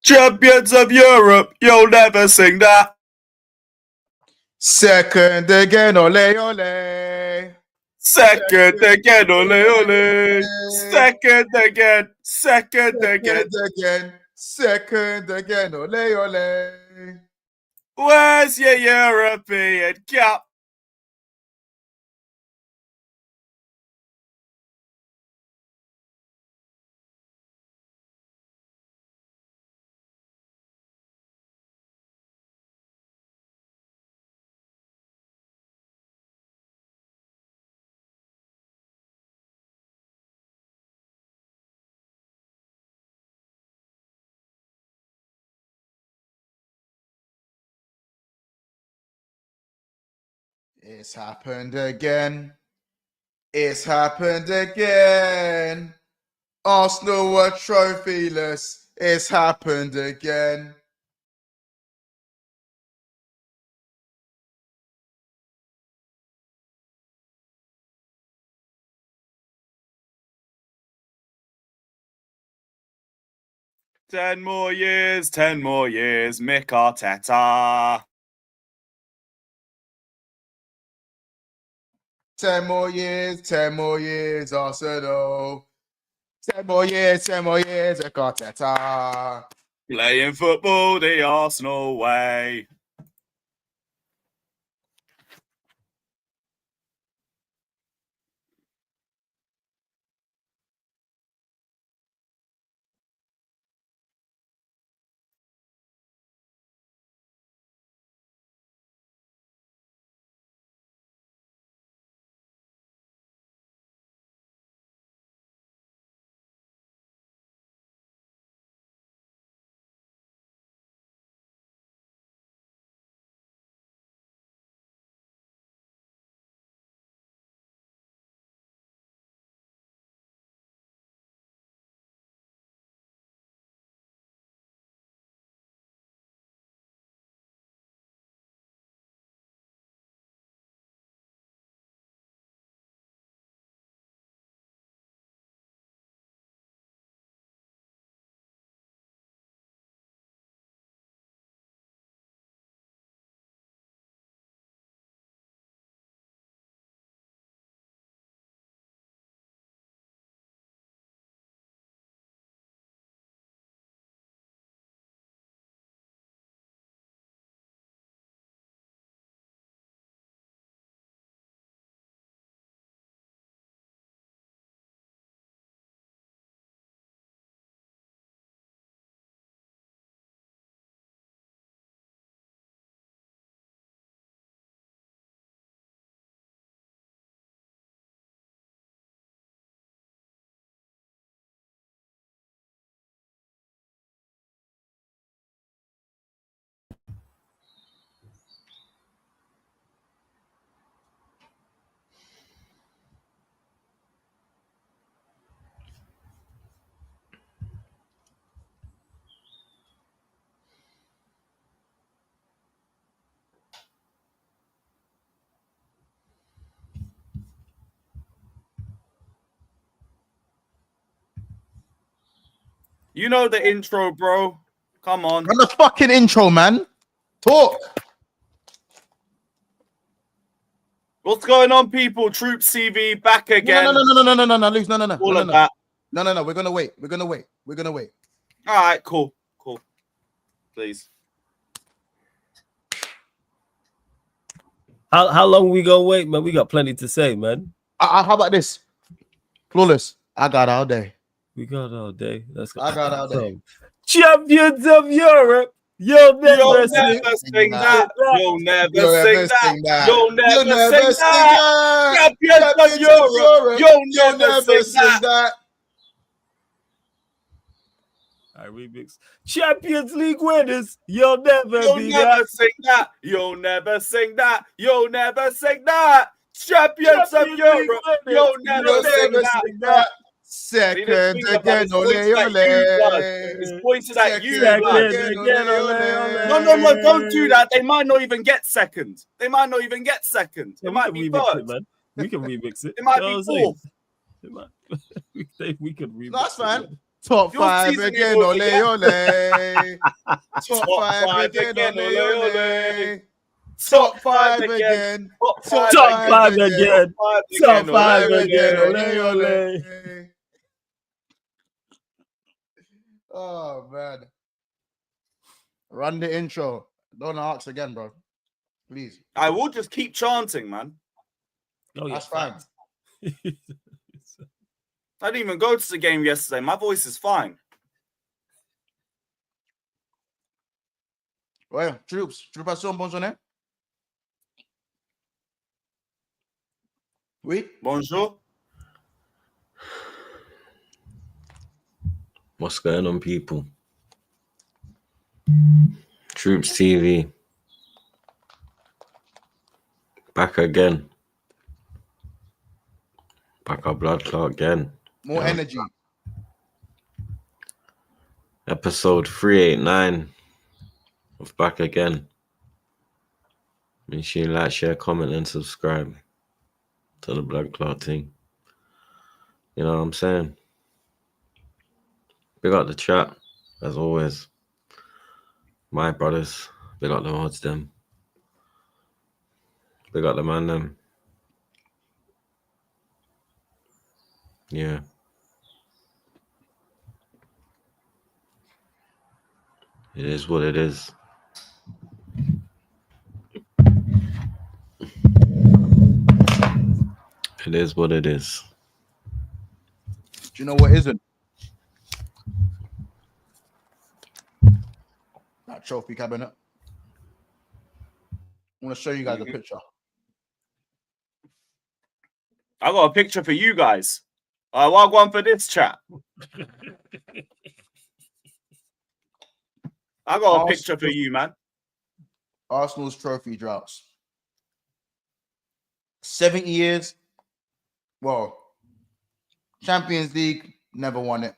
Champions of Europe, you'll never sing that. Second again, ole ole. Second again, ole ole. Second again, second again. Second again, ole ole. Where's your European Cup? It's happened again. It's happened again. Arsenal were trophyless. It's happened again. Ten more years, Mick Arteta. 10 more years, Arsenal. 10 more years, Arteta. Playing football the Arsenal way. You know the intro, bro. Come on. Run the fucking intro, man. Talk. What's going on, people? TroopzTV back again. No, Luke, no. All of that. No, we're gonna wait. All right, cool. Please. How long we gonna wait, man? We got plenty to say, man. How about this? Flawless. I got all day. We got all day. Let's go. I got all day. Champions of Europe. You'll never sing that. You'll never sing that. Champions of Europe. You'll never sing that. I remix. Champions League winners. You'll never sing that. You'll never sing that. You'll never sing that. Champions of Europe. You'll never sing that. Second again, ole ole. It's pointed at you. No, don't do that. They might not even get second. It might be third. Man. We can remix it. It might be fourth. We could remix That's fine. Top Your 5 season ain't again, over ole, yet. ole. Top 5 again, ole, ole. Top 5 again. Top Top 5 5 again. again. Top 5 again. Ole, ole. ole. Oh, man. Run the intro. Don't ask again, bro. Please. I will just keep chanting, man. Oh, yeah, That's fine. I didn't even go to the game yesterday. My voice is fine. Ouais, Troopz, tu veux passer un bon journée? Oui? Bonjour. What's going on, people? TroopzTV. Back again. Back our blood clot again. More energy. Episode 389 of Back Again. Make sure you like, share, comment, and subscribe to the blood clot thing. You know what I'm saying? Big up the chat, as always. My brothers, big up the mods them. Big up the man them. Yeah. It is what it is. It is what it is. Do you know what isn't? That trophy cabinet. I want to show you guys a picture. I got a picture for you guys. What one for this chat? I got a picture for you, man. Arsenal's trophy droughts. 70 years. Well, Champions League, never won it.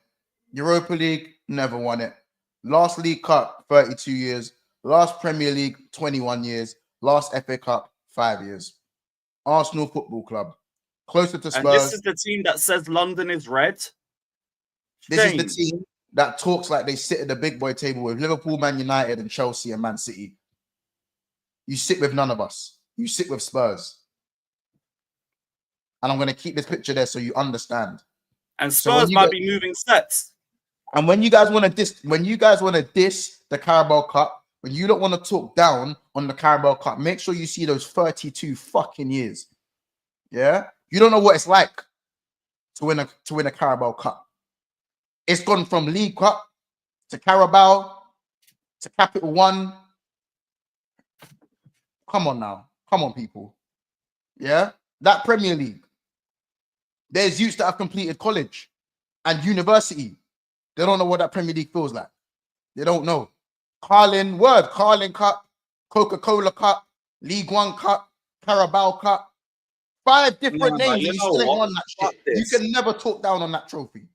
Europa League, never won it. Last League Cup, 32 years. Last Premier League, 21 years. Last FA Cup, 5 years. Arsenal Football Club. Closer to Spurs. And this is the team that says London is red. This is the team that talks like they sit at the big boy table with Liverpool, Man United, and Chelsea and Man City. You sit with none of us. You sit with Spurs. And I'm going to keep this picture there so you understand. And Spurs might be moving sets. And when you guys want to diss, the Carabao Cup, when you don't want to talk down on the Carabao Cup, make sure you see those 32 fucking years. Yeah? You don't know what it's like to win a Carabao Cup. It's gone from League Cup to Carabao to Capital One. Come on now. Come on, people. Yeah? That Premier League. There's youths that have completed college and university. They don't know what that Premier League feels like. They don't know. Carling Cup, Coca-Cola Cup, League One Cup, Carabao Cup. 5 different names and you still ain't won that shit. You can never talk down on that trophy.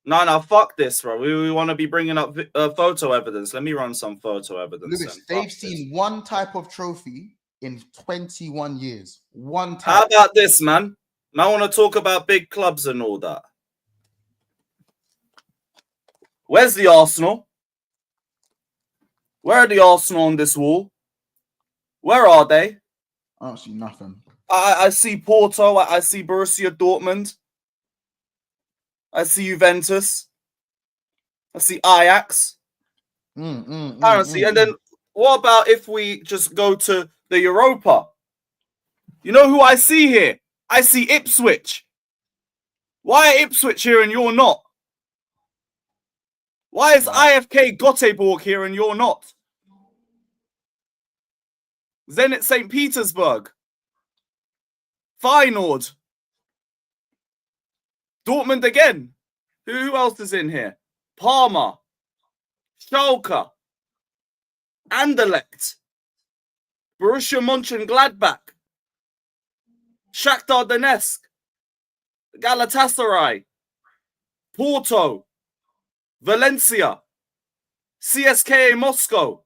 No, fuck this, bro. We want to be bringing up photo evidence. Let me run some photo evidence. Lewis, they've seen one type of trophy in 21 years. One type. How about this, man? I want to talk about big clubs and all that. Where's the Arsenal? Where are the Arsenal on this wall? Where are they? I don't see nothing. I see Porto. I see Borussia Dortmund. I see Juventus. I see Ajax. And then what about if we just go to the Europa? You know who I see here? I see Ipswich. Why are Ipswich here and you're not? Why is IFK Göteborg here and you're not? Zenit St. Petersburg. Feyenoord. Dortmund again. Who else is in here? Parma. Schalke. Anderlecht. Borussia Mönchengladbach. Shakhtar Donetsk. Galatasaray. Porto. Valencia. CSKA Moscow.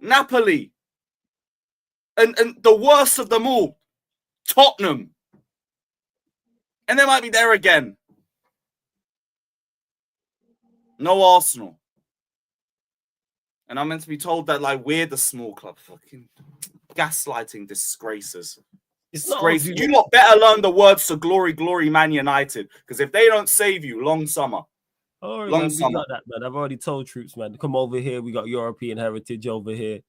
Napoli. And the worst of them all, Tottenham. And they might be there again. No Arsenal. And I'm meant to be told that like we're the small club. Fucking gaslighting disgraces. Disgrace. You lot better learn the words to glory, glory, Man United. Because if they don't save you, long summer. All right, long man, summer. We got that, man. I've already told Troopz, man. Come over here. We got European heritage over here.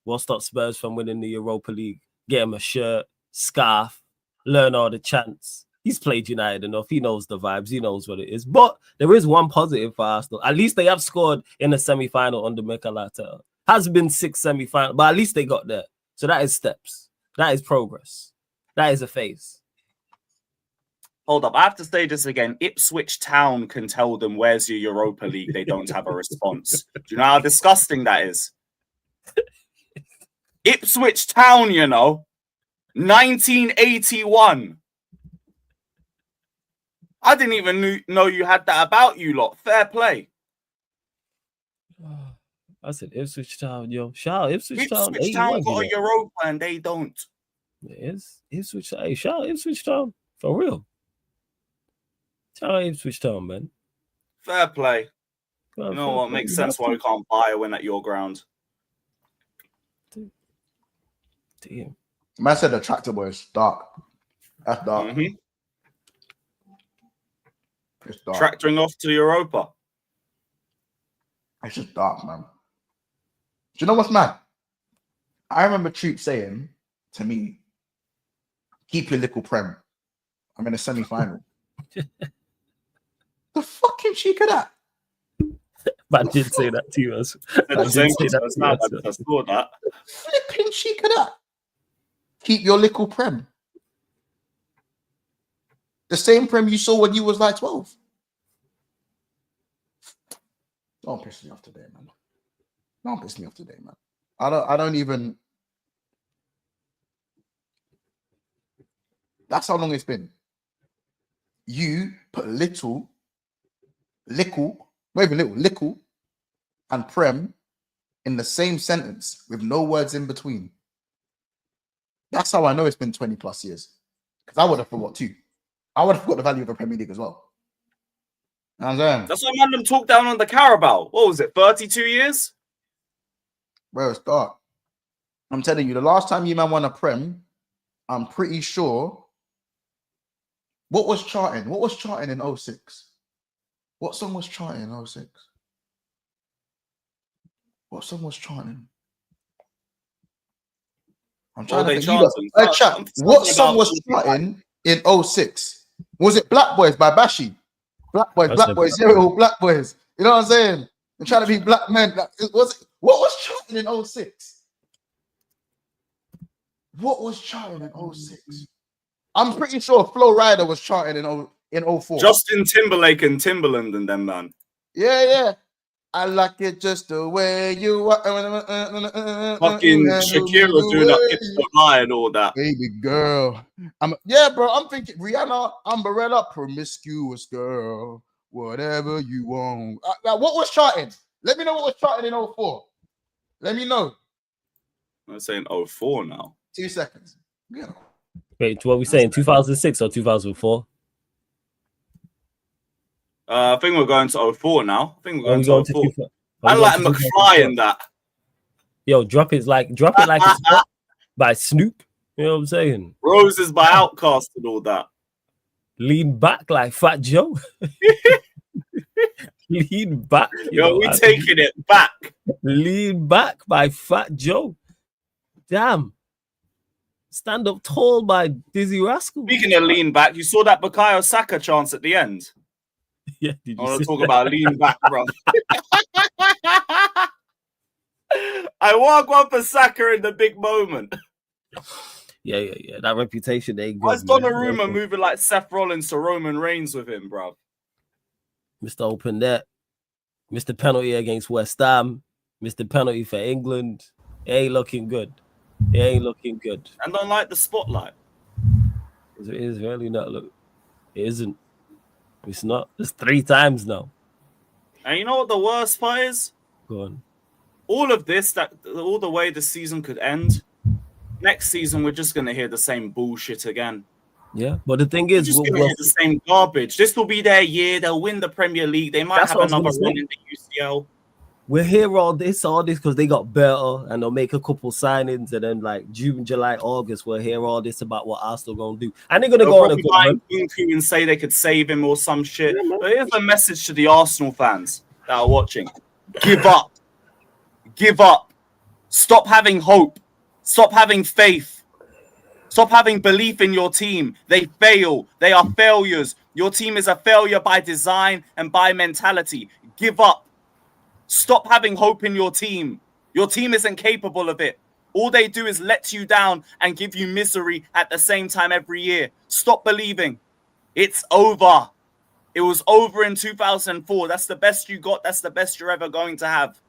We'll stop Spurs from winning the Europa League. Get him a shirt, scarf, learn all the chants. He's played United enough. He knows the vibes. He knows what it is. But there is one positive for Arsenal. At least they have scored in the semi-final under Mikel Arteta. Has been 6 semi-final, but at least they got there. So that is steps. That is progress. That is a phase. Hold up. I have to say this again. Ipswich Town can tell them, where's your Europa League? They don't have a response. Do you know how disgusting that is? Ipswich Town, you know. 1981. I didn't even know you had that about you lot. Fair play. I said Ipswich Town, yo. Shout out Ipswich Town. Ipswich Town got a Europa and they don't. It is Ipswich Town. Hey, shout out Ipswich Town. For real. Shout out Ipswich Town, man. Fair play. You know what? Makes sense why we can't buy a win at your ground. Damn. Man said the tractor boy is dark. That's dark. Mm-hmm. It's dark. Tractoring off to Europa. It's just dark, man. Do you know what's mad? I remember Troopz saying to me, keep your little prem. I'm in a semi-final. The fucking cheek of that. I did say that to you. I saw that. Flipping cheek of that. Keep your little prem. The same prem you saw when you was like 12. Don't piss me off today, man. Don't piss me off today, man. I don't even. That's how long it's been. You put little, and prem in the same sentence with no words in between. That's how I know it's been 20 plus years. Because I would have forgot too. I would have forgot the value of the Premier League as well. That's why man them talk down on the Carabao. What was it, 32 years? Bro, it's dark. I'm telling you, the last time you man won a Prem, I'm pretty sure. What was charting? What was charting in 06? What song was charting in 06? What song was charting? I'm trying to think. What song was charting in 06? Was it Black Boys by Bashi? Black Boys, Black Boys. You know what I'm saying? I'm trying to be black men. What was charting in 06? What was charting in 06? I'm pretty sure Flo Rida was charting in 04. Justin Timberlake and Timberland and them, man. Yeah. I like it just the way you are. Fucking Shakira doing that hip hop and all that. Baby girl. Bro. I'm thinking Rihanna, Umbrella, promiscuous girl. Whatever you want. What was charting? Let me know what was charting in 04. Let me know. I'm saying 04 now. 2 seconds. Yeah. Wait, what are we saying? 2006 or 2004? I think we're going to 04 now. I think we're going to 04. I like McFly and that. Yo, drop it like it's hot by Snoop. You know what I'm saying? Roses by Outkast and all that. Lean back like Fat Joe. Lean back. Yo, we taking it back. Lean back by Fat Joe. Damn. Stand up tall by Dizzy Rascal. Speaking of lean back, you saw that Bukayo Saka chance at the end. Yeah, I want to talk about lean back, bro. I walk one for Saka in the big moment. Yeah. That reputation they got. Why's Donnarumma moving like Seth Rollins to Roman Reigns with him, bro? Mr. Open Net, Mr. Penalty against West Ham, Mr. Penalty for England. It ain't looking good. And don't like the spotlight. It is really not. Look, it isn't. It's not. It's 3 times now. And you know what the worst part is? Go on. All of this, all the way the season could end. Next season, we're just gonna hear the same bullshit again. Yeah, but the thing You're is, just gonna hear the same garbage. This will be their year. They'll win the Premier League. They might have another run in the UCL. We'll hear all this because they got better and they'll make a couple signings, and then like June, July, August, we'll hear all this about what Arsenal gonna do, and they're gonna go on a good run and say they could save him or some shit. Yeah, but here's a message to the Arsenal fans that are watching: give up, give up, stop having hope, stop having faith, stop having belief in your team. They fail. They are failures. Your team is a failure by design and by mentality. Give up. Stop having hope in your team. Your team isn't capable of it. All they do is let you down and give you misery at the same time every year. Stop believing. It's over. It was over in 2004. That's the best you got. That's the best you're ever going to have.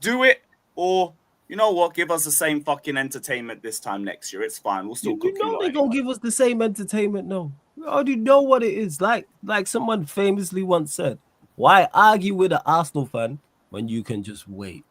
Do it, or you know what? Give us the same fucking entertainment this time next year. It's fine. We'll still cook. You know they're gonna give us the same entertainment. No, we already know what it is. Like someone famously once said, why argue with an Arsenal fan when you can just wait?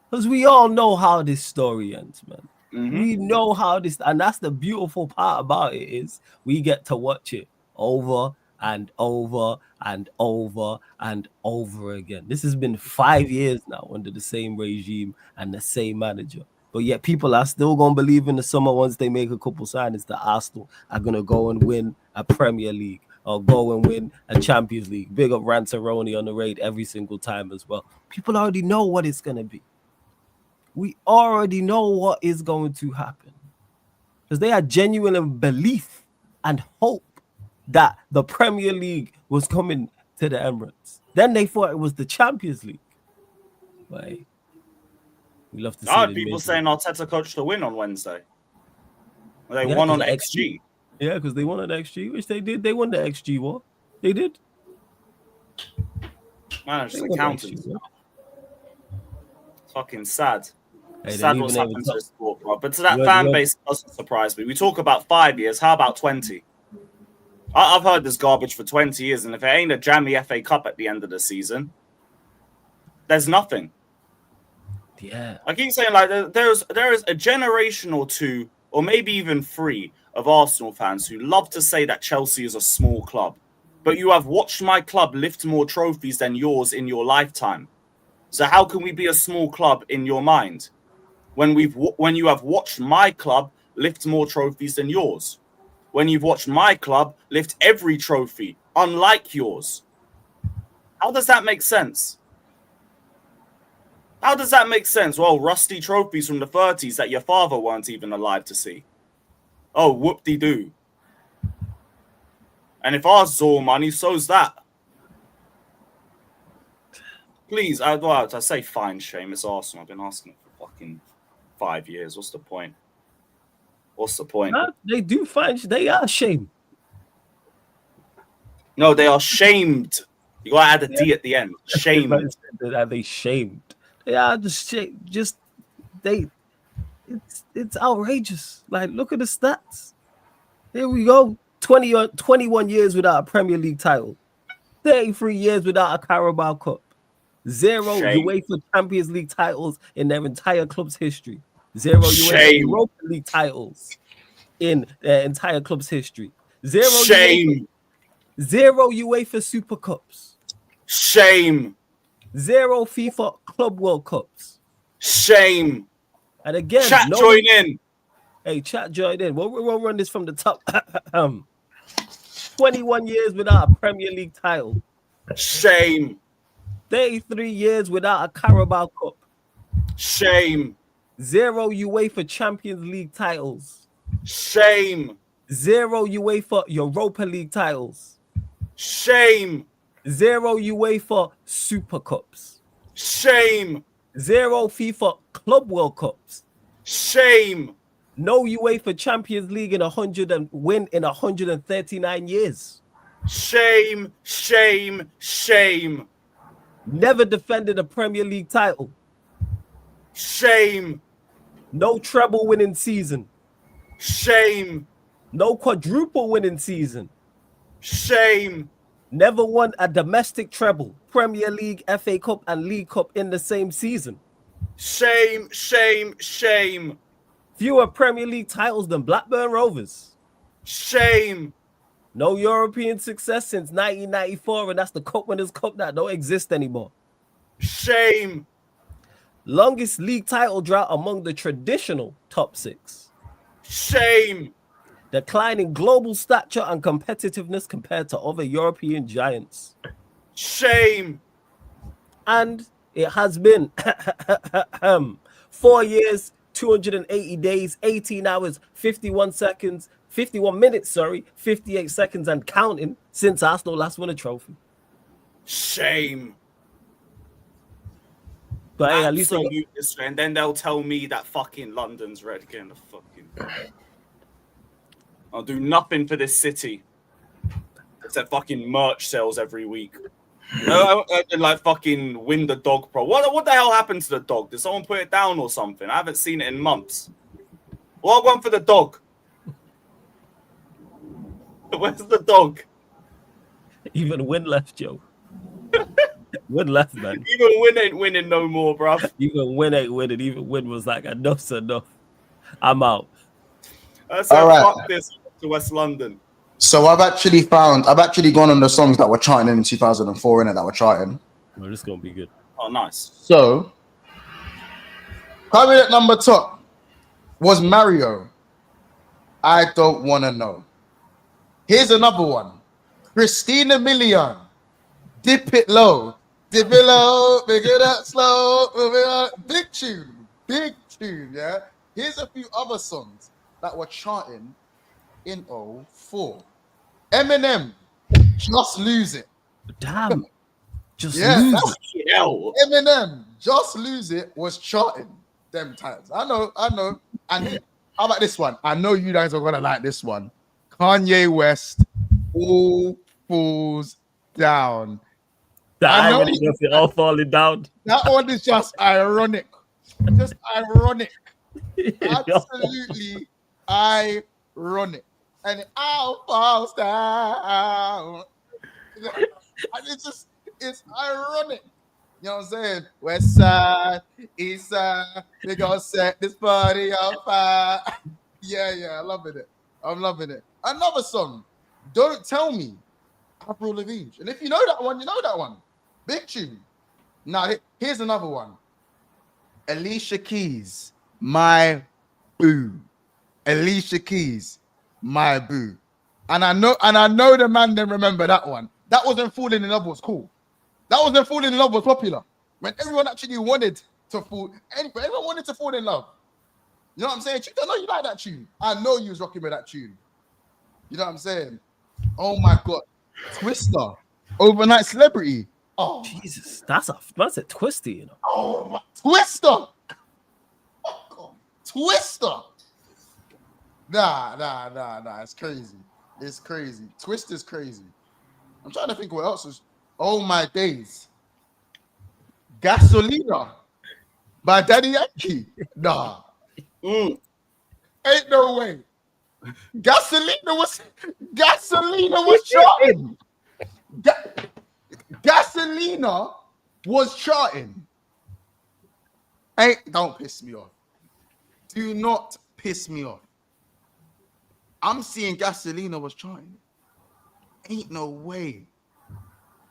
Because we all know how this story ends, man. We know how this, and that's the beautiful part about it, is we get to watch it over and over and over and over again. This has been 5 years now under the same regime and the same manager. But yet people are still going to believe in the summer once they make a couple signings that Arsenal are going to go and win a Premier League or go and win a Champions League. Big up Rantaroni on the raid every single time as well. People already know what it's going to be. We already know what is going to happen. Because they had genuine belief and hope that the Premier League was coming to the Emirates. Then they thought it was the Champions League. Right? We love to see people saying Arteta coached to win on Wednesday. They won on XG. Yeah, because they won on XG, which they did. They won the XG war. They did. Man, it's just accountants. It's fucking sad. Sad what's happened to the sport, bro. But to that fan base, it doesn't surprise me. We talk about 5 years. How about 20? I've heard this garbage for 20 years, and if it ain't a jammy FA Cup at the end of the season, there's nothing. Yeah. I keep saying, like, there is a generation or two, or maybe even 3, of Arsenal fans who love to say that Chelsea is a small club. But you have watched my club lift more trophies than yours in your lifetime. So how can we be a small club in your mind when you have watched my club lift more trophies than yours? When you've watched my club lift every trophy, unlike yours. How does that make sense? How does that make sense? Well, rusty trophies from the 30s that your father weren't even alive to see. Oh, whoop-de-doo. And if ours is all money, so's that. Please, I say fine, shame. It's Arsenal. I've been asking for fucking 5 years. What's the point? What's the point? They do fine. They are ashamed. No, they are shamed. You gotta add a D at the end. Shamed. Are they shamed? They are just it's outrageous. Like, look at the stats. Here we go. 21 years without a Premier League title. 33 years without a Carabao Cup. 0 UEFA Champions League titles in their entire club's history. 0 UEFA Europa League titles in their entire club's history. 0 UEFA Super Cups. Shame. 0 FIFA Club World Cups. Shame. And again, join in. Hey, chat, join in. We'll run this from the top. 21 years without a Premier League title. Shame. 33 years without a Carabao Cup. Shame. 0 UEFA Champions League titles. Shame. 0 UEFA Europa League titles. Shame. 0 UEFA Super Cups. Shame. 0 FIFA Club World Cups. Shame. No UEFA Champions League in 139 years. Shame, shame, shame. Never defended a Premier League title. Shame. No treble winning season. Shame. No quadruple winning season. Shame. Never won a domestic treble, Premier League, FA Cup, and League Cup in the same season. Shame, shame, shame. Fewer Premier League titles than Blackburn Rovers. Shame. No European success since 1994, and that's the Cup Winners' Cup that don't exist anymore. Shame. Longest league title drought among the traditional top 6. Shame. Declining global stature and competitiveness compared to other European giants. Shame. And it has been 4 years, 280 days, 18 hours, 51 minutes, 58 seconds and counting since Arsenal last won a trophy. Shame. But hey, at least and then they'll tell me that fucking London's red again. The fucking I'll do nothing for this city except fucking merch sales every week. I like fucking win the dog pro. What the hell happened to the dog? Did someone put it down or something? I haven't seen it in months. Well, I went for the dog. Where's the dog? Even Win left, Joe. Win left, man. Even Win ain't winning no more, bro. Even Win ain't winning. Even Win was like, enough's enough. I'm out. I said, fuck this to West London. So I've actually gone on the songs that were charting in 2004 that were charting. Well, this is gonna be good. Oh, nice. So coming at number top was Mario. I don't want to know. Here's another one. Christina Milian. Dip it low. Dip it low. Pick it up slow. Move it up. Big tune. Big tune, yeah? Here's a few other songs that were charting in 04. Eminem. Just Lose It. Damn. Just Yeah, lose it. Eminem. Just Lose It was charting them times. I know. And how about this one? I know you guys are going to like this one. Kanye West. All Falls Down. The irony of it all falling down. That one is just ironic. Just ironic. Absolutely ironic. And it all falls down. And it's ironic. You know what I'm saying? West side, east side, they gonna set this party on fire. Yeah, I'm loving it. Another song, Don't Tell Me, Avril Lavigne. And if you know that one, you know that one. Big tune. Now, here's another one. Alicia Keys, My Boo. Alicia Keys, My Boo. And I know the man didn't remember that one. That wasn't Falling in Love was cool. That wasn't Falling in Love was popular. When everyone actually wanted to fall, everyone wanted to fall in love. You know what I'm saying? I know you like that tune. I know you was rocking with that tune. You know what I'm saying? Oh my God. Twister. Overnight Celebrity. Oh Jesus. That's a twisty, you know. Oh my Twister. Oh, God. Twister. Nah. It's crazy. It's crazy. Twister's crazy. I'm trying to think what else is. Oh my days. Gasolina by Daddy Yankee. Nah. Ain't no way. Gasolina was charting. Gasolina was charting. Don't piss me off. Do not piss me off. I'm seeing Gasolina was charting. Ain't no way.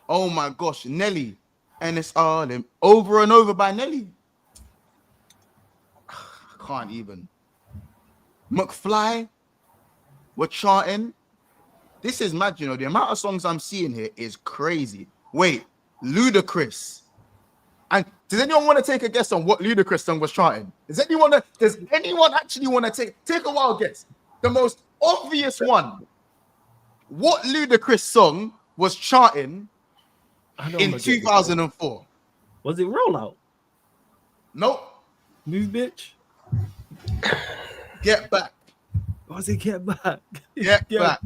Oh my gosh, Nelly. And it's all in Over and Over by Nelly. I can't even. McFly were charting. This is mad, you know. The amount of songs I'm seeing here is crazy. Wait, Ludacris. And does anyone want to take a guess on what Ludacris song was charting? Does anyone actually want to take a wild guess? The most obvious one. What Ludacris song was charting in 2004? Was it Rollout? Nope. Move, bitch. Get Back. Was it Get Back? Get back.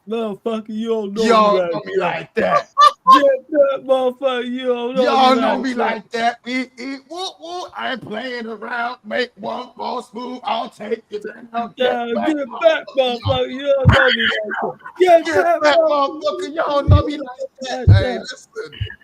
Motherfucker, you don't know me like that. Get back, motherfucker, you don't know me like that. I ain't playing around. Make one false move. I'll take it down. Get back, motherfucker, you don't know me like that. Get back, motherfucker, you don't know me like that. Hey, listen.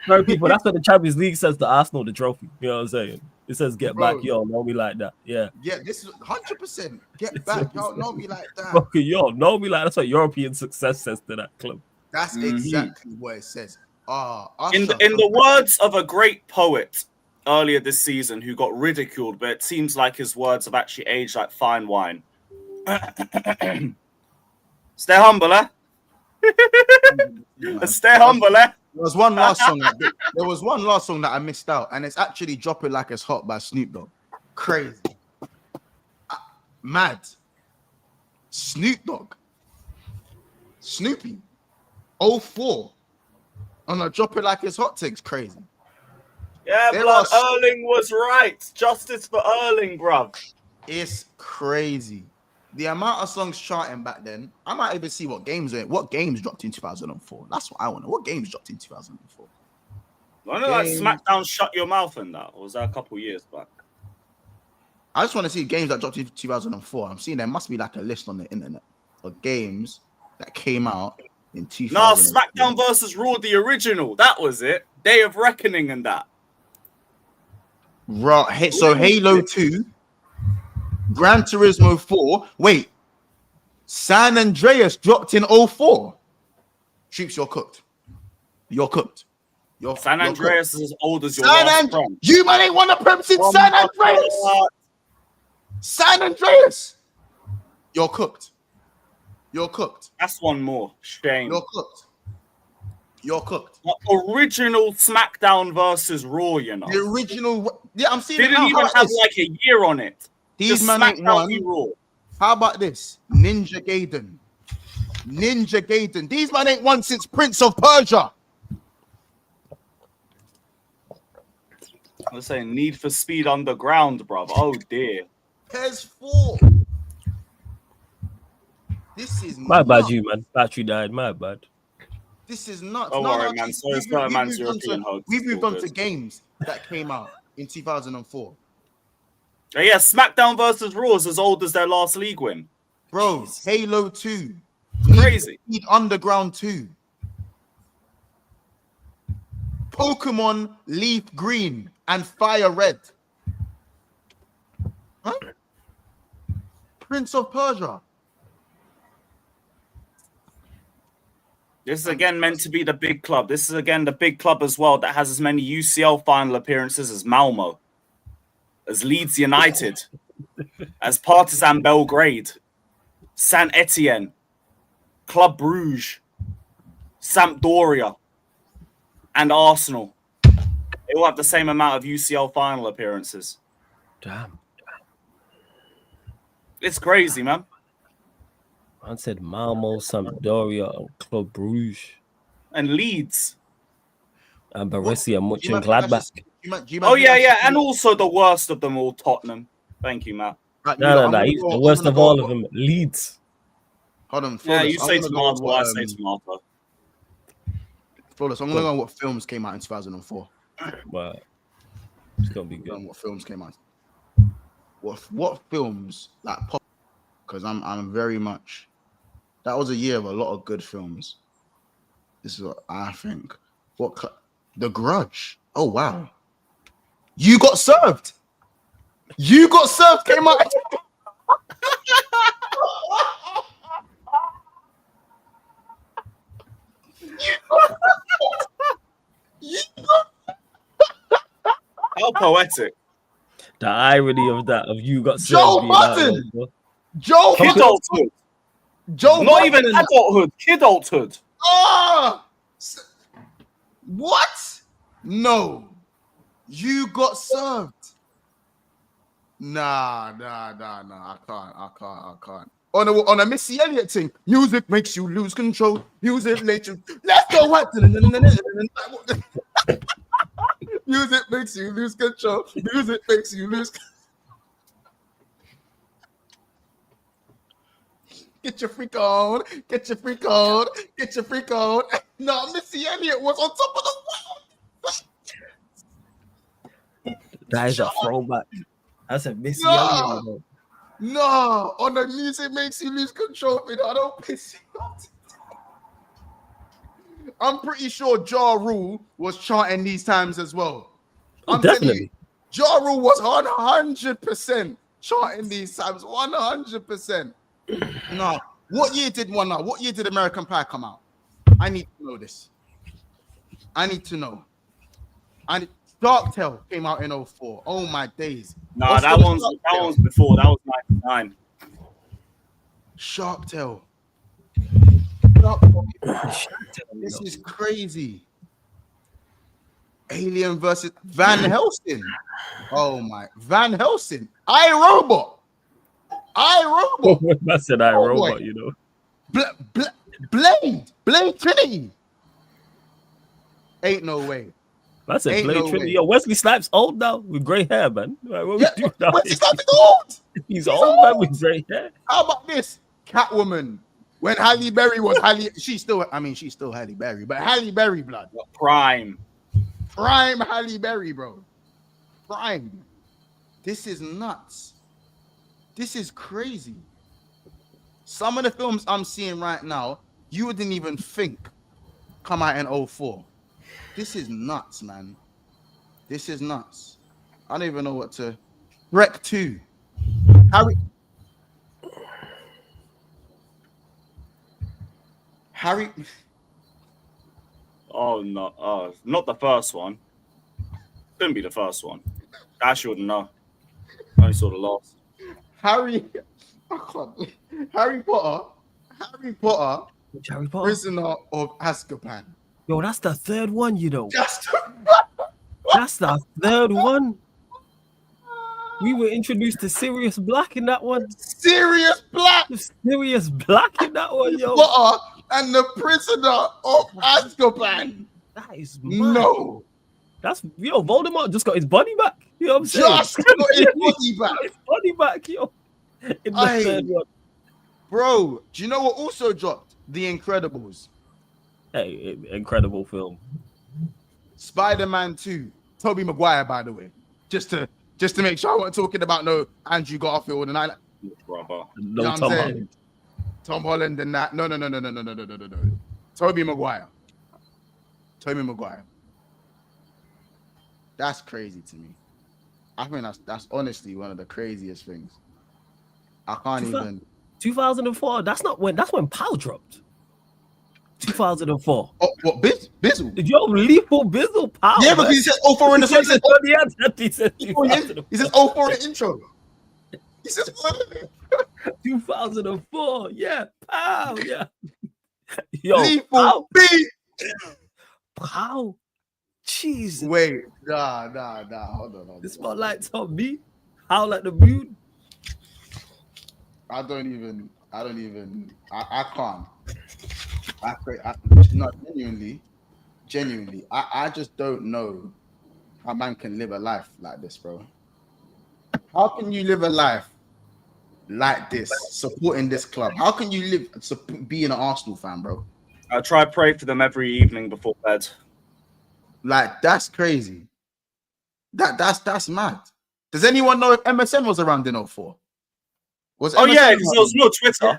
Sorry, people, that's what the Champions League says to Arsenal, the trophy. You know what I'm saying? It says get back, y'all know me like that. Yeah. Yeah, this is 100%. Get back, y'all know me like that. Fucking y'all know me like that's what European success says to that club. That's exactly what it says. In the words of a great poet earlier this season who got ridiculed, but it seems like his words have actually aged like fine wine. Stay humble, eh? Stay humble, eh? There was one last song. There was one last song that I missed out, and it's actually "Drop It Like It's Hot" by Snoop Dogg. Crazy, mad. Snoop Dogg, Snoopy, 04 on a "Drop It Like It's Hot" thing's crazy. Yeah, blood. Erling was right. Justice for Erling, bruv. It's crazy. The amount of songs charting back then, I might even see what games dropped in 2004. That's what I want to know. What games dropped in 2004? I know like SmackDown Shut Your Mouth and that. Or was that a couple years back? I just want to see games that dropped in 2004. I'm seeing there must be like a list on the internet of games that came out in 2004. No, SmackDown versus Raw, the original. That was it. Day of Reckoning and that. Right. So Halo 2. Gran Turismo 4. Wait. San Andreas dropped in 04. Troopz, you're cooked. You're cooked. San Andreas is as old as your last friend. You man ain't won a Prem since San Andreas. San Andreas. You're cooked. You're cooked. That's one more. Shame. You're cooked. You're cooked. The original SmackDown versus Raw, you know. The original. Yeah, I'm seeing Didn't it now. even have like a year on it. These man ain't won. How about this? Ninja Gaiden. Ninja Gaiden. These man ain't won since Prince of Persia. I'm saying Need for Speed Underground, bruv. Oh dear. PES 4. This is my bad, you man. Battery died. My bad. This is nuts. Don't worry, man. So it's not a man's European host. We've moved on to games that came out in 2004. Yeah, SmackDown versus Raw is as old as their last league win. Bro, Halo 2. Crazy. Need Underground 2. Pokemon Leaf Green and Fire Red. Huh? Prince of Persia. This is again meant to be the big club. This is again the big club as well that has as many UCL final appearances as Malmo, as Leeds United, as Partizan Belgrade, Saint Etienne, Club Brugge, Sampdoria, and Arsenal. They all have the same amount of UCL final appearances. Damn. It's crazy, man. I said Malmo, Sampdoria, and Club Brugge. And Leeds. And Borussia Mönchengladbach. Oh, yeah. And also the worst of them all, Tottenham. Thank you, Matt. Right, no. He's the worst of all of them. Leeds. Hold on. Yeah, you say tomato, I say tomato. Flawless. I'm going to go on what films came out in 2004. Wow. It's going to be good. What films came out? What films like pop? Because I'm very much. That was a year of a lot of good films. This is what I think. The Grudge. Oh wow. You Got Served. You Got Served came out. How poetic. The irony of that, of You Got Served. Joe Button. Joe Kidulthood. Joe Not Button. even adulthood, kidulthood. Oh, what? No. You Got Served. Nah. I can't. On a Missy Elliott thing, music makes you lose control. Music makes you. Let's go. What? Music makes you lose control. Music makes you lose. Get your freak on. Get your freak on. Get your freak on. No, Missy Elliott was on top of the world. That is a throwback. That's a Missy Elliott. No, on the music makes you lose control. I don't piss you off. I'm pretty sure Ja Rule was chanting these times as well. I'm definitely. Ja Rule was 100% charting these times. 100%. No. What year did one out? What year did American Pie come out? I need to know this. I need to know. And Dark Tale came out in 04. Oh my days. Nah, that one's before. That was 99. Shark Tale. This is crazy. Alien versus Van Helsing. Oh my, Van Helsing. iRobot. That's an iRobot, you know. Blade Trinity. Ain't no way. That's a Blade Trinity. Yo, Wesley Snipes old now with grey hair, man. Like, what we do now? Wesley Snipes is old. He's old, man, with grey hair. How about this? Catwoman. When Halle Berry was she's still Halle Berry, but Halle Berry blood. Prime Halle Berry, bro. Prime. This is nuts. This is crazy. Some of the films I'm seeing right now, you wouldn't even think come out in 04. This is nuts, man. This is nuts. I don't even know what to. Rec 2. Harry. Oh no! Oh, not the first one. Couldn't be the first one. Ash wouldn't know. I only saw the last. Harry Potter. Which Harry Potter? Prisoner of Azkaban. Yo, that's the third one, you know. Just That's the third one. We were introduced to Sirius Black in that one. Sirius Black. Sirius Black in that one, yo. Potter and the Prisoner of Azkaban. That is mad. No. That's Voldemort just got his body back. You know what I'm saying? Just got his body back. His body back, yo. In the third one. Bro, do you know what also dropped? The Incredibles. Hey, incredible film. Spider-Man 2. Tobey Maguire, by the way. Just to make sure I wasn't talking about no Andrew Garfield and I. Brother. No, You know Tom Holland. Tom Holland and that. No. Tobey Maguire. That's crazy to me. I think that's honestly one of the craziest things. I can't even. 2004. That's when Pow dropped. 2004. Oh, what? Bizzle? Did you Lethal Bizzle Pow? Yeah, because he said 04 in the first. He says 04 in the intro. He says 2004. Yeah, Pow. Yeah. Yo, Lethal beat. Pow. Jesus. Wait, nah. Hold on. This spotlight's on me. How like the moon. I can't. No, genuinely, I just don't know how man can live a life like this, bro. How can you live a life like this, supporting this club? How can you live being an Arsenal fan, bro? I try to pray for them every evening before bed. Like, that's crazy. That's mad. Does anyone know if MSN was around in 04? Oh yeah, because there was no Twitter.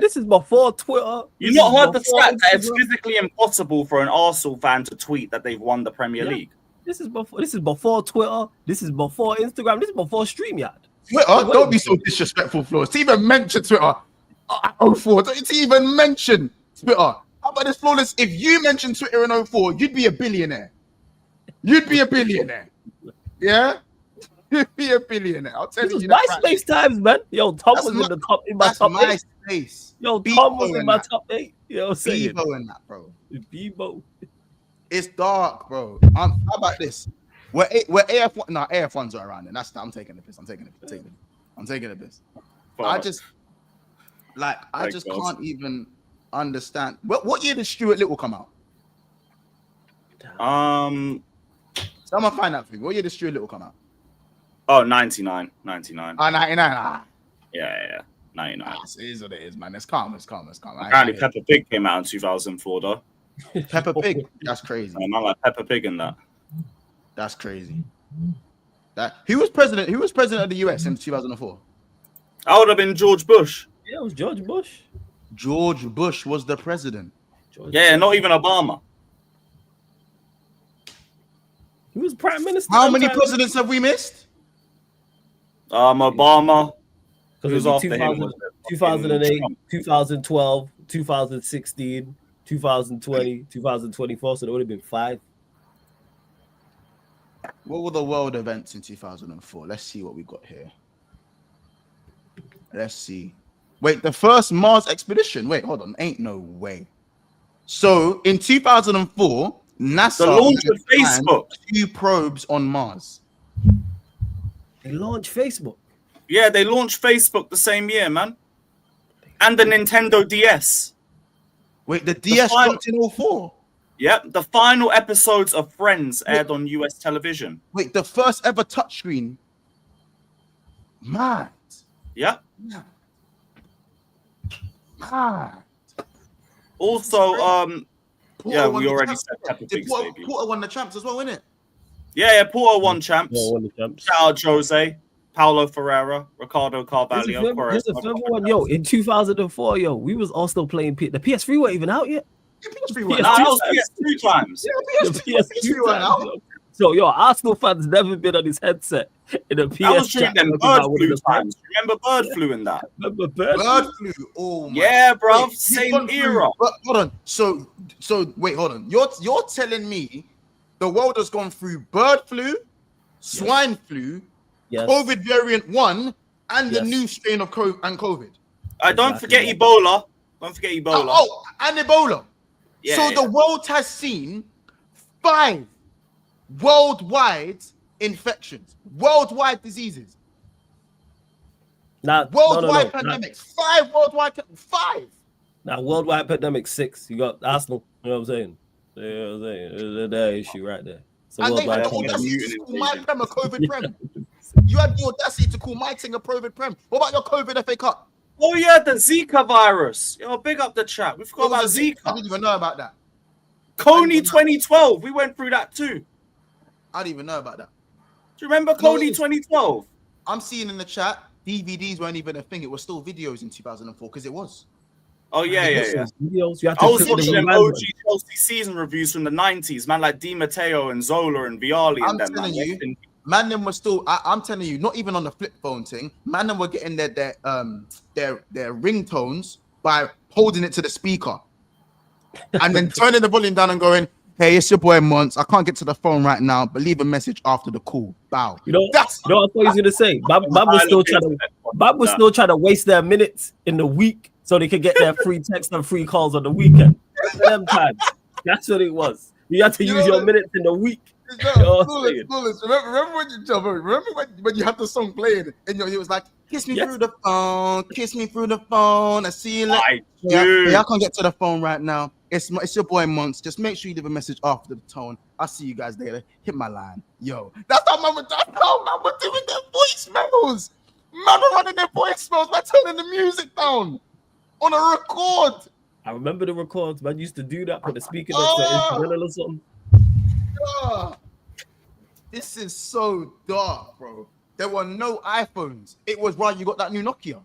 This is before Twitter. You've not heard the stat that it's physically impossible for an Arsenal fan to tweet that they've won the Premier League. This is before Twitter. This is before Instagram. This is before StreamYard. Twitter, don't be so disrespectful, Flores. To even mention Twitter, 04. To even mention Twitter. How about this, Flawless? If you mentioned Twitter in 04, you'd be a billionaire. Yeah? You'd be a billionaire. I'll tell you that. MySpace times, man. Yo, Tom was in the top in my top 8. MySpace. Yo, Tom was in my top 8. You know what I'm saying? Bebo in that, bro. Bebo. It's dark, bro. How about this? Where AF1? No, AF1s are around. And I'm taking the piss. I'm taking the piss. I just can't even understand. What year did Stuart Little come out? Someone find that thing. What year did Stuart Little come out? Oh, 99. 99. Yeah. 99. It is what it is, man. It's calm. Apparently, Peppa Pig came out in 2004, though. Peppa Pig? That's crazy. And I like Peppa Pig in that. That's crazy. Who was president of the US in 2004? I would have been George Bush. Yeah, it was George Bush. George Bush was the president. Yeah, not even Obama. He was prime minister. How many presidents have we missed? Obama. Because It was after him, wasn't it? 2008, Trump. 2012, 2016, 2020, 2024. So there would have been 5. What were the world events in 2004? Let's see what we got here. Let's see. Wait, the first Mars expedition. Wait, hold on. Ain't no way. So in 2004, NASA The launch of Facebook. 2 probes on Mars. They launched Facebook. Yeah, they launched Facebook the same year, man. And the Nintendo DS. Wait, the DS dropped in 04. Yep, the final episodes of Friends aired on US television. Wait, the first ever touchscreen. Mad. Yep. Mad. Also, Porter won we the already champs. said Peppa Did Pig's Porter, baby. Porter won the champs as well, innit? Yeah, Porto won champs. Yeah, one of the champs. Shout out Jose, Paulo Ferreira, Ricardo Carvalho. Here's a further one. Yo, in 2004, yo, we was all still playing the PS3 weren't even out yet. PS3 PS2 won. Nah, I was PS2 times. Yeah, The PS3 won out. yo. So, yo, Arsenal fans never been on his headset in a PS. That was during them chat bird about one of flu the times. Remember bird flu in that? Remember bird Bird flu? flu. Oh my. Yeah, bruv. Wait, you've Same gone through- era. But hold on. So wait, hold on. You're telling me the world has gone through bird flu, swine flu, Yes. COVID variant 1, and the Yes. new strain of COVID. Don't forget Exactly. Ebola. Don't forget Ebola. Oh, and Ebola. Yeah, So the world has seen 5 worldwide infections, worldwide diseases, worldwide pandemics. 5 worldwide. 5. Now, worldwide pandemic 6. You got Arsenal. You know what I'm saying? You know what I'm saying? There's that issue right there. So And they had the pandemic. audacity to call my prem a COVID prem. You had the audacity to call my thing a COVID prem. What about your COVID FA Cup? Oh yeah, the Zika virus. Yo, big up the chat. We forgot about I Zika. didn't even know about that. Coney 2012. We went through that too. I didn't even know about that. Do you remember Coney 2012? I'm seeing in the chat, DVDs weren't even a thing. It was still videos in 2004 because it was. Oh yeah. Videos, you have to I was click watching the them remind OG button. Chelsea season reviews from the 90s, man, like Di Matteo and Zola and Vialli I'm and them, man. telling you, man, them were still. I'm telling you, not even on the flip phone thing. Man, them were getting their ringtones by holding it to the speaker, and then turning the volume down and going, "Hey, it's your boy Mons. I can't get to the phone right now, but leave a message after the call." Bow. You know what I thought he was gonna say? Bob was still trying to waste their minutes in the week so they could get their free text and free calls on the weekend. Them times. That's what it was. You had to use your minutes in the week. Remember when you had the song playing and it was like, "Kiss me through the phone, kiss me through the phone. I see you later." Yeah, I can't get to the phone right now. It's your boy Monts. Just make sure you leave a message after the tone. I'll see you guys later. Hit my line, yo. That's how man were doing their voicemails. Man were running their voicemails by turning the music down on a record. I remember the records, man. Used to do that, put the speaker next to instrumental or something. This is so dark, bro. There were no iPhones. It was right. You got that new Nokia.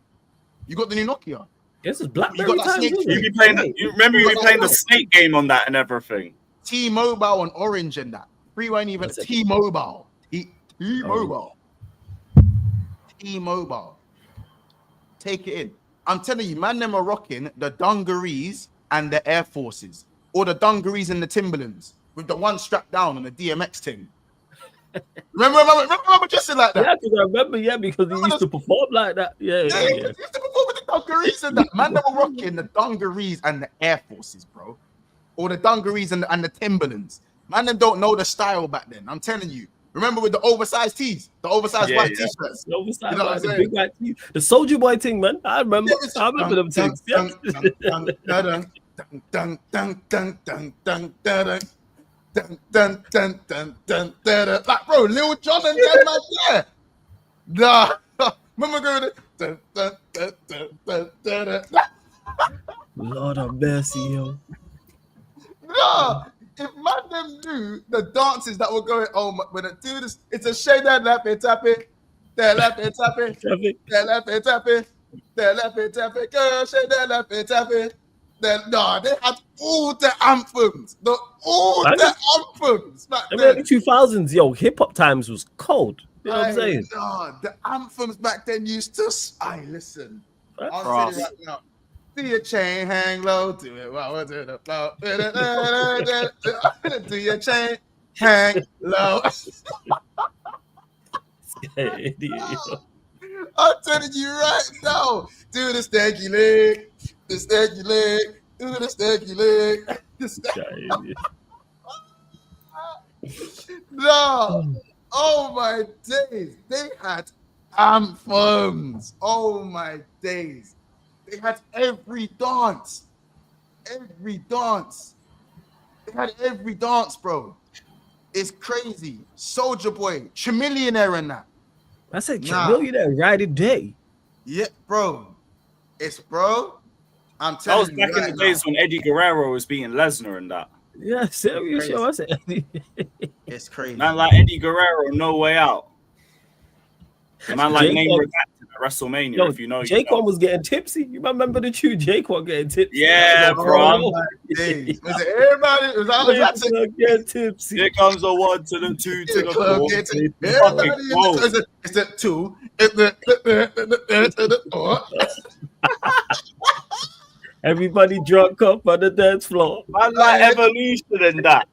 You got the new Nokia. This is BlackBerry You got that times, snake- isn't it? You remember you be playing the snake game on that and everything. T-Mobile and Orange and that. Free weren't even That's it. T-Mobile. T-Mobile. T-Mobile. Take it in. I'm telling you, man, them are rocking the dungarees and the Air Forces, or the dungarees and the Timberlands with the one strapped down on the DMX thing. remember dressing like that? Yeah, because I remember, because he used to perform like that. Yeah. He used to perform with the dungarees and that. Man, they were rocking the dungarees and the Air Forces, bro. Or the dungarees and the Timberlands. Man, them don't know the style back then. I'm telling you. Remember with the oversized tees, the oversized white t-shirts. The oversized You know what white, I'm the saying? big white tee. The soldier boy thing, man. I remember them things. Yeah. Like, bro, Lil Jon and them man there. Nah. Remember going Lord have mercy, yo. Nah. If man them knew the dances that were going on when it do this, it's a shade that lap it, tap it, that lap it, tap it, that lap it, tap it, that lap it, tap it, girl, shade that lap it, tap it, They had all the anthems. All the anthems back I then. mean, the 2000s, yo, hip hop times was cold. You know what I'm saying? No, the anthems back then used to. Listen. I'll Ross. say it right now. Do your chain hang low, do it while we're doing the flow. Do your chain hang low. I'm telling you right now. Do the stanky leg, do the stanky leg. No. Oh my days. They had anthems. Oh my days. They had every dance. Every dance. They had every dance, bro. It's crazy. Soldier Boy, Chamillionaire and that. I said Chamillionaire right today. Yeah, bro. Bro. I'm That telling was you. back in the days when Eddie Guerrero was beating Lesnar and that. Yeah, serious show. I said it's crazy. Man like Eddie Guerrero, No Way Out. Man like name redacted at WrestleMania. Yo, if you know, Jaquan was getting tipsy. You remember the tune Jaquan getting tipsy? Yeah, bro. Was it everybody? Was that getting tipsy? Here comes the 1 to the 2 to the 4. It's the 2. It's the 4. Everybody drunk up on the dance floor. Man like Evolution and that.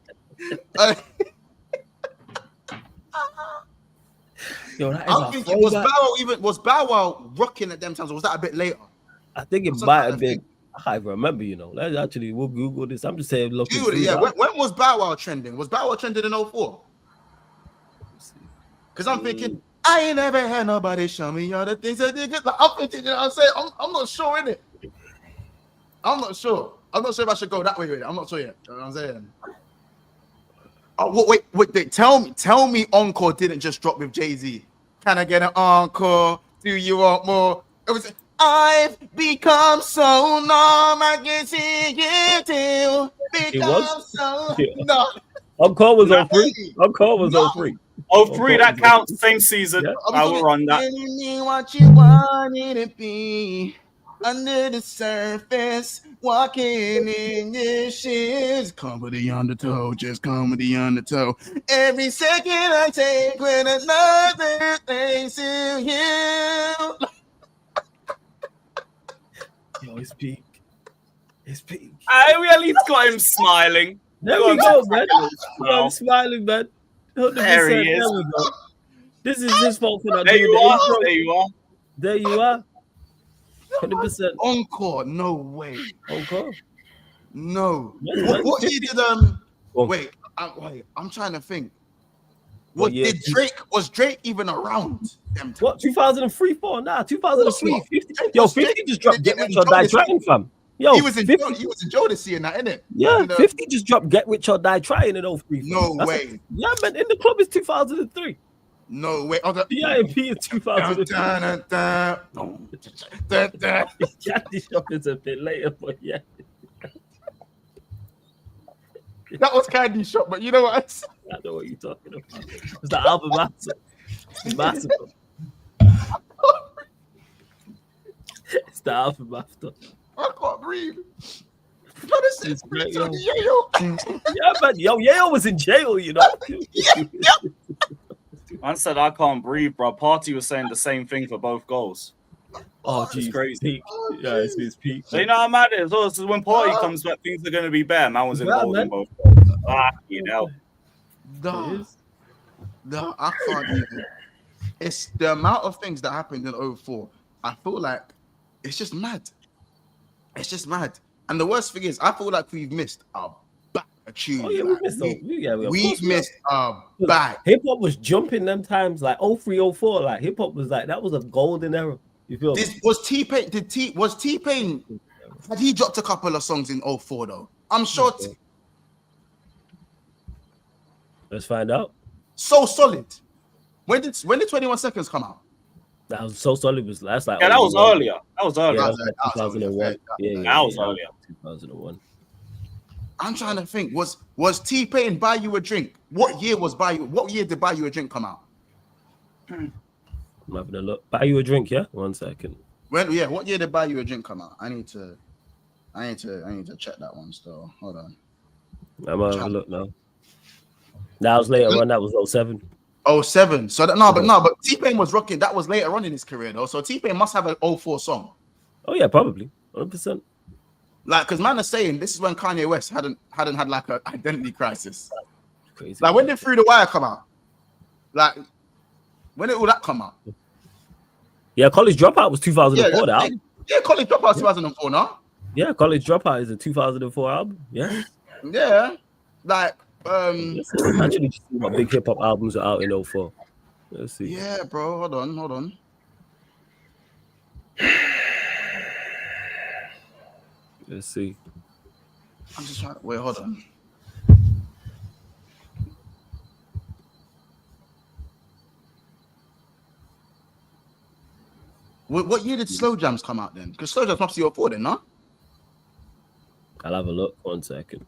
Yo, that I'm thinking, was Bow Wow rocking at them times, or was that a bit later? I think it might have been. I can't remember, you know. Let's actually, we'll Google this. I'm just saying, look. Yeah, when was Bow Wow trending? Was Bow Wow trending in 04? Because I'm thinking, I ain't never had nobody show me all the things that they get. Like, I'm thinking, you know what I'm saying? I'm not sure, innit? I'm not sure if I should go that way with it. I'm not sure yet. You know what I'm saying? Oh, wait. Tell me Encore didn't just drop with Jay-Z. Can I get an encore? Do you want more? It was, I've become so numb, I can see you too. Become so numb. Encore was on free. Encore was on free. Oh, free, that counts. Same season. Yeah. I will run that. Me what you wanted to be. Under the surface, walking in your shoes. Come with the undertow, just come with the undertow. Every second I take when another thing to you. Yo, it's peak. It's peak. We at least got him smiling. There we go, man. I'm smiling, man. 100%. There he is. There we go. This is his fault for not There doing you the are. intro. There you are. There you are. 100%. Encore, no way. Encore. No. Yes, what year did wait, I'm trying to think. Was Drake even around them times? What, 2003, 4? Nah, 2003. 50. Yo, 50 just dropped Get Rich or Die Trying, fam. Yo, he was in Jodeci in that, innit? Yeah, 50 just dropped Get Rich or Die Trying in 03. No way. Yeah, man, In the Club is 2003. No way. PIMP is 2003. Candy Shop is a bit later, but yeah. That was Candy Shop, but you know what? I know what you're talking about. It's the album after. It's massive. It's the album after. I can't breathe. It's great, yo. Yeah, man. Yo, Yayo was in jail, you know. Man said I can't breathe, bro. Party was saying the same thing for both goals. Oh, it's crazy. Yeah, it's peak. So you know how mad it is. Also, when Party comes back, things are going to be bare. Man was involved in both goals. You know. No, I can't even. It's the amount of things that happened in 04. I feel like it's just mad. It's just mad. And the worst thing is, I feel like we've missed a tune. Oh, yeah, we've missed a bag. Hip hop was jumping them times, like 03, 04. Like hip hop was like, that was a golden era. You feel was T-Pain, had he dropped a couple of songs in 04 though? I'm sure. Let's find out. So Solid. When did 21 Seconds come out? That was So Solid was last like. Yeah, that was earlier. That was earlier. Yeah, that was 2001. That was earlier. 2001. I'm trying to think. Was T-Pain Buy You a Drink? What year did Buy You a Drink come out? I'm having a look. Buy You a Drink, yeah? 1 second. What year did Buy You a Drink come out? I need to. I need to check that one still. Hold on. I'm gonna have a look now. That was later on. That was 07. 07. So but T-Pain was rocking. That was later on in his career though. So T-Pain must have an 04 song. Oh yeah, probably 100%. Like, because man is saying this is when Kanye West hadn't had like an identity crisis. Crazy. Like, when did Through the Wire come out? Like, when did all that come out? Yeah, College Dropout was 2004. Yeah, College Dropout 2004, no? Yeah, College Dropout is a 2004 album. Yeah. Yeah. Like, actually, just see what big hip hop albums are out in 04. Let's see. Yeah, bro. Hold on. Let's see. I'm just trying to wait. Hold on. What year did Slow Jams come out then? Because Slow Jams must be 04 then, no? I'll have a look. 1 second.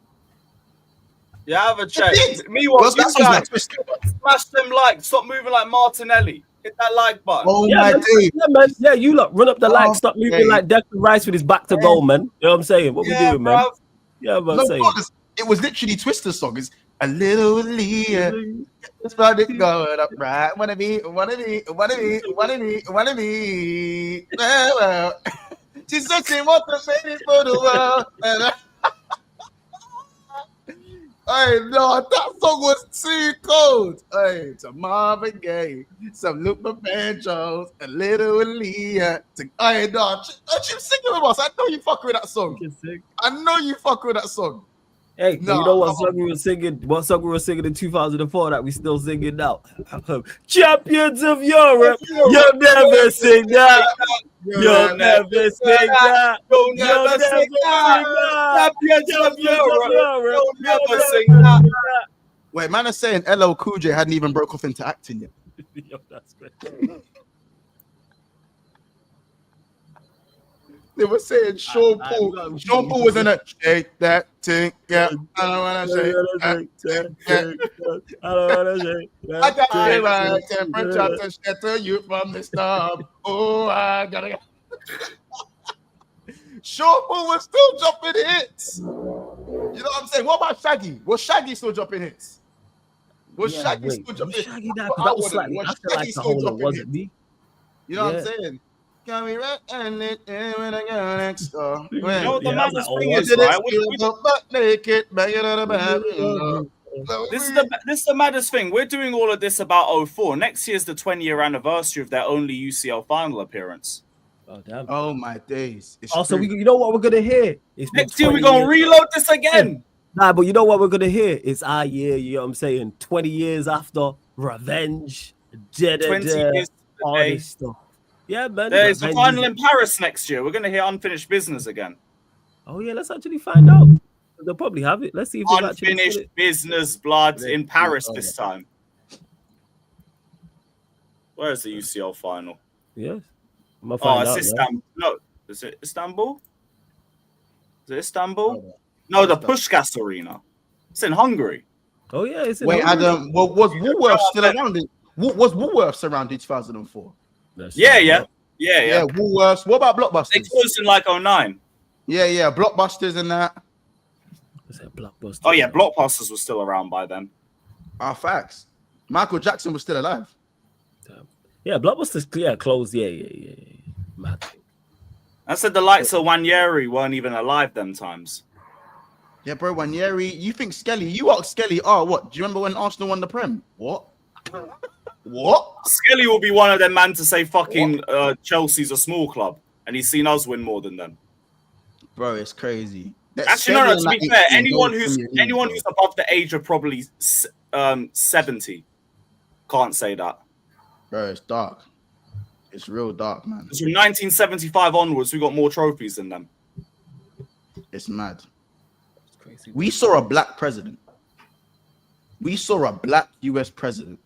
Yeah, have a check. Meanwhile, you guys smash them likes. Stop moving like Martinelli. Hit that like button. Oh my day. Yeah, man. Yeah, you lot run up the like. Stop moving like Declan Rice with his back to goal, man. You know what I'm saying? What we doing, man? Yeah, but I'm saying. It was literally Twister's song. It's a little Leah. It's about to go up right. Wanna be. She's searching what the baby for the world. Hey, no, that song was too cold. Hey, to Marvin Gaye, some Luther Vandross, a little Leah. Hey, no, she was singing with us. I know you fuck with that song. I know you fuck with that song. Hey, no, you know what song we were singing? What song we were singing in 2004 that we still singing now? Champions of Europe. You'll never sing that. You'll never sing that. You'll never sing that. Champions of Europe. You'll never sing that. Wait, man is saying LL Cool J hadn't even broke off into acting yet. Yo, that's great. They were saying Sean Paul. Sean Paul was in a shake that thing. Yeah, I don't want to shake. I don't want to shake. I got the right temperature to shelter you from the storm. Oh, I gotta. Sean Paul was still jumping hits. You know what I'm saying? What about Shaggy? Was Shaggy still jumping hits? Was Shaggy still jumping hits? Shaggy that was slightly after like the whole wasn't me. You know what I'm saying? Can we rap and it when I go next door? You know what the maddest thing is, right? This is the maddest thing. We're doing all of this about 04. Next year's the 20-year anniversary of their only UCL final appearance. Oh damn! Oh my days! Also, you know what we're gonna hear? Next year we're gonna reload this again. Nah, but you know what we're gonna hear? It's our year. You know what I'm saying? 20 years after Revenge. 20 years all this stuff. Yeah, man. There's the final in Paris next year. We're going to hear Unfinished Business again. Oh, yeah. Let's actually find out. They'll probably have it. Let's see if Unfinished Business Blood in Paris this time. Where's the UCL final? Yes. It's Istanbul. No, is it Istanbul? Is it Istanbul? No, the Puskás Arena. It's in Hungary. Oh, yeah. It's in Wait, Adam, was Woolworths still around it? Was Woolworths around in 2004? Yeah. Woolworths. What about Blockbusters? They closed in like 09. Yeah. Blockbusters and that. What's that Blockbusters? Oh yeah, Blockbusters was still around by then. Facts. Michael Jackson was still alive. Yeah, Blockbusters. Yeah, closed. Yeah. Mad. I said the likes of Wanyeri weren't even alive them times. Yeah, bro. Wanyeri. You think Skelly? You asked Skelly. Oh, what? Do you remember when Arsenal won the Prem? What? Skelly will be one of them man to say fucking Chelsea's a small club, and he's seen us win more than them. Bro, it's crazy. Actually, no. To be fair, anyone who's above the age of probably 70 can't say that. Bro, it's dark. It's real dark, man. Because from 1975 onwards, we got more trophies than them. It's mad. It's crazy. We saw a black president. We saw a black US president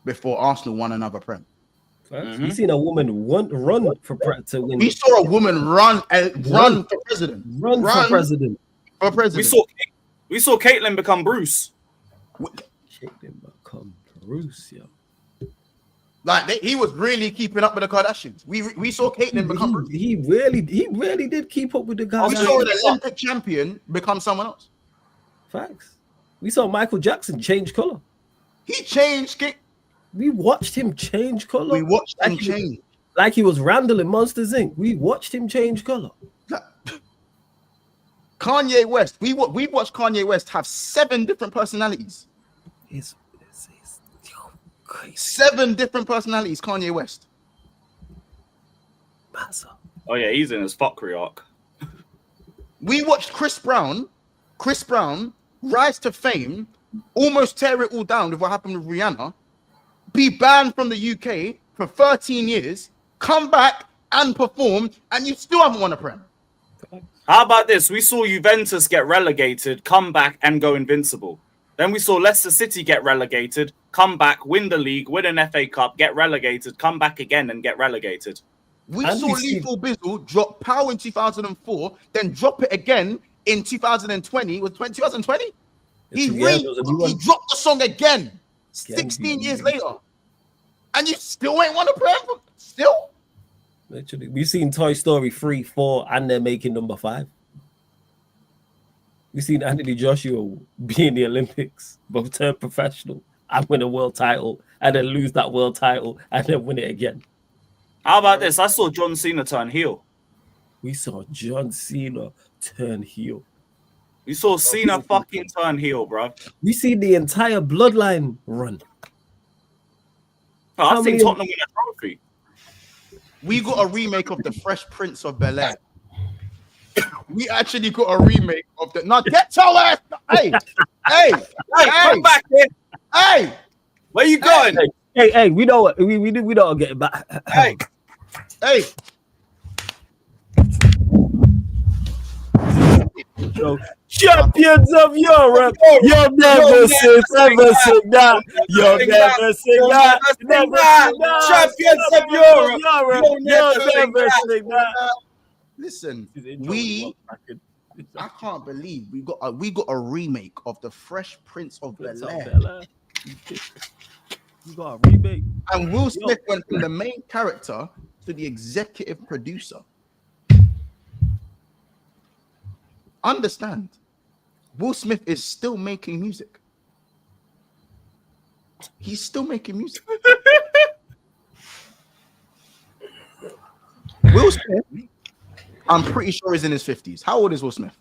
before Arsenal won another Prem. We seen a woman run to win. We saw a woman run for president. Run for president. We saw Caitlin become Bruce. Caitlin become Bruce, yo. Like he was really keeping up with the Kardashians. We saw Caitlyn become. He really did keep up with the guys. We saw an Olympic champion become someone else. Facts. We saw Michael Jackson change color. He changed. We watched him change color. We watched him change. Like he was Randall in Monsters Inc. We watched him change color. Kanye West. We watched Kanye West have 7 different personalities. It's crazy. 7 different personalities. Kanye West. Massa. Oh yeah, he's in his fuckery arc. We watched Chris Brown rise to fame, almost tear it all down with what happened with Rihanna, be banned from the UK for 13 years, come back and perform, and you still haven't won a Prem. How about this? We saw Juventus get relegated, come back and go invincible. Then we saw Leicester City get relegated, come back, win the league, win an FA Cup, get relegated, come back again and get relegated. We saw Lethal Bizzle drop Power in 2004, then drop it again in 2020. Was 2020? He dropped the song again 16 years later. And you still ain't won a Prem? Still? Literally. We've seen Toy Story 3, 4, and they're making number 5. We've seen Anthony Joshua be in the Olympics, but turn professional and win a world title, and then lose that world title, and then win it again. How about this? I saw John Cena turn heel. We saw John Cena turn heel. We saw Cena fucking turn heel, bro. We see the entire bloodline run. Oh, I've seen Tottenham win a trophy. We got a remake of The Fresh Prince of Bel-Air. We actually got a remake of the. Now get your ass. Hey, come back here. Hey, where you going? Hey, we know what we don't get back. Hey. Champions of Europe, you'll never sing that. You'll never sing that. Champions of Europe, you'll never sing that. Listen, I can't believe we got a remake of The Fresh Prince of Bel-Air. You got a remake. And Will Smith went from the main character to the executive producer. Understand, Will Smith is still making music. He's still making music. Will Smith, I'm pretty sure, is in his 50s. How old is Will Smith?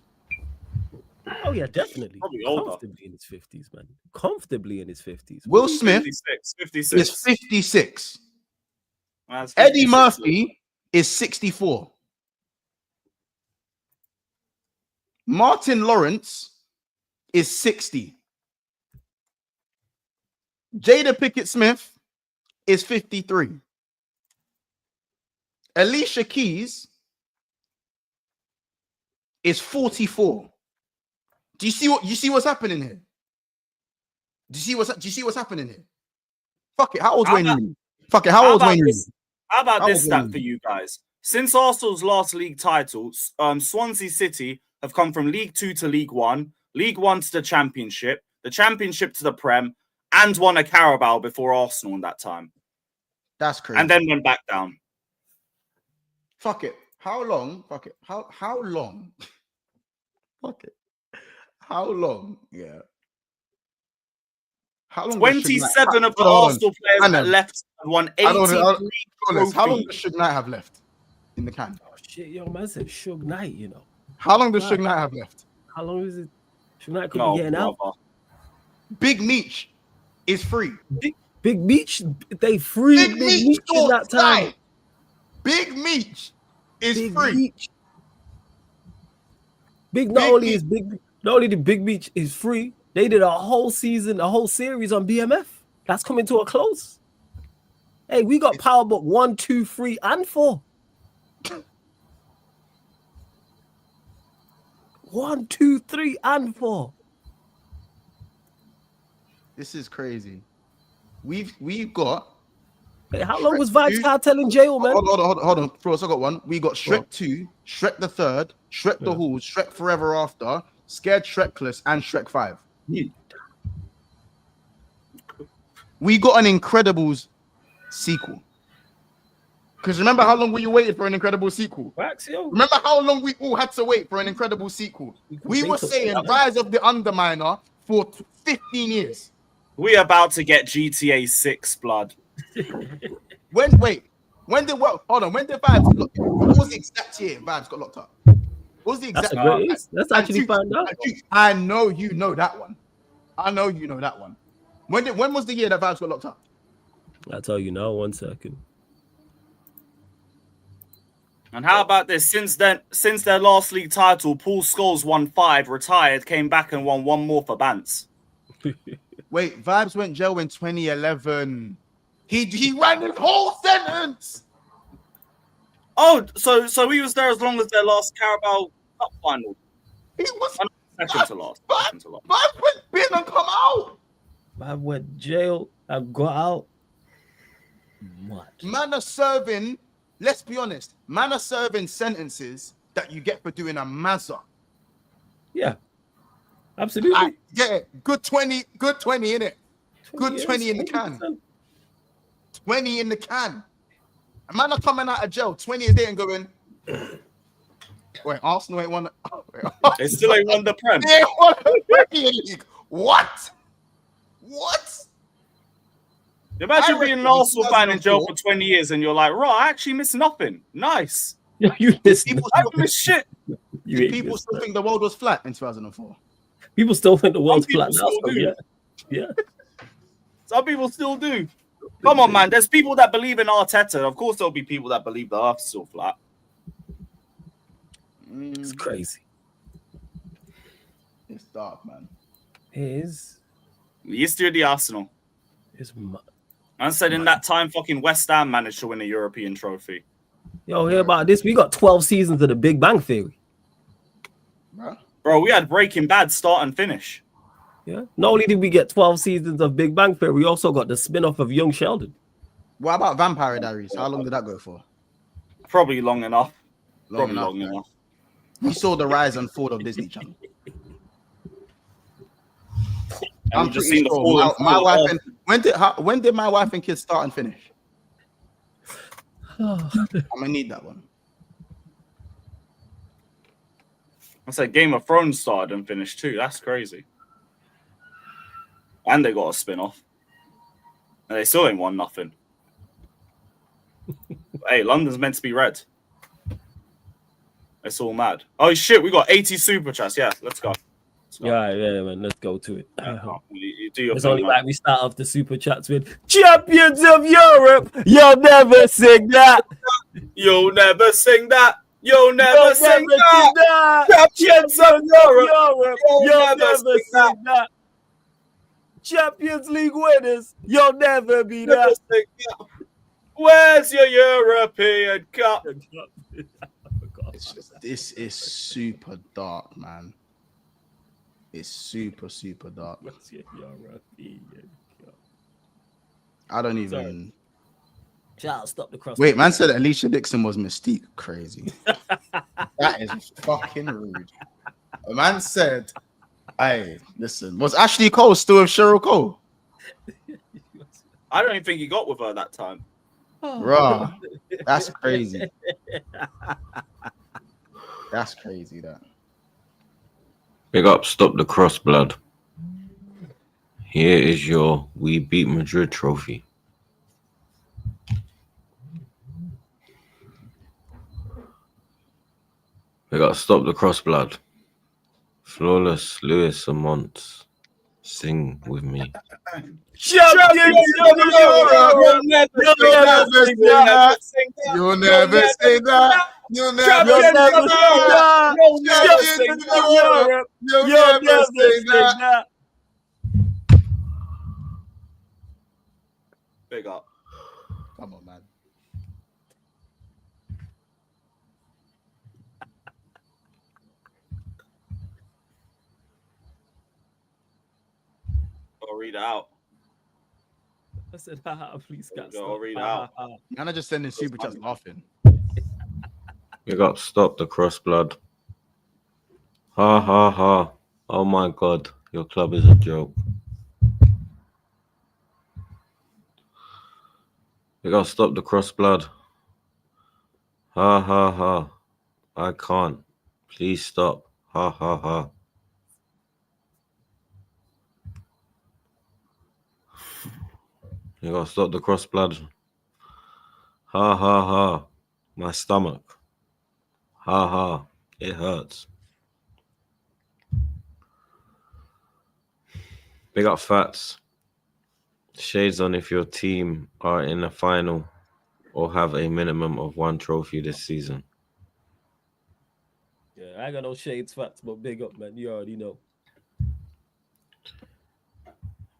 Oh yeah, definitely. Probably older. Comfortably in his 50s, man. Comfortably in his 50s. Will Smith 56. is 56. That's 56. Eddie Murphy is 64. Martin Lawrence is 60. Jada Pinkett Smith is 53. Alicia Keys is 44. Do you see what's happening here? Do you see what's happening here? Fuck it. How old's Wayne Rooney? Fuck it. How old's Wayne Rooney? How about this stat for you guys? Since Arsenal's last league title, Swansea City have come from League 2 to League 1, League 1 to the Championship to the Prem, and won a Carabao before Arsenal in that time. That's crazy. And then went back down. Fuck it. How long? Fuck it. How long? Fuck it. How long? Yeah. How long? 27 of the Arsenal players that left have won 18 trophies. How long does Suge Knight have left in the can? Oh shit, young man said Suge Knight, you know. How long does Suge Knight have left? How long is it? Suge Knight could be getting out. Big Meech is free. Big Meech, they free Big Meech in that time. Big Meech is free. Not only the Big Meech is free, they did a whole season, a whole series on BMF. That's coming to a close. Hey, we got Power Book 1, 2, 3, and 4. 1, 2, 3, and 4. This is crazy. We've got. Hey, how long was Vibes Cartel in jail, man? Hold on. Bro, I got one. We got Shrek 2, Shrek the Third, Shrek the Halls, Shrek Forever After, Scared Shrekless, and Shrek 5. We got an Incredibles sequel. Because remember how long we waited for an incredible sequel? Remember how long we all had to wait for an incredible sequel? We were saying Rise of the Underminer for 15 years. We about to get GTA 6, blood. When did Vibes what was the exact year Vibes got locked up? What was the exact That's actually found out. I know you know that one. When was the year that Vibes got locked up? I'll tell you now, 1 second. And how about this? Since their last league title, Paul Scholes won 5, retired, came back and won 1 more for Bants. Wait, Vibes went jail in 2011. He ran his whole sentence. Oh, so he was there as long as their last Carabao Cup final. He was second to last. Vibes went bin and come out. I went jail. I got out. What? Man are serving. Let's be honest. Man are serving sentences that you get for doing a mazza. Yeah, absolutely. Good 20 in it. Good 20 in the can. 20 in the can. A man are coming out of jail 20 years later and going, wait, Arsenal ain't won. They still ain't won the Prem. They won the Premier League. What? Imagine being an Arsenal fan in jail for 20 years and you're like, right, I actually missed nothing. Nice. You missed I missed shit. People still think the world was flat in 2004. People still think the world's flat now. Yeah. Some people still do. Come on, man. There's people that believe in Arteta. Of course, there'll be people that believe the Earth's still flat. It's crazy. It's dark, man. It is. The history of the Arsenal. I said in that time, fucking West Ham managed to win a European trophy. Yo, hear about this? We got 12 seasons of the Big Bang Theory. Bro, we had Breaking Bad start and finish. Yeah. Not only did we get 12 seasons of Big Bang Theory, we also got the spin-off of Young Sheldon. What about Vampire Diaries? How long did that go for? Probably long enough. Long enough. We saw the rise and fall of Disney Channel. I'm just seeing my wife and when did my wife and kids start and finish? I'm gonna need that one. I said Game of Thrones started and finished too. That's crazy. And they got a spin-off. And they still ain't won nothing. Hey, London's meant to be red. It's all mad. Oh shit, we got 80 super chats. Yeah, let's go. Yeah, man. Let's go to it. You do your it's thing, only man. like we start off the super chats with Champions of Europe. You'll never sing that. You'll never sing that. You'll never sing that. Champions of Europe. You'll never sing that. Champions League winners. You'll never be that. Where's your European Cup? This is super dark, man. It's super dark. I don't even. Child, stop the cross. Wait, man said Alicia Dixon was Mystique. Crazy. That is fucking rude. A man said, "Hey, listen, was Ashley Cole still with Cheryl Cole?" I don't even think he got with her that time. Bruh, that's crazy. That's crazy. That. Big up, stop the cross blood. Here is your We Beat Madrid trophy. Big up, stop the cross blood. Flawless, Lewis Amont. Sing with me. Champions of Europe. You'll never sing that. You'll never say that. You'll never Champions say of that. Europe. You'll never say that. Big up. Come on, man. I'll read it out. I said, please, guys. I'll read it out. Man, I just sending super chats laughing. Big up, stop the cross blood. Ha ha ha. Oh my god, your club is a joke. We gotta stop the cross blood. Ha ha ha. I can't. Please stop. Ha ha ha. We gotta stop the cross blood. Ha ha ha. My stomach. Ha ha. It hurts. Big up Fats. Shades on if your team are in the final or have a minimum of 1 trophy this season. Yeah, I ain't got no shades, Fats, but big up, man. You already know.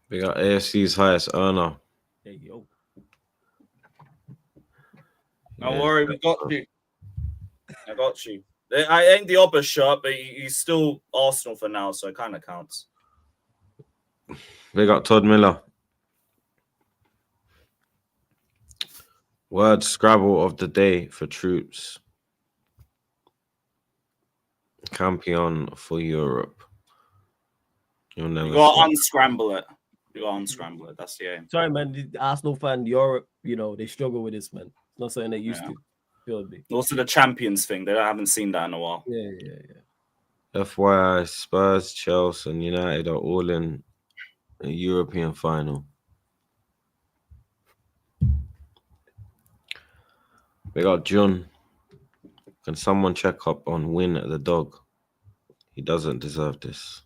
Big up AFC's highest earner. Hey, yo. Don't worry, we got you. I got you. I ain't the Obba shirt, but he's still Arsenal for now, so it kind of counts. Big up Todd Miller. Word Scrabble of the day for Troopz. Campion for Europe. You'll never. You gotta unscramble it. You gotta unscramble it. That's the aim. Sorry, man. The Arsenal fan, Europe, you know, they struggle with this, man. It's not something they used to. Also, the Champions thing. They haven't seen that in a while. Yeah. FYI, Spurs, Chelsea, and United are all in a European final. We got John. Can someone check up on Win the dog? He doesn't deserve this.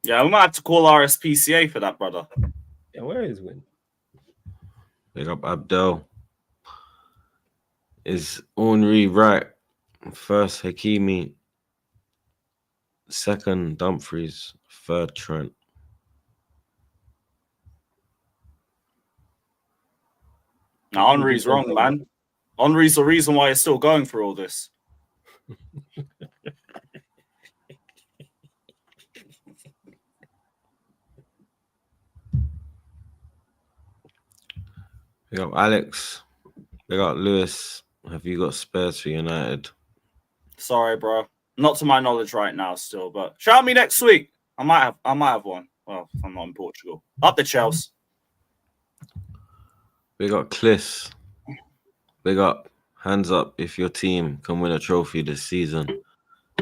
Yeah, we might have to call RSPCA for that, brother. Yeah, where is Win? Big up Abdel. Is Henry right? First Hakimi. Second Dumfries. Third Trent. Now, Henry's wrong, man. Henry's the reason why he's still going through all this. We got Alex. We got Lewis. Have you got Spurs for United? Sorry, bro. Not to my knowledge right now still, but shout me next week. I might have one. Well, if I'm not in Portugal. Up the Chelsea. We got Kliss. Big up. Hands up if your team can win a trophy this season.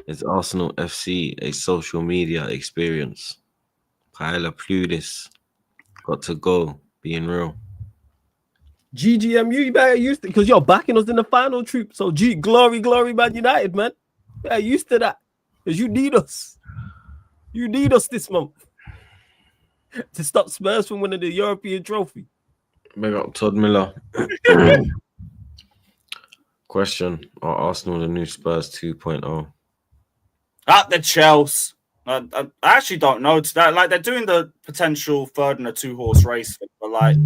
Is Arsenal FC a social media experience? Kyla Pludis. Got to go. Being real. GGMU, you better used to, because you're backing us in the final, Troop. So glory, Man United, man. Yeah, used to that. Because you need us. You need us this month to stop Spurs from winning the European trophy. Big up Todd Miller. Question: are Arsenal the new Spurs 2.0? At the Chelsea. I actually don't know. Like, they're doing the potential third and a 2-horse race, but like,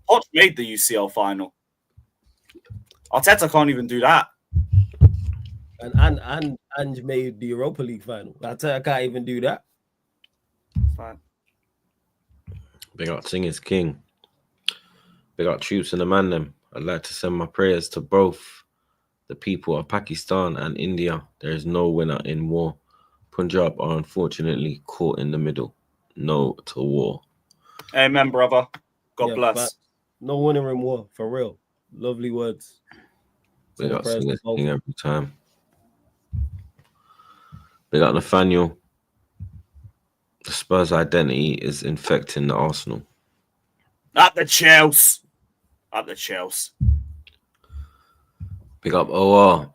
Poch made the UCL final. Arteta can't even do that. And made the Europa League final. Arteta can't even do that. Fine. Big up Sing is King. Big up Troopz and the man them. I'd like to send my prayers to both the people of Pakistan and India. There is no winner in war. Punjab are unfortunately caught in the middle. No to war. Amen, brother. God bless. No winner in war, for real. Lovely words. Big up Sing is King every time. Big up Nathaniel. The Spurs identity is infecting the Arsenal. At the Chelsea. At the Chelsea. Big up OR.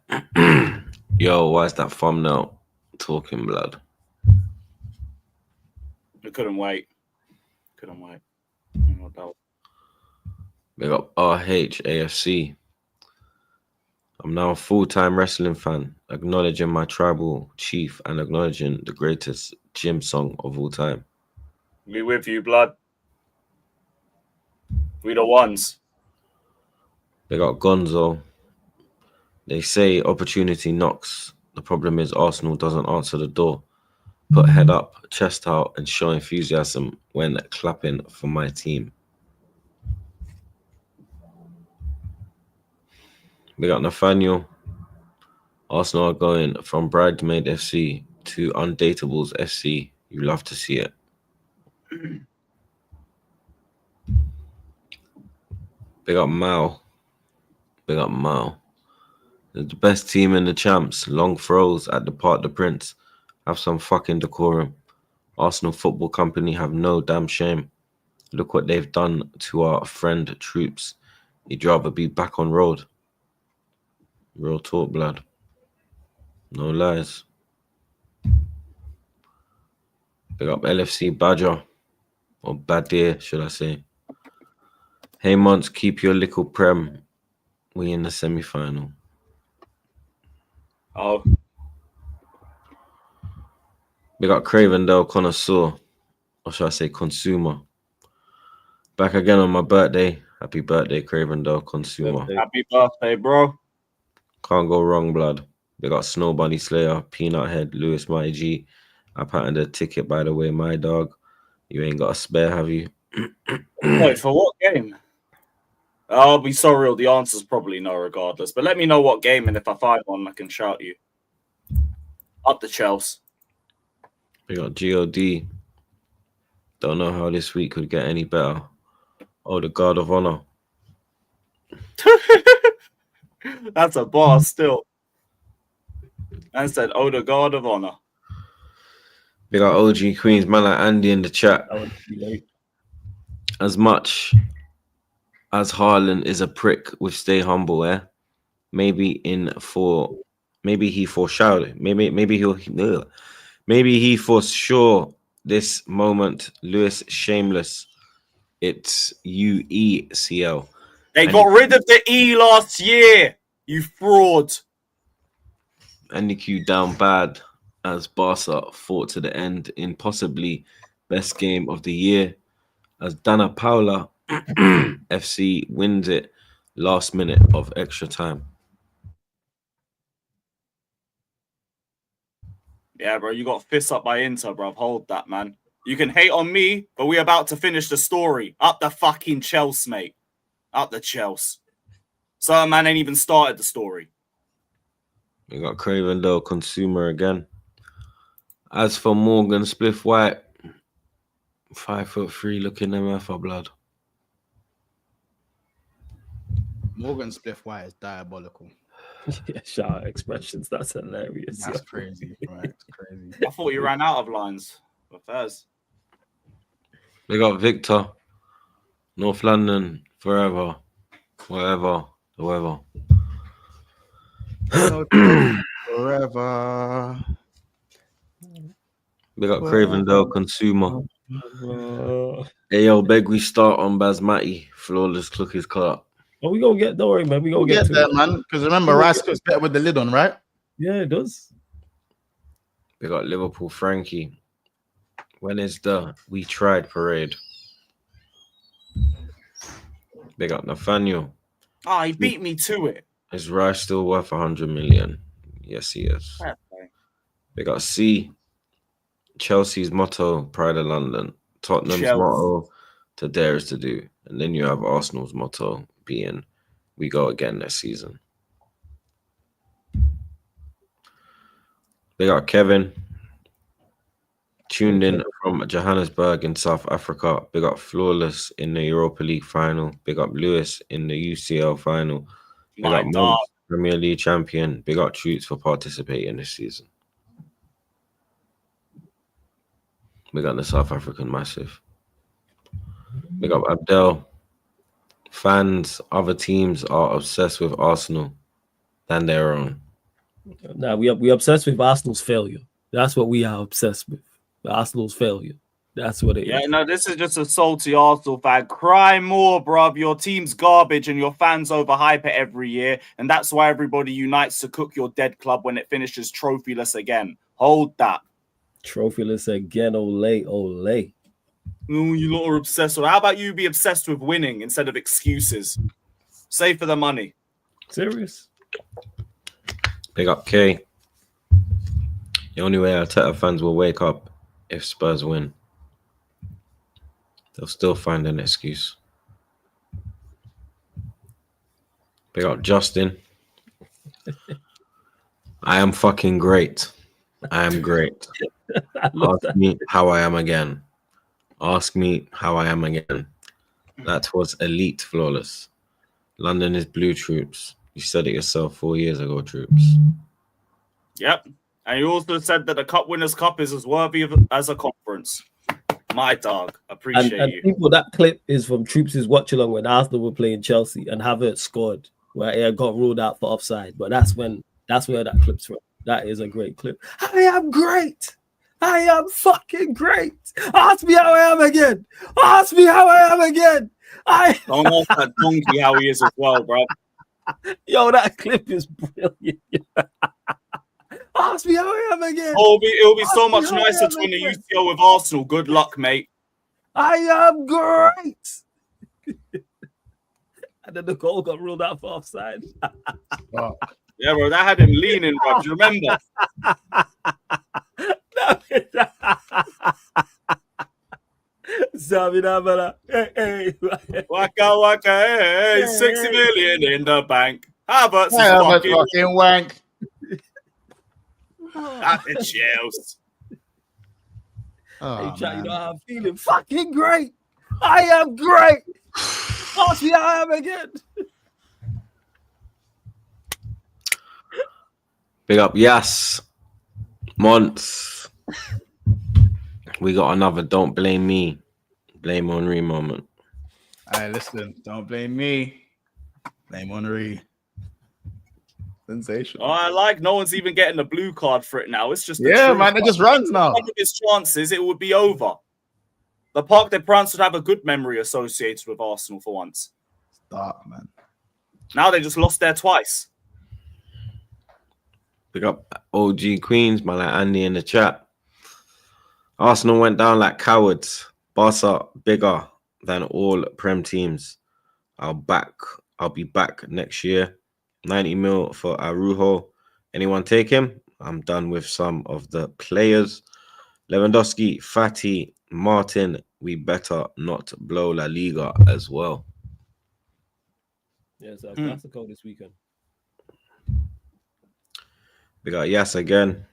Yo, why is that thumbnail talking blood? We couldn't wait. No doubt. Big up RHAFC. I'm now a full-time wrestling fan, acknowledging my tribal chief and acknowledging the greatest gym song of all time. We with you, blood. We the ones. Big up Gonzo. They say opportunity knocks. The problem is Arsenal doesn't answer the door. Put head up, chest out, and show enthusiasm when clapping for my team. We got Nathaniel. Arsenal are going from Bridesmaid FC to Undateables FC. You love to see it. Big up Mao. Big up Mao. They're the best team in the champs. Long throws at the Parc des Princes. Have some fucking decorum. Arsenal Football Company have no damn shame. Look what they've done to our friend Troopz. He'd rather be back on road. Real talk, blood. No lies. Big up LFC Badger. Or Badir, should I say. Hey, Mons, keep your little prem. We in the semi-final. Oh. We got Cravendale Connoisseur. Or should I say consumer. Back again on my birthday. Happy birthday, Cravendale Consumer. Happy birthday, bro. Can't go wrong, blood. We got Snow Bunny Slayer, Peanut Head, Lewis Mighty G. I patterned a ticket, by the way, my dog. You ain't got a spare, have you? Wait, for what game? I'll be so real. The answer's probably no, regardless. But let me know what game, and if I find one, I can shout you. Up the Chelsea. We got God. Don't know how this week could get any better. Oh, the Guard of Honor. That's a bar still. And said, oh, the Guard of Honor. We got OG Queens, man like Andy in the chat. As much as Haaland is a prick with stay humble, maybe he foreshadowed. Maybe he for sure this moment. Lewis shameless. It's UECL. They got rid of the E last year. You fraud. And Niku down bad as Barca fought to the end in possibly best game of the year as Dana Paula FC wins it last minute of extra time. Yeah, bro, you got fists up by Inter, bro. Hold that, man. You can hate on me, but we're about to finish the story. Up the fucking Chelsea, mate. Up the Chelsea. Certain man ain't even started the story. We got Cravendale Consumer again. As for Morgan Spliff White, 5'3" looking MF blood. Morgan Spliff White is diabolical. Yeah, shout out expressions. That's hilarious. That's crazy. Right? It's crazy. I thought you ran out of lines. But fairs. We got Victor, North London, forever, whatever, whoever. Forever. We got Cravendale Consumer. Hey, yo, beg we start on Basmati. Flawless Cookies Club. Oh, we gonna get, don't worry, man. We gonna get there, man. Because remember, rice cooks better with the lid on, right? Yeah, it does. We got Liverpool Frankie. When is the We Tried parade? They got Nathaniel. Ah, he beat me to it. Is rice still worth 100 million? Yes, he is. Okay. They got C. Chelsea's motto, Pride of London. Tottenham's motto, to dare is to do. And then you have Arsenal's motto being, we go again next season. They got Kevin. Tuned in from Johannesburg in South Africa. Big up Flawless in the Europa League final. Big up Lewis in the UCL final. Big up Mons, Premier League champion. Big up Troopz for participating this season. We got the South African massive. Big up Abdel. Fans, other teams are obsessed with Arsenal than their own. Now we obsessed with Arsenal's failure. That's what we are obsessed with. Arsenal's failure. That's what it is. Yeah, no, this is just a salty Arsenal fan. Cry more, bruv. Your team's garbage and your fans overhype it every year. And that's why everybody unites to cook your dead club when it finishes trophyless again. Hold that. Trophyless again, ole, ole. Oh, you lot are obsessed with. How about you be obsessed with winning instead of excuses? Save for the money. Serious? Big up K. The only way Arteta fans will wake up if Spurs win. They'll still find an excuse. Big up Justin. I am fucking great. I am great. Ask me how I am again. Ask me how I am again. That was elite Flawless. London is blue, Troopz. You said it yourself 4 years ago, Troopz. Yep. And you also said that the Cup Winners' Cup is as worthy as a conference. My dog. Appreciate you. People, that clip is from Troopz' watch along when Arsenal were playing Chelsea and Havertz scored, where it got ruled out for offside. But that's where that clip's from. That is a great clip. I am great. I am fucking great. Ask me how I am again. Ask me how I am again. Don't ask that donkey how he is as well, bro. Yo, that clip is brilliant. Ask me how I am again. It'll be so much nicer to win the UCL with Arsenal. Good luck, mate. I am great. And then the goal got ruled out for offside. Oh. Yeah, bro, that had him leaning, bro. Do you remember? Waka waka, hey, 60 million in the bank. Havertz is fucking wank. At the Chelsea. You know how I'm feeling. Fucking great. I am great. Ask me how I am again. Big up, yes. Months. We got another don't blame me, blame Henry moment. Hey, listen, don't blame me. Blame Henry. Sensational. Oh, I like no one's even getting the blue card for it now. It's just man, it just runs now. One of his chances, it would be over. The Parc des Princes would have a good memory associated with Arsenal for once. Stop, man. Now they just lost there twice. Pick up OG Queens, my like Andy in the chat. Arsenal went down like cowards. Barca bigger than all Prem teams. I'll be back next year. 90 mil for Arujo. Anyone take him? I'm done with some of the players. Lewandowski, Fati, Martin. We better not blow La Liga as well. Yeah, it's a Classico this weekend. We got Yas again.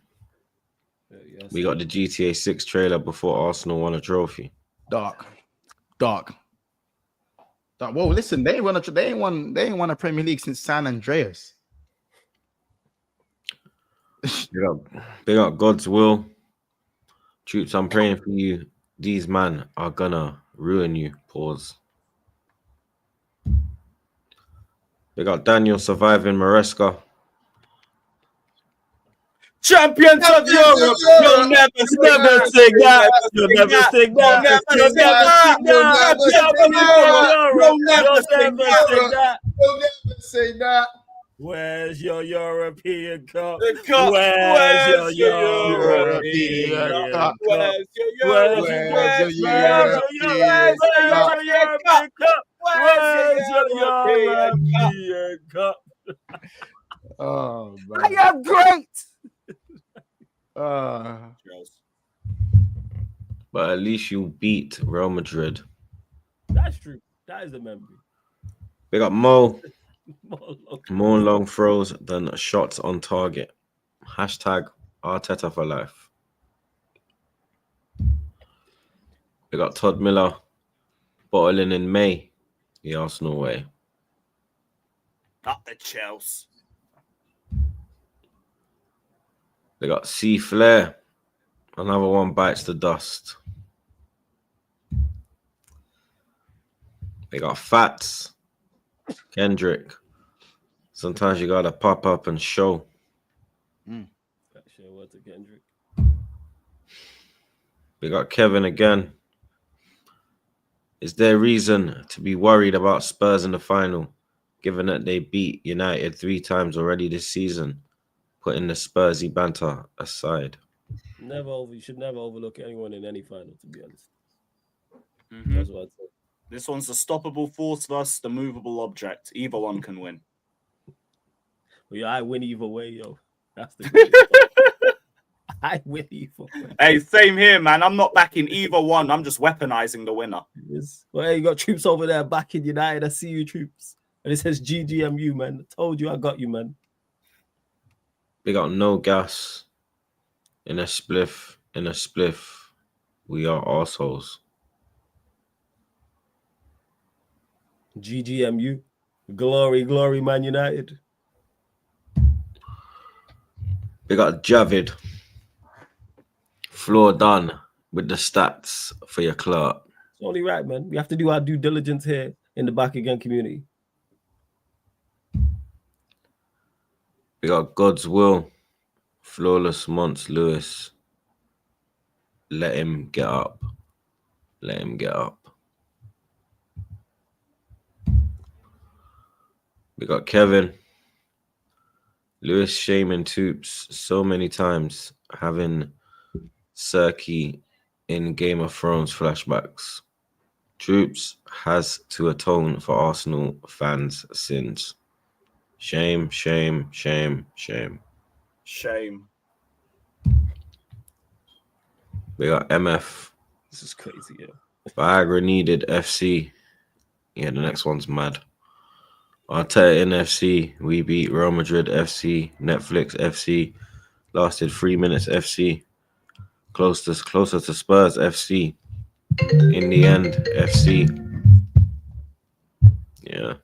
Yes, we got the GTA 6 trailer before Arsenal won a trophy. Dark. Whoa, listen, they ain't won a Premier League since San Andreas. Big up God's will. Troopz, I'm praying for you. These men are gonna ruin you. Pause. Big up Daniel surviving Maresca. Champions of Europe, you'll never sing that. You'll never sing that. You'll never sing that. Where's your European Cup? Where's your European Cup? Where's your European Cup? Oh, man. I am great. But at least you beat Real Madrid. That's true. That is the memory. Big up Mo. More long throws than shots on target. Hashtag Arteta for life. We got Todd Miller bottling in May. The Arsenal way. Not the Chelsea. They got C Flair. Another one bites the dust. They got Fats. Kendrick. Sometimes you gotta pop up and show. Show what to Kendrick. We got Kevin again. Is there reason to be worried about Spurs in the final, given that they beat United 3 times already this season? Putting the Spursy banter aside. You should never overlook anyone in any final, to be honest. That's what I'd say. This one's the stoppable force versus the movable object. Either one can win. Well, yeah, I win either way, yo. That's the I win either way. Hey, same here, man. I'm not backing either one. I'm just weaponizing the winner. Well, you got Troopz over there backing United. I see you, Troopz. And it says GGMU, man. I told you I got you, man. We got no gas in a spliff. We are arseholes. GGMU. Glory, glory, Man United. We got Javid. Floor done with the stats for your club. It's only right, man. We have to do our due diligence here in the Back Again community. We got God's Will. Flawless Monts Lewis. Let him get up. Let him get up. We got Kevin. Lewis shaming Troopz so many times, having Serki in Game of Thrones flashbacks. Troopz has to atone for Arsenal fans' sins. Shame, shame, shame, shame. Shame. We got MF. This is crazy, yeah. Viagra needed FC. Yeah, the next one's mad. Arteta in FC. We beat Real Madrid FC. Netflix FC. Lasted 3 minutes FC. Closer to Spurs FC. In the end, FC. Yeah.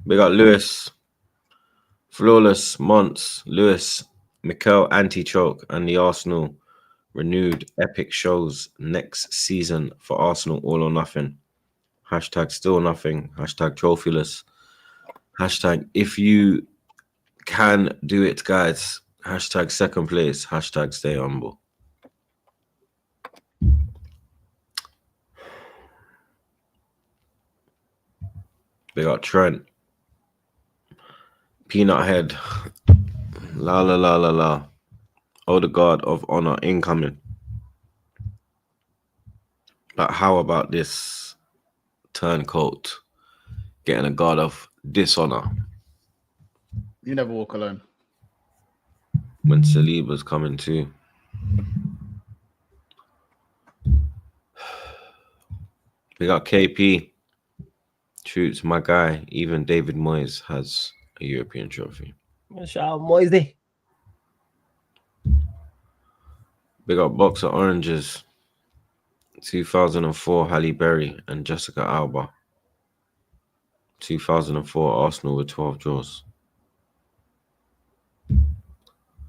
We got Lewis. Flawless Monts. Lewis. Mikel anti-choke and the Arsenal renewed epic shows next season for Arsenal all or nothing. Hashtag still nothing. Hashtag trophyless. Hashtag if you can do it, guys. Hashtag second place. Hashtag stay humble. We got Trent. Peanut Head. La la la la la. Oh, the God of honor incoming. But how about this turncoat getting a God of dishonor? You never walk alone. When Saliba's coming too. We got KP. Troopz, my guy. Even David Moyes has a European trophy. Shout out Moisey. We got Boxer Oranges. 2004 Halle Berry and Jessica Alba. 2004 Arsenal with 12 draws.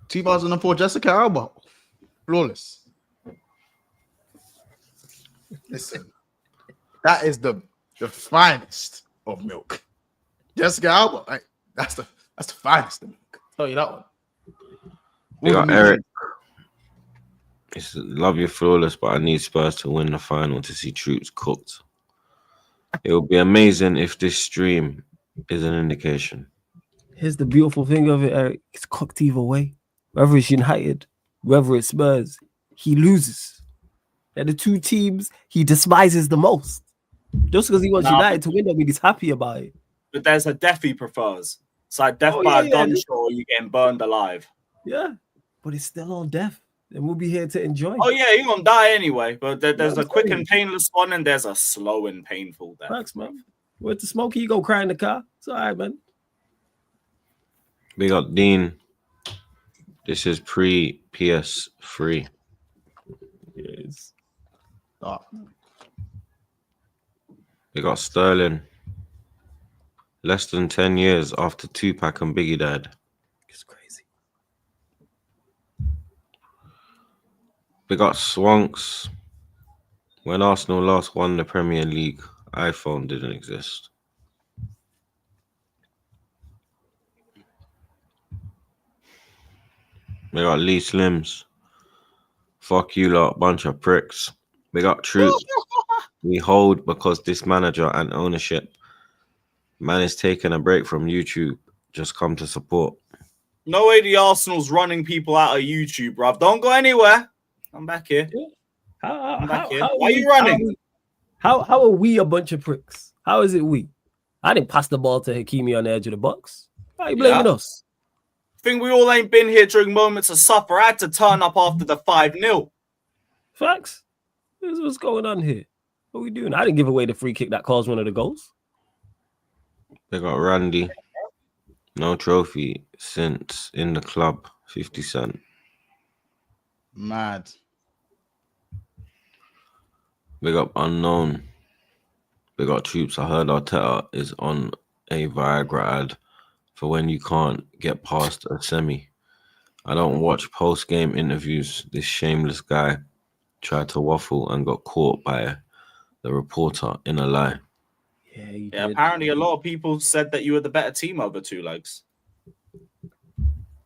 2004 Jessica Alba. Flawless. Listen, that is the finest of milk. Jessica Alba, right? That's the finest of milk. I'll tell you that one. We got Eric. Love you, Flawless, but I need Spurs to win the final to see Troopz cooked. It will be amazing if this stream is an indication. Here's the beautiful thing of it, Eric. It's cooked either way. Whether it's United, whether it's Spurs, he loses. They're the two teams he despises the most. Just because he wants United to win, don't mean he's happy about it. But there's a death he prefers. It's like death by a gunshot or you getting burned alive. Yeah, but it's still on death. And we'll be here to enjoy. Oh, yeah, you're going to die anyway. But there's a quick and painless one, and there's a slow and painful death. Thanks, man. With the smoky, you go cry in the car. It's all right, man. We got Dean. This is pre-PS3. Yes. Oh. We got Sterling. Less than 10 years after Tupac and Biggie died. It's crazy. We got Swanks. When Arsenal last won the Premier League, iPhone didn't exist. We got Lee Slims. Fuck you lot, bunch of pricks. We got Troopz. We hold because this manager and ownership. Man is taking a break from YouTube. Just come to support. No way the Arsenal's running people out of YouTube, bruv. Don't go anywhere. I'm back here. Why are you running? How are we a bunch of pricks? How is it we? I didn't pass the ball to Hakimi on the edge of the box. Why are you blaming us? Think we all ain't been here during moments of suffer. I had to turn up after the 5-0. Facts. What's going on here? What are we doing? I didn't give away the free kick that caused one of the goals. They got Randy. No trophy since in the club. 50 Cent. Mad. Big up Unknown. Big up Troopz. I heard Arteta is on a Viagra ad for when you can't get past a semi. I don't watch post-game interviews. This shameless guy tried to waffle and got caught by the reporter in a lie. Yeah, apparently a lot of people said that you were the better team over two legs.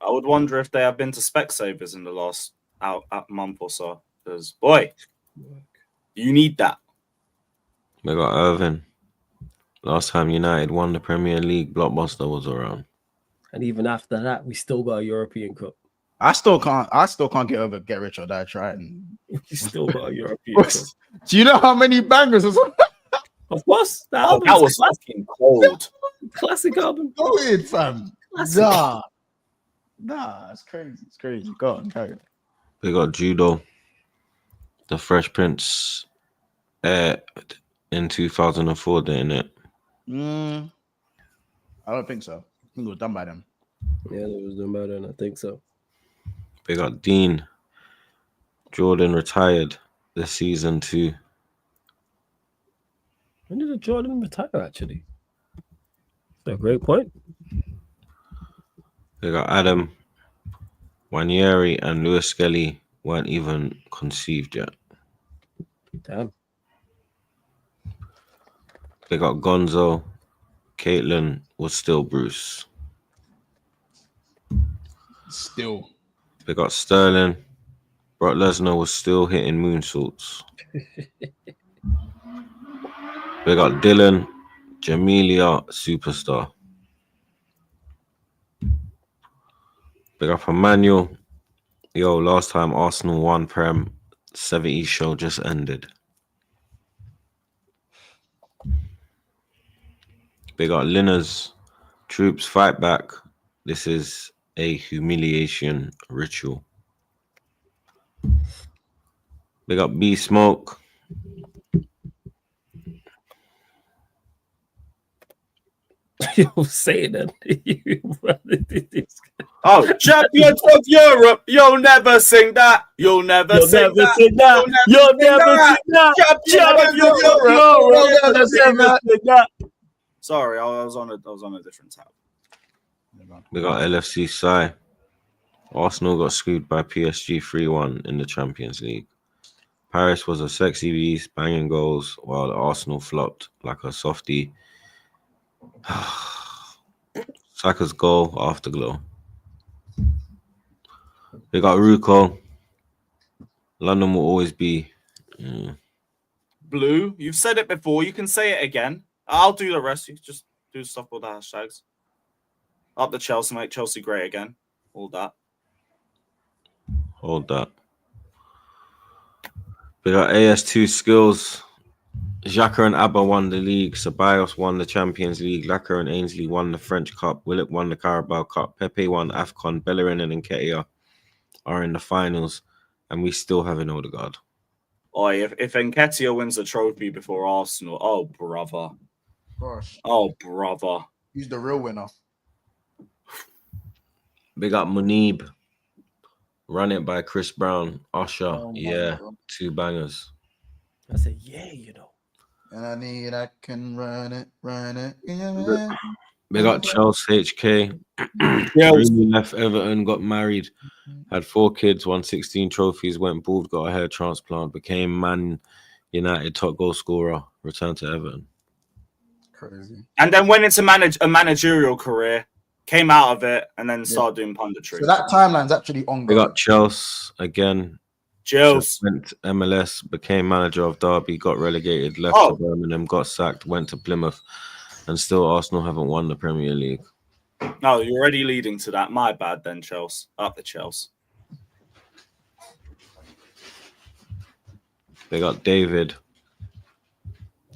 I would wonder if they have been to Specsavers in the last month or so. Because, boy, you need that. We got Irvin. Last time United won the Premier League, Blockbuster was around. And even after that, we still got a European Cup. I still can't get over Get Rich or Die Trying. We still got a European Cup. Do you know how many bangers was on? Of course. That was fucking cold. Classic album. Go ahead, fam. Classic. Nah, it's crazy. It's crazy. Go on, carry on. We got Judo. The Fresh Prince in 2004, didn't it? I don't think so. I think it was done by them. Yeah, it was done by them. I think so. We got Dean. Jordan retired this season too. When did Jordan retire, actually? That's a great point. We got Adam. Wanyeri and Lewis Skelly weren't even conceived yet. Damn. They got Gonzo. Caitlin was still Bruce. Still. They got Sterling. Brock Lesnar was still hitting moonsaults. We got Dylan. Jamelia, superstar. Big up Emmanuel. Yo, last time Arsenal won Prem, 70s show just ended. Big up Linners. Troops fight back. This is a humiliation ritual. Big up B Smoke. Yo, say that. Oh, champions of Europe, you'll never sing that. You'll never sing that. You'll never sing that. Champions of Europe. Sorry, I was on a different tab. We got LFC Sai. Arsenal got screwed by PSG 3-1 in the Champions League. Paris was a sexy beast, banging goals, while Arsenal flopped like a softie. Saka's goal, afterglow. We got Ruko. London will always be blue. You've said it before. You can say it again. I'll do the rest. You just do stuff with the hashtags. Up the Chelsea, make Chelsea great again. All that. Hold that. We got AS2 skills. Xhaka and Abba won the league. Ceballos won the Champions League. Lacquer and Ainsley won the French Cup. Willock won the Carabao Cup. Pepe won AFCON. Bellerin and Nketiah are in the finals. And we still have an Odegaard. Oh, if Nketiah wins the trophy before Arsenal, oh, brother. Gosh. Oh, brother. He's the real winner. Big up Munib. Run it by Chris Brown. Usher. Oh yeah. God. 2 bangers. I said, yeah, you know. And I can run it. Yeah. Big up Chelsea HK. Really left Everton, got married, had 4 kids, won 16 trophies, went bald, got a hair transplant, became Man United top goal scorer, returned to Everton. Crazy. And then went into a managerial career, came out of it, and then started doing punditry. So that timeline's actually ongoing. Big up Chelsea again. Chelsea went to MLS, became manager of Derby, got relegated, left to Birmingham, got sacked, went to Plymouth, and still Arsenal haven't won the Premier League. No, you're already leading to that. My bad then, Chelsea. Up the Chelsea. They got David.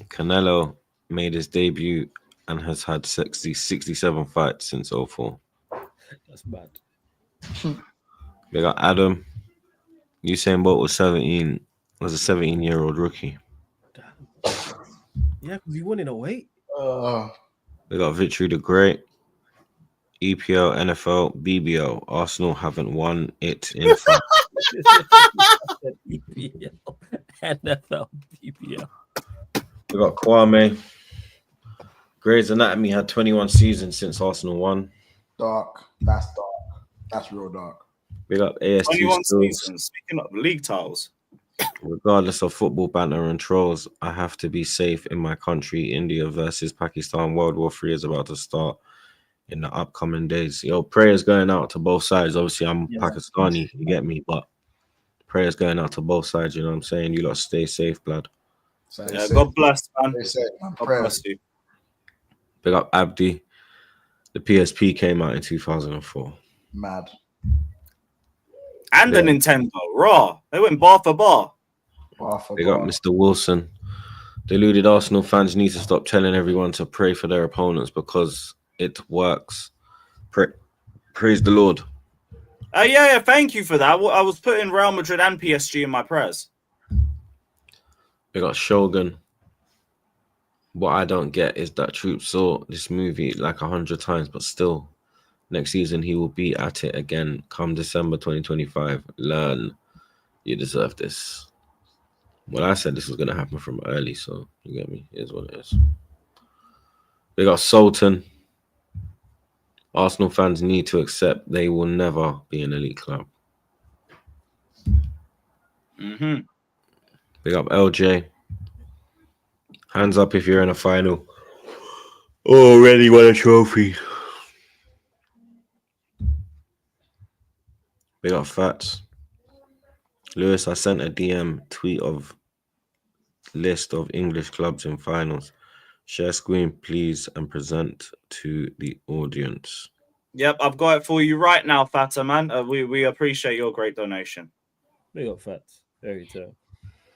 Canelo made his debut and has had 67 fights since 04. That's bad. They got Adam. Usain Bolt was a 17-year-old rookie. Yeah, because he won in 08. They got Victory the Great. EPL, NFL, BBL. Arsenal haven't won it in EPL, NFL, EPL. We got Kwame. Grey's Anatomy had 21 seasons since Arsenal won. Dark. That's dark. That's real dark. We got AS2 21 Spurs. seasons. Speaking of league titles. Regardless of football banter and trolls, I have to be safe in my country. India versus Pakistan. World War III is about to start in the upcoming days. Yo, prayers going out to both sides. Obviously, I'm Pakistani, you get me, but prayers going out to both sides. You know what I'm saying? You lot stay safe, blood. Yeah, God bless, man. God bless you. Big up Abdi. The PSP came out in 2004. Mad. And the Nintendo, raw. They went bar for bar. Big up Mr. Wilson. Deluded Arsenal fans need to stop telling everyone to pray for their opponents because it works. Praise the Lord. Yeah, thank you for that. I was putting Real Madrid and PSG in my prayers. We got Shogun. What I don't get is that Troopz saw this movie like 100 times, but still, next season he will be at it again come December 2025. Learn. You deserve this. Well, I said this was going to happen from early, so you get me? It is what it is. We got Sultan. Arsenal fans need to accept they will never be an elite club. Big up LJ. Hands up if you're in a final. Already won a trophy. Big up Fats. Lewis, I sent a DM tweet of list of English clubs in finals. Share screen, please, and present to the audience. Yep, I've got it for you right now, Fata, man. We appreciate your great donation. Big up Fats. Very true.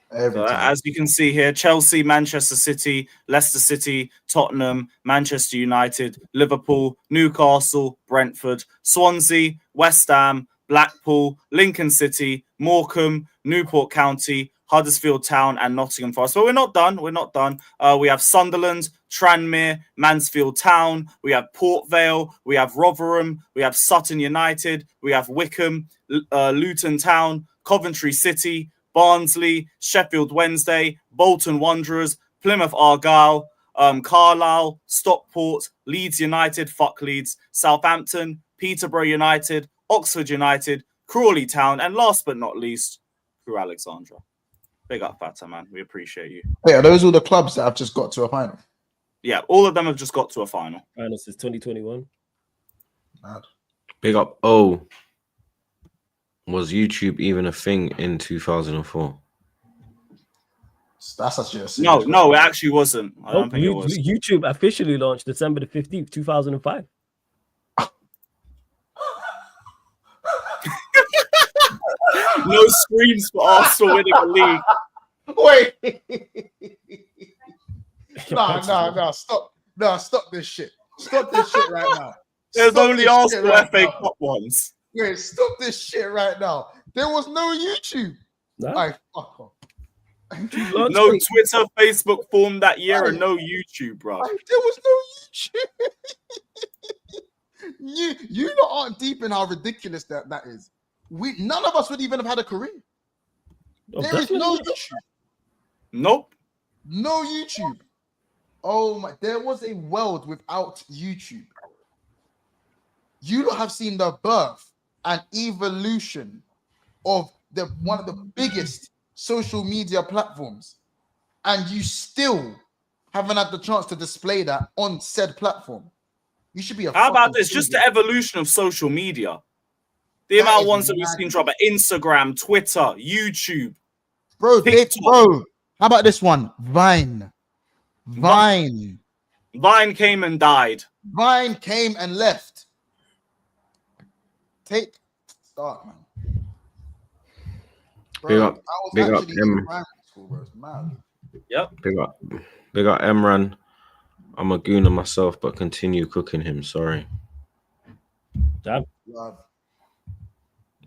So, as you can see here, Chelsea, Manchester City, Leicester City, Tottenham, Manchester United, Liverpool, Newcastle, Brentford, Swansea, West Ham, Blackpool, Lincoln City, Morecambe, Newport County, Huddersfield Town, and Nottingham Forest. But we're not done. We're not done. We have Sunderland, Tranmere, Mansfield Town. We have Port Vale. We have Rotherham. We have Sutton United. We have Wickham, Luton Town, Coventry City, Barnsley, Sheffield Wednesday, Bolton Wanderers, Plymouth Argyle, Carlisle, Stockport, Leeds United, fuck Leeds, Southampton, Peterborough United, Oxford United, Crawley Town, and last but not least, Crewe Alexandra. Big up, Fata, man. We appreciate you. Hey, are those all the clubs that have just got to a final? Yeah, all of them have just got to a final. Final since 2021. Mad. Big up O. Was YouTube even a thing in 2004? That's actually a no, it actually wasn't. I don't think it was. YouTube officially launched December the 15th, 2005. No screams for Arsenal winning the league. Wait. No, stop. No, stop this shit. Stop this shit right now. There's Stop only this shit Arsenal right FA now. Cup ones. Wait, stop this shit right now. There was no YouTube. Nah. All right, fuck off. No Twitter, Facebook formed that year, and no YouTube, bro. There was no YouTube. you lot aren't deep in how ridiculous that is. None of us would even have had a career. There is no YouTube. Nope. No YouTube. Oh my! There was a world without YouTube. You lot have seen the birth and evolution of one of the biggest social media platforms, and you still haven't had the chance to display that on said platform. You should be a. How about this? Just the evolution of social media. The amount of ones that we've seen drop at Instagram, Twitter, YouTube, bro. TikTok. How about this one? Vine came and died. Vine came and left. Start, man. Bro, big up him. Yep. Big up Emran. I'm a gooner myself, but continue cooking him. Sorry. Damn.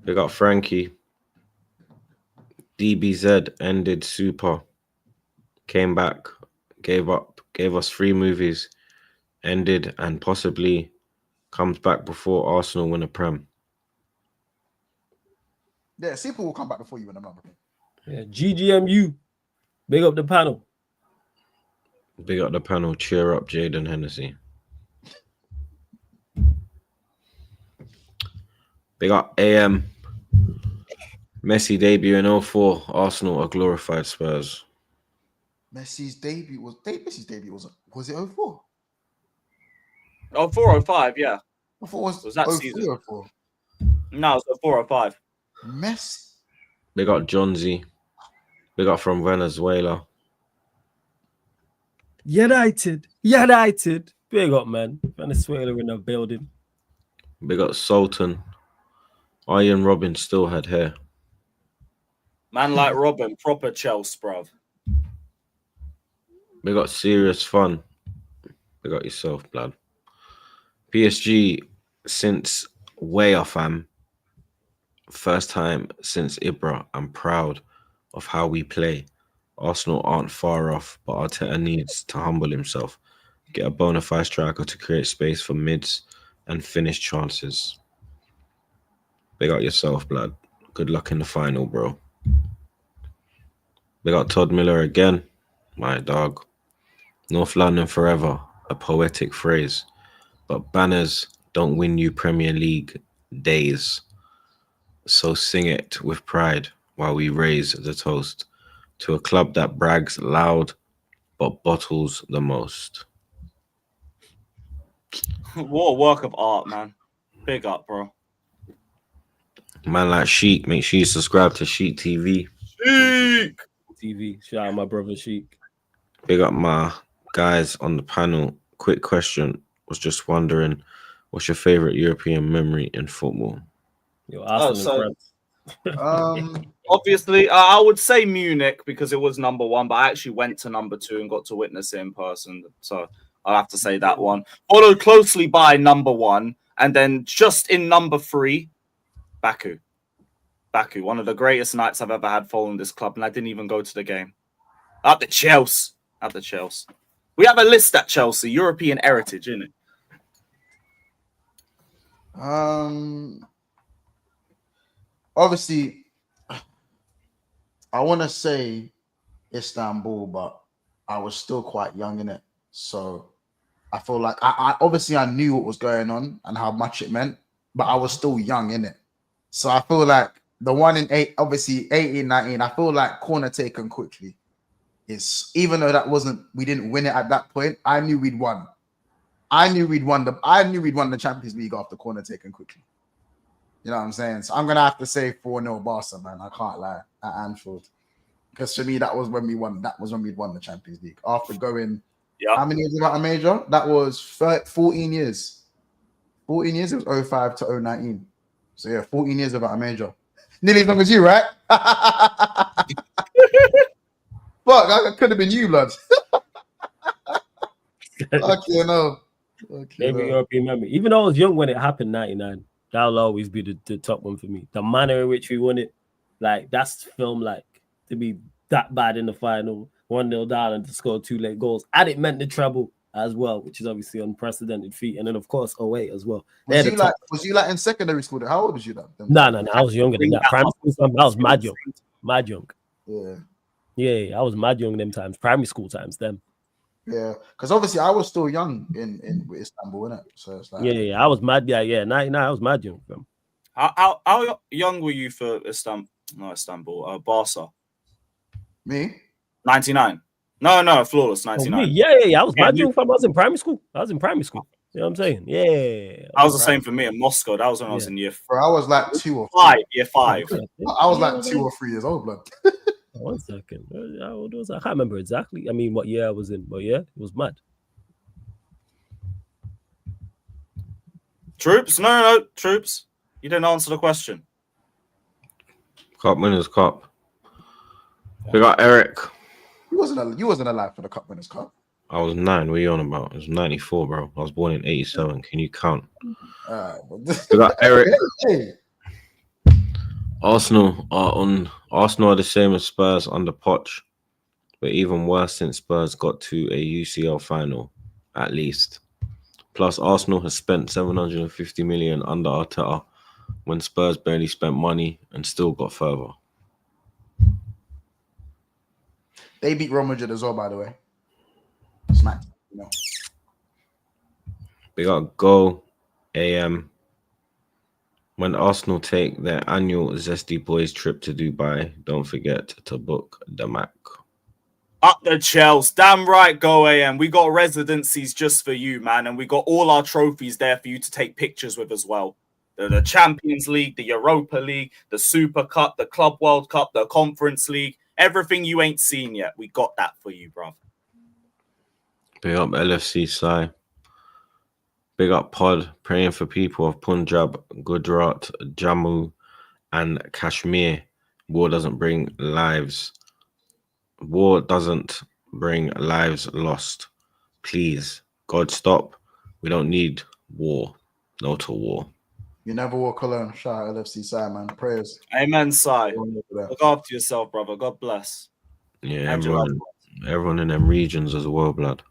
Big up Frankie. DBZ ended super. Came back, gave us 3 movies, ended, and possibly comes back before Arsenal win a Prem. Yeah, Simple will come back before you in another. Yeah, GGMU. Big up the panel. Big up the panel. Cheer up, Jaden Hennessy. Big up AM. Messi debut in 04. Arsenal are glorified Spurs. Messi's debut was it 04? 04, 05, yeah. I thought it Was that 03 season? or 04. No, it's 04 or 05. Messi. Big up Johnsy. Big up from Venezuela. United. Big up, man. Venezuela in the building. Big up Sultan. Ian Robin still had hair. Man like Robin, proper Chelsea, bruv. Big up Serious Fun. Big up yourself, blood. PSG since way off, fam. First time since Ibra. I'm proud of how we play. Arsenal aren't far off, but Arteta needs to humble himself. Get a bona fide striker to create space for mids and finish chances. Big up yourself, blood. Good luck in the final, bro. Big up Todd Miller again. My dog. North London forever. A poetic phrase. But banners don't win you Premier League days. So sing it with pride while we raise the toast to a club that brags loud but bottles the most. What a work of art, man. Big up, bro. Man like Sheik, make sure you subscribe to Sheik TV. Sheik! TV. Shout out my brother Sheik. Big up my guys on the panel. Quick question. Was just wondering, what's your favorite European memory in football? Yo, Arsenal and France. Obviously, I would say Munich because it was number one, but I actually went to number two and got to witness it in person. So I'll have to say that one. Followed closely by number one, and then just in number three, Baku. Baku, one of the greatest nights I've ever had following this club, and I didn't even go to the game. At the Chelsea. We have a list at Chelsea, European heritage, innit? Obviously, I want to say Istanbul, but I was still quite young in it. So I feel like I obviously I knew what was going on and how much it meant, but I was still young in it. So I feel like the one in 18, 19, I feel like corner taken quickly is, even though we didn't win it at that point, I knew we'd won. I knew we'd won the Champions League after corner taken quickly. You know what I'm saying? So I'm gonna have to say 4-0 Barca, man. I can't lie, at Anfield. Because for me, that was when we won. That was when we'd won the Champions League. After going, how many years without a major? That was 14 years. 14 years, it was 05 to 019. So yeah, 14 years without a major. Nearly as long as you, right? Fuck, I could have been you, blood. Okay, no. Favorite European memory. Even though I was young when it happened, 99. That'll always be the top one for me. The manner in which we won it, like that's film like to be that bad in the final, 1-0 down and to score 2 late goals. And it meant the treble as well, which is obviously unprecedented feat. And then of course 08 as well. Was you like in secondary school? How old was you then? No. I was younger than that. Primary school, I was mad young. Mad young. Yeah, I was mad young them times. Primary school times them. Yeah, because obviously I was still young in Istanbul, innit? So it's like I was mad. Yeah, 99. I was mad young. Fam. How young were you for Istanbul? Barca. Me? 99. No, flawless 99. Yeah. I was mad young. Fam. I was in primary school. You know what I'm saying? Yeah. I was the same for me in Moscow. That was when I was in year 5. Bro, I was like 2 or 3. Year 5. I was like 2 or 3 years old, blood. 1 second. How old was I? I can't remember exactly. I mean, what year I was in, but yeah, it was mad. Troopz? No, Troopz. You didn't answer the question. Cup Winners' Cup. We got Eric. You wasn't alive for the Cup Winners' Cup. I was 9. What are you on about? It was 94, bro. I was born in 87. Can you count? We got Eric. Hey. Arsenal are the same as Spurs under Poch, but even worse since Spurs got to a UCL final, at least. Plus, Arsenal has spent 750 million under Arteta when Spurs barely spent money and still got further. They beat Real Madrid as well, by the way. Smacked, you know. We got Go AM. When Arsenal take their annual Zesty Boys trip to Dubai, don't forget to book the Mac. Up the Chelsea. Damn right, Go AM. We got residencies just for you, man. And we got all our trophies there for you to take pictures with as well. The Champions League, the Europa League, the Super Cup, the Club World Cup, the Conference League. Everything you ain't seen yet. We got that for you, bro. Big up LFC Sai. Big up Pod. Praying for people of Punjab, Gujarat, Jammu, and Kashmir. War doesn't bring lives lost. Please, God, stop. We don't need war. No to war. You never walk alone. Shout out LFC side, man. Prayers. Amen, Sai. Look after yourself, brother. God bless. Yeah, everyone in them regions as well, blood.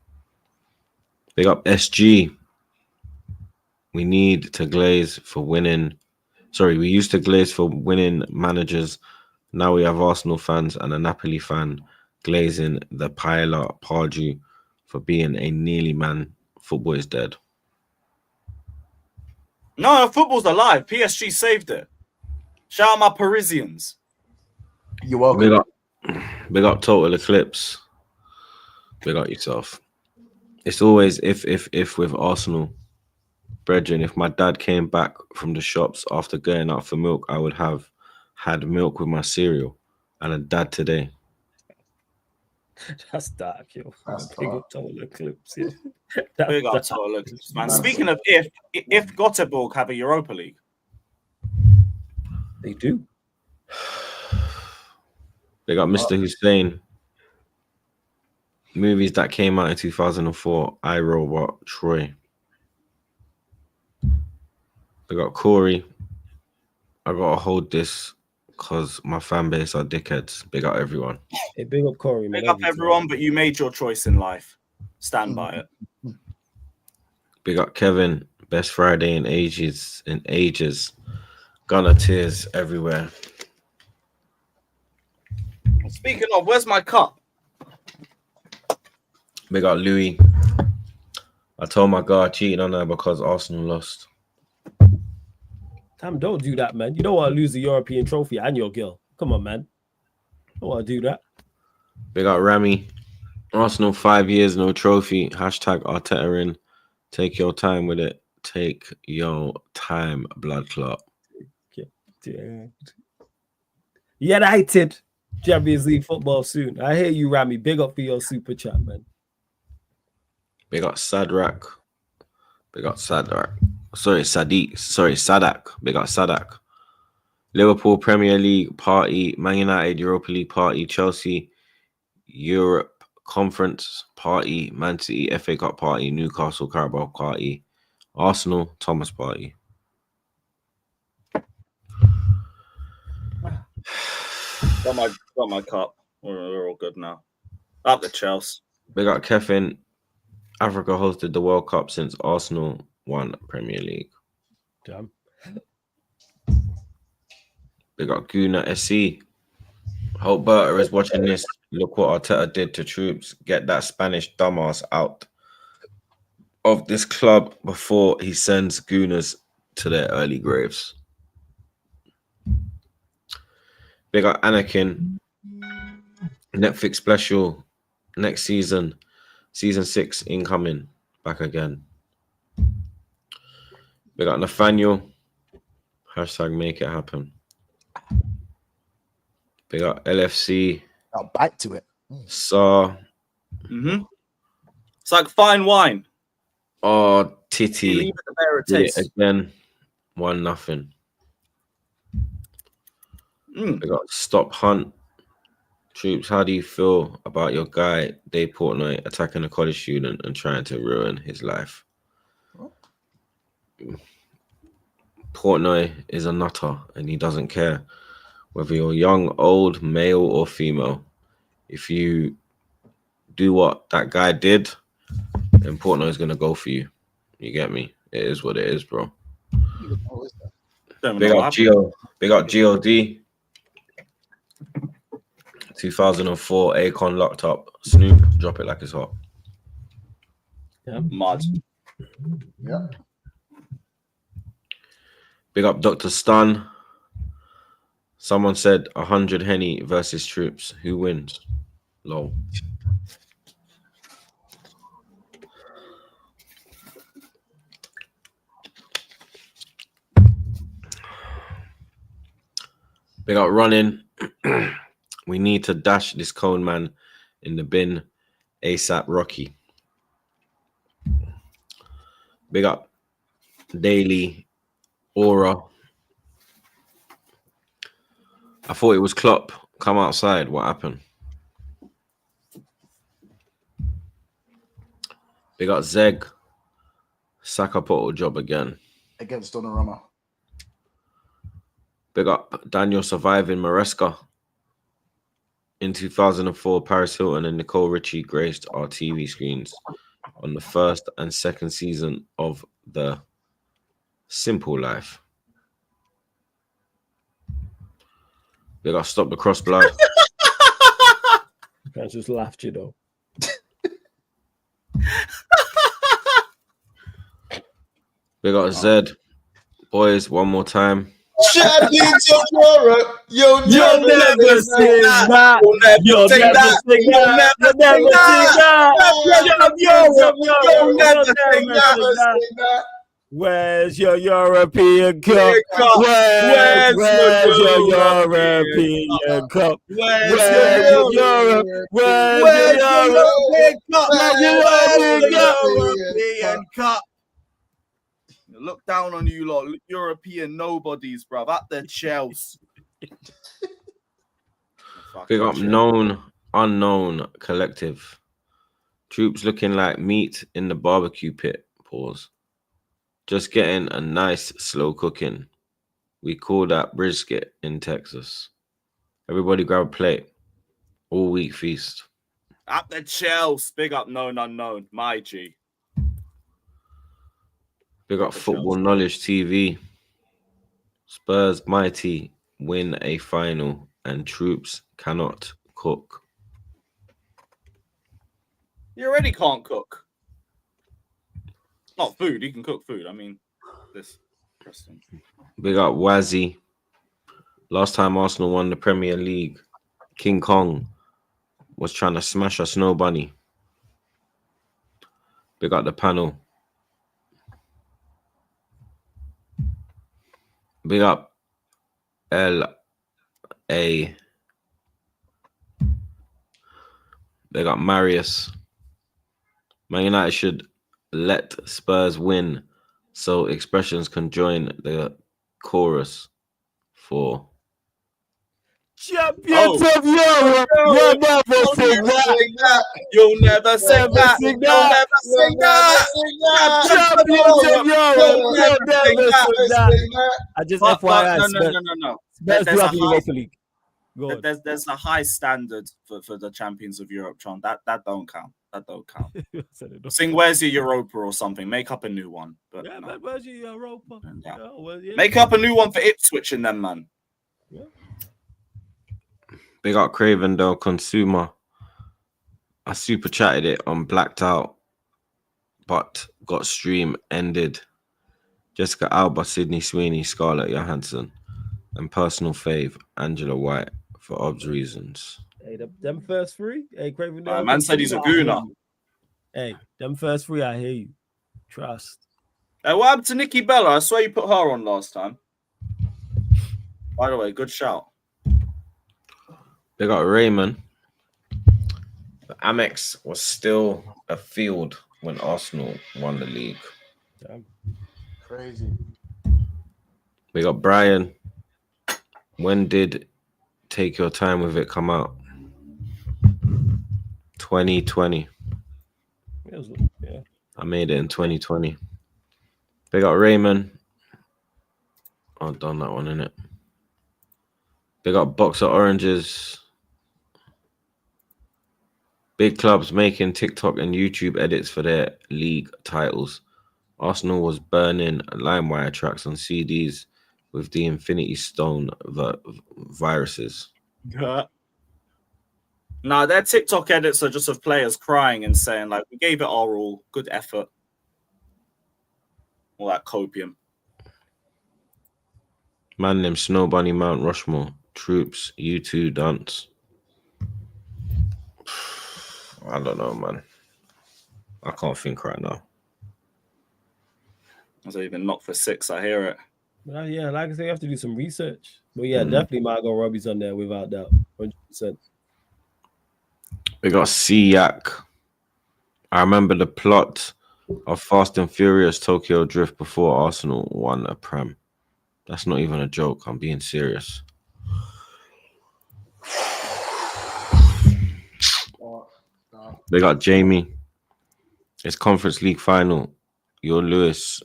Big up SG. We need to glaze for winning. Sorry, we used to glaze for winning managers. Now we have Arsenal fans and a Napoli fan glazing the Paella Pardew for being a nearly man. Football is dead. No, football's alive. PSG saved it. Shout out my Parisians. You're welcome. Big up Total Eclipse. Big up yourself. It's always if with Arsenal. Brethren, if my dad came back from the shops after going out for milk, I would have had milk with my cereal and a dad today. That's dark, yo. Big up Total Eclipse. Yeah. Big up Total Eclipse, man. Speaking of if Göteborg have a Europa League. They do. They got Mr. Hussein. Movies that came out in 2004. I, Robot, Troy. They got Corey. I gotta hold this because my fan base are dickheads. Big up everyone. Hey, big up Corey, man. Big up everyone, but you made your choice in life. Stand by it. Big up Kevin. Best Friday in ages. Gunner tears everywhere. Speaking of, where's my cup? Big up Louis. I told my guy I cheated on her because Arsenal lost. Damn, don't do that, man. You don't want to lose the European trophy and your girl. Come on, man. Don't want to do that. Big up Rami. Arsenal 5 years, no trophy. Hashtag Arteta in. Take your time with it. Take your time, blood clot. United Champions League football soon. I hear you, Rami. Big up for your super chat, man. Big up Sadrak. Big up Sadrak. Sorry, Sadiq. Sorry, Sadak. Big up Sadak. Liverpool Premier League party. Man United Europa League party. Chelsea Europe Conference party. Man City FA Cup party. Newcastle Carabao party. Arsenal Thomas party. Got my cup. We're all good now. Up the Chelsea. Big up Kevin. Africa hosted the World Cup since Arsenal won Premier League. Damn. Big up Guna SC. Hope Berta is watching this. Look what Arteta did to Troopz. Get that Spanish dumbass out of this club before he sends Gooners to their early graves. Big up Anakin. Netflix special next season. Season 6 incoming. Back again. Big up Nathaniel. Hashtag make it happen. Big up LFC. I'll bite to it. Saw. It's like fine wine. Oh, Titty. Leave it the better taste. Again. 1-0. Big up Stop Hunt. Troopz, how do you feel about your guy, Dave Portnoy, attacking a college student and trying to ruin his life? Portnoy is a nutter and he doesn't care whether you're young, old, male, or female. If you do what that guy did, then Portnoy is going to go for you. You get me? It is what it is, bro. Big up Geo. Big up GOD. 2004 Akon locked up. Snoop, drop it like it's hot. Yeah. Mud. Yeah. Big up Dr. Stun. Someone said 100 Henny versus Troopz. Who wins? Lol. Big up Running. We need to dash this cone man in the bin. ASAP Rocky. Big up Daily Aura. I thought it was Klopp. Come outside. What happened? Big up Zeg. Saka portal job again. Against Donnarumma. Big up Daniel surviving Maresca. In 2004, Paris Hilton and Nicole Richie graced our TV screens on the first and second season of The Simple Life. Big up Stop the Cross Blood. I just laughed, you know. Big up Zed. Boys, one more time. Champions of Europe, you'll never sing that. You'll You'll never never sing sing that. that. You'll never sing that. You'll never sing that. Where's your European Cup? Where's your European European Cup? Where's Where's your Europe? Where's your European Cup? Where's your European Cup? Look down on you lot, European nobodies, bruv. At the Chelsea. Big up Known Unknown Collective. Troops looking like meat in the barbecue pit. Pause. Just getting a nice slow cooking. We call that brisket in Texas. Everybody grab a plate. All week feast. At the Chelsea. Big up Known Unknown. My G. Big up Football Knowledge TV. Spurs mighty win a final and Troopz cannot cook. You already can't cook. Not food. You can cook food. I mean, this. Interesting. Big up Wazzy. Last time Arsenal won the Premier League, King Kong was trying to smash a snow bunny. Big up the panel. Big up L.A. Big up Marius. Man United should let Spurs win so expressions can join the chorus for Champions of Europe. You'll never sing that. You'll never sing that. Sing You'll that. never sing that. Champions of Europe. You'll never sing that. I just FYI. No. Spurs do have the Europa League. There's a high standard for the Champions of Europe, Tron. That don't count. That don't count. Sing Where's Your Europa or something. Make up a new one. But yeah, man, Where's Your Europa? Yeah. Oh, well, yeah. Make up a new one for Ipswich and them, man. Yeah. Big up Craven though, consumer. I super chatted it on Blacked Out, but got stream ended. Jessica Alba, Sydney Sweeney, Scarlett Johansson, and personal fave Angela White for obs reasons. Hey, them first three. Hey, Craven. Man said he's a gooner. Hey, them first three, I hear you. Trust. Hey, what happened to Nikki Bella? I swear you put her on last time. By the way, good shout. They got Raymond. The Amex was still a field when Arsenal won the league. Damn. Crazy. We got Brian. When did Take Your Time With It come out? 2020. Yeah. I made it in 2020. They got Raymond. I've done that one, innit? They got Boxer Oranges. Big clubs making TikTok and YouTube edits for their league titles. Arsenal was burning LimeWire tracks on CDs with the Infinity Stone viruses. Nah, their TikTok edits are just of players crying and saying, like, we gave it our all, good effort. All that copium. Man named Snow Bunny Mount Rushmore. Troopz, U2 dance. I don't know, man. I can't think right now. I was even not for 6, I hear it. Yeah, like I say, you have to do some research. But yeah, definitely Margot Robbie's on there without doubt. 100%. We got Siak. I remember the plot of Fast and Furious Tokyo Drift before Arsenal won a Prem. That's not even a joke. I'm being serious. They got Jamie. It's Conference League final. You're Lewis.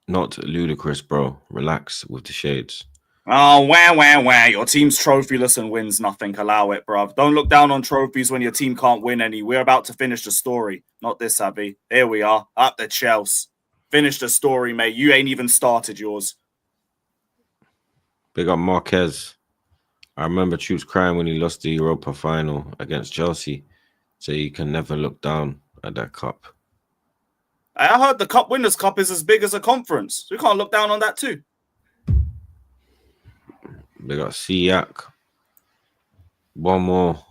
Not ludicrous, bro. Relax with the shades. Oh, wah. Your team's trophyless and wins nothing. Allow it, bruv. Don't look down on trophies when your team can't win any. We're about to finish the story. Not this, Abby. Here we are. Up the Chelsea. Finish the story, mate. You ain't even started yours. Big up Marquez. I remember Troopz crying when he lost the Europa final against Chelsea. So you can never look down at that cup. I heard the Cup Winners' Cup is as big as a conference. So we can't look down on that too. They got Siak. One more.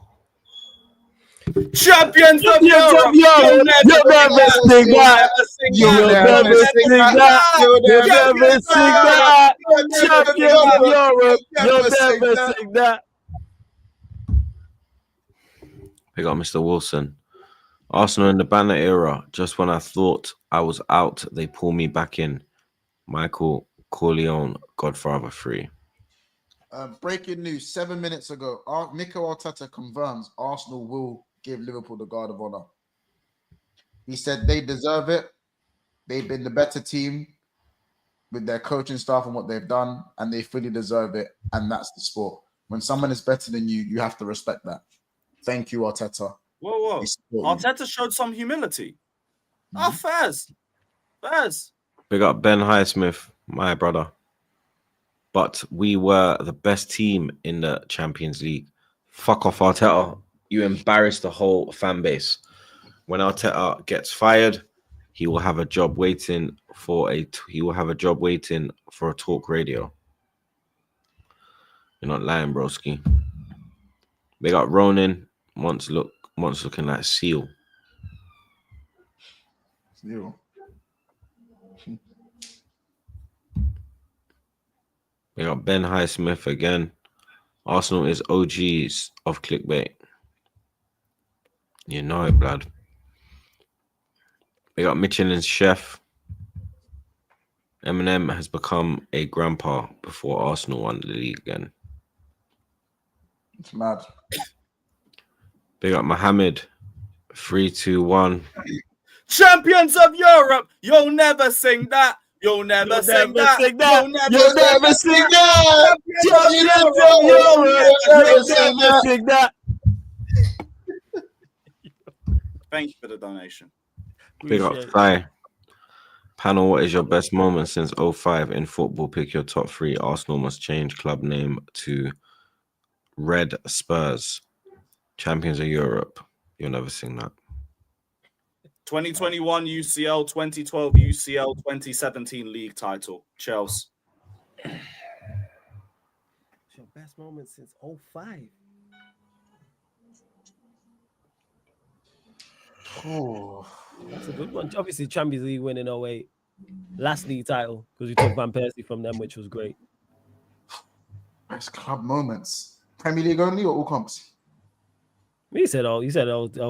Champions of Europe! You'll never sing that! You'll never sing that! You'll never sing that! Champions of Europe! You'll never sing that! We got Mr. Wilson. Arsenal in the banner era. Just when I thought I was out, they pull me back in. Michael Corleone, Godfather 3. Breaking news 7 minutes ago. Mikel Arteta confirms Arsenal will give Liverpool the Guard of Honor. He said they deserve it. They've been the better team with their coaching staff and what they've done, and they fully deserve it. And that's the sport. When someone is better than you, you have to respect that. Thank you, Arteta. Whoa. Arteta showed some humility. Fairs. Big up Ben Highsmith, my brother. But we were the best team in the Champions League. Fuck off, Arteta. You embarrassed the whole fan base. When Arteta gets fired, he will have a job waiting for a talk radio. You're not lying, broski. They got Ronin. Once looking like Seal. We got Ben Highsmith again. Arsenal is OGs of clickbait. You know it, blood. We got Michelin's chef. Eminem has become a grandpa before Arsenal won the league again. It's mad. Big up Mohammed. 3, 2, 1. Champions of Europe! You'll never sing that! You'll never sing that! You'll never sing that! Champions of Europe! You'll never sing that! Thank you for the donation. Big up Thigh. Panel, what is your best moment since 05 in football? Pick your top 3. Arsenal must change club name to Red Spurs. Champions of Europe. You'll never sing that. 2021 UCL, 2012 UCL, 2017 league title. Chelsea. It's your best moment since 05. Oh, that's a good one. Obviously, Champions League win in 08. Last league title, because we took Van Persie from them, which was great. Best club moments. Premier League only or all comps? He said all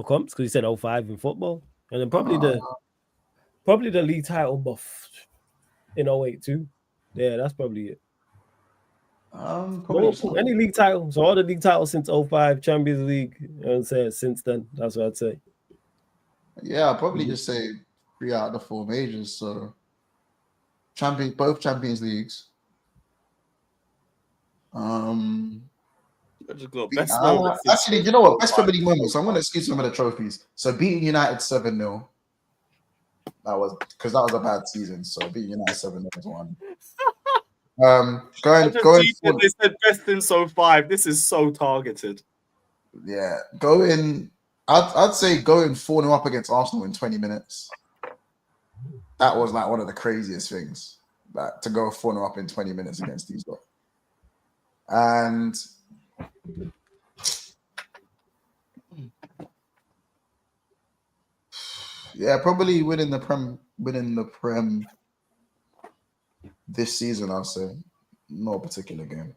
comps because he said 05 in football. And then probably the league title buff in 08 too. Yeah, that's probably it. Any league title. So all the league titles since 05, Champions League, I'd say since then. That's what I'd say. Yeah, I'll probably just say 3 out of the 4 majors. So both Champions Leagues. Actually, you know what? Best Premier League moments. So I'm going to excuse some of the trophies. So beating United 7-0. That was a bad season. So beating United 7-0 was one. Going. They said best in so 5. This is so targeted. Yeah, going. I'd say going 4-0 up against Arsenal in 20 minutes. That was like one of the craziest things. Like to go 4-0 up in 20 minutes against these lot. And yeah, probably winning the Prem this season, I'll say. No particular game.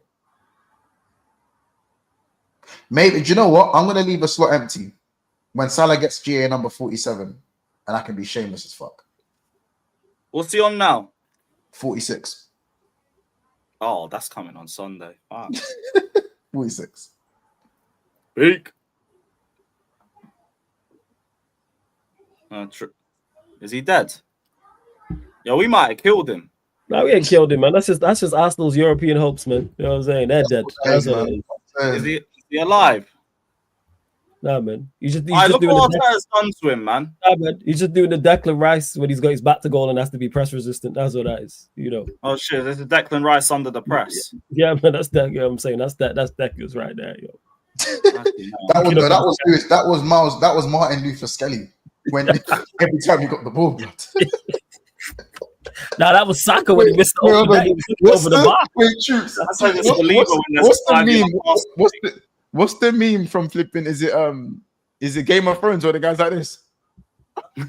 Maybe, do you know what? I'm going to leave a slot empty when Salah gets GA number 47 and I can be shameless as fuck. What's he on now? 46. Oh, that's coming on Sunday. Wow. 46. Big. Is he dead? Yo, we might have killed him. No, we ain't killed him, man. That's just Arsenal's European hopes, man. You know what I'm saying? They're dead. That's what it is. Is he alive? Nah, man. He's just look doing what Arteta's done to him, man. Nah, man. He's just doing the Declan Rice when he's got his back to goal and has to be press resistant. That's what that is, you know. Oh shit, there's a Declan Rice under the press. Yeah, man. That's that. You know what I'm saying? That's Declan's right there, yo. that was Martin Luther Skelly when every time he got the ball. Now that was Saka when he missed it over the bar. What's the meme from flipping? Is it Game of Thrones or the guys like this? You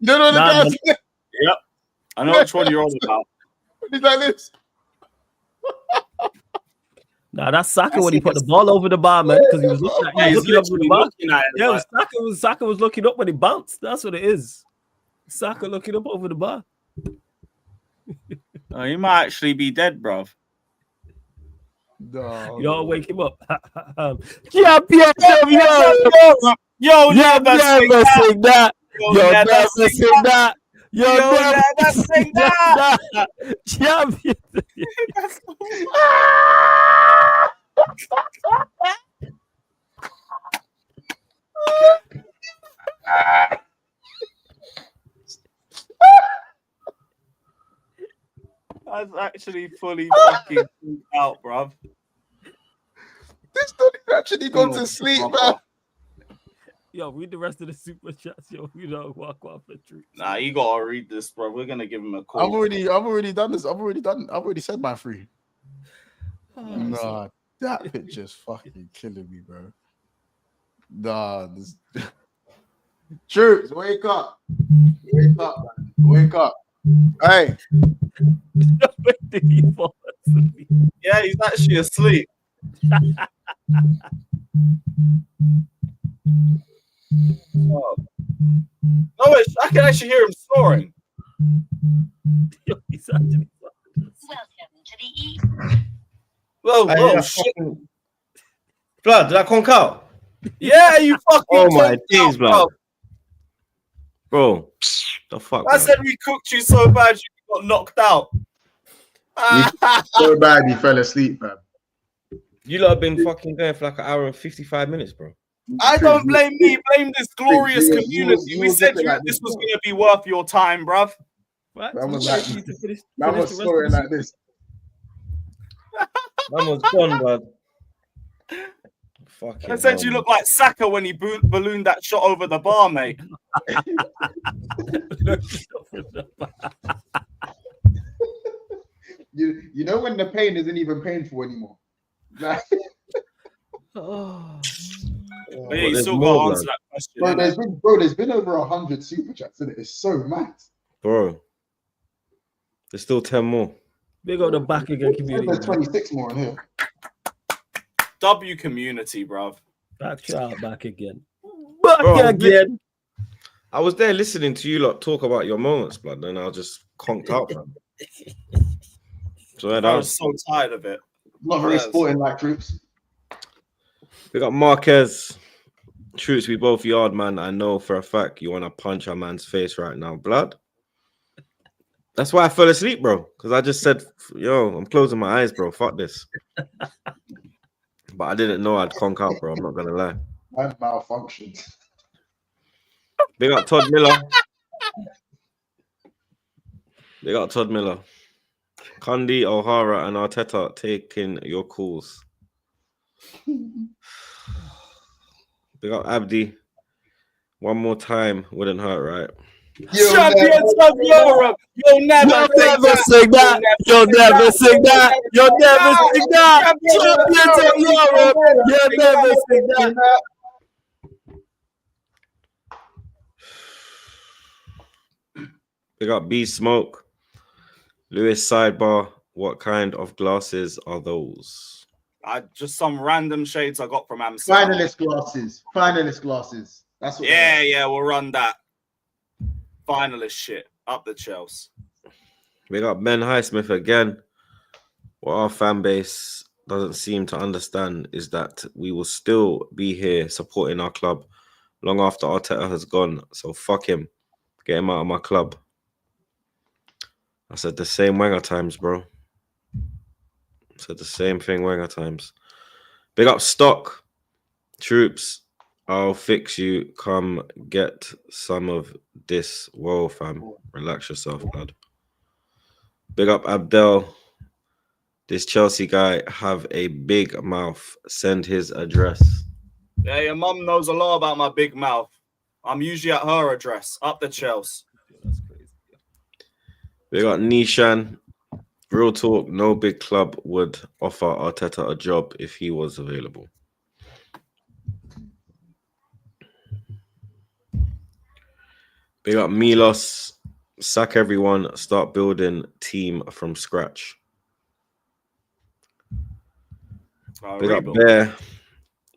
don't know the guys? Yep. I know which one you're on about. He's like this. Nah, that's Saka when he put the ball over the bar, man, because he was looking at it. Yeah, Saka was looking up when he bounced. That's what it is. Saka looking up over the bar. Oh, he might actually be dead, bruv. No, you don't wake him up. Yo, never sing that. Yo, never sing that. Champion. I was actually fully fucking out, bruv. This dude's actually gone to sleep, man. Yo, read the rest of the super chats, yo. You know, walk off the truth. Nah, you gotta read this, bro. We're gonna give him a call. I've already done this. I've already said my 3. Nah, that picture's fucking killing me, bro. Nah, this Troopz, wake up. Wake up, man. Wake up. Hey. Yeah, he's actually asleep. Oh. No, wait, I can actually hear him snoring. Welcome to the E. Whoa, shit. Blood, did I conk out? Yeah, you fucking. Oh my days, blood. Bro, the fuck. I said we cooked you so bad you got knocked out. So bad he fell asleep, man. You lot have been fucking going for like an hour and 55 minutes, bro. I don't blame me. Blame this glorious community. We said this was going to be worth your time, bruv. What? That was snoring like this. Man was gone, blood. Fucking I said you look like Saka when he ballooned that shot over the bar, mate. You know when the pain isn't even painful anymore. Like, yeah, you still got to answer that question. There's been over 100 super chats, and it's so mad. Bro, there's still 10 more. Big on the back again community. There's 26 more in here. W community, bruv. Back again. Back again. I was there listening to you lot talk about your moments, blood, and I was just conked out, man. So I was so tired of it. Not very sporting like Troopz. We got Marquez. Troopz, we both yard, man. I know for a fact you want to punch a man's face right now, blood. That's why I fell asleep, bro. Because I just said, yo, I'm closing my eyes, bro. Fuck this. But I didn't know I'd conk out, bro. I'm not going to lie. Man malfunctioned. Big up Todd Miller. Big up Todd Miller. Kundi, O'Hara, and Arteta taking your calls. Big up Abdi. One more time wouldn't hurt, right? Champions of Europe. You'll never sing that. You'll never sing that. You'll never sing that. Champions of Europe. You'll never sing that. Big up B Smoke. Lewis Sidebar. What kind of glasses are those? Just some random shades I got from Amsterdam. Finalist glasses. Finalist glasses. That's what. Yeah, we'll run that. Finalist shit up the Chelsea. We got Ben Highsmith again. What our fan base doesn't seem to understand is that we will still be here supporting our club long after Arteta has gone. So fuck him. Get him out of my club. I said the same Wenger times, bro. I said the same thing Wenger times. Big up Stock. Troops. I'll fix you. Come get some of this. Whoa, fam. Relax yourself, blood. Big up Abdel. This Chelsea guy have a big mouth. Send his address. Yeah, your mum knows a lot about my big mouth. I'm usually at her address. Up the Chelsea. That's crazy. We got Nishan. Real talk, no big club would offer Arteta a job if he was available. Big up Milos. Sack everyone. Start building team from scratch. Big up Bear.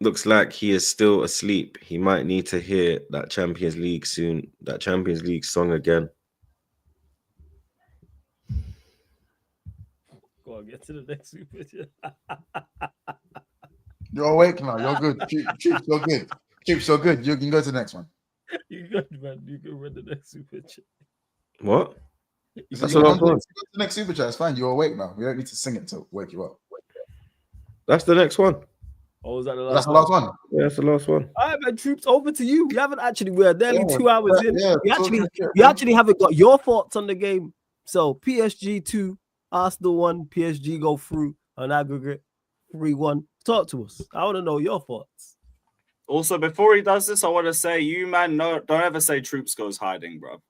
Looks like he is still asleep. He might need to hear that Champions League soon. That Champions League song again. Go on, get to the next super chat. You're awake now. You're good. Troops, you're good. Troops, you're good. You can go to the next one. You good, man. You can run the next super chat. What? That's what I'm doing. Go to the next super chat. It's fine. You're awake now. We don't need to sing it to wake you up. That's the next one. Oh, was that the last That's the last one. Yeah, that's the last one. All right, man. Troops, over to you. We haven't actually. We're nearly 2 hours in. Yeah, we actually haven't got your thoughts on the game. So PSG 2, Arsenal 1, PSG go through on aggregate 3-1. Talk to us. I want to know your thoughts. Also, before he does this, I want to say, you man, don't ever say Troopz goes hiding, bro.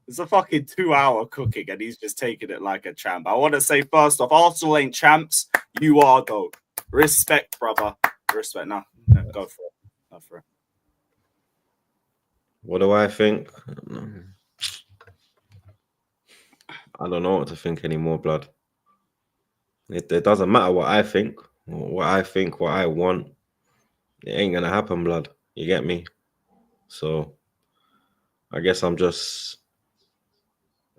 It's a fucking 2-hour cooking, and he's just taking it like a champ. I want to say first off, Arsenal ain't champs. You are though. Respect, brother. Respect. Nah, go for it. Go for it. What do I think? I don't know what to think anymore, blood. It doesn't matter what I think. What I want. It ain't gonna happen, blood. You get me? So I guess I'm just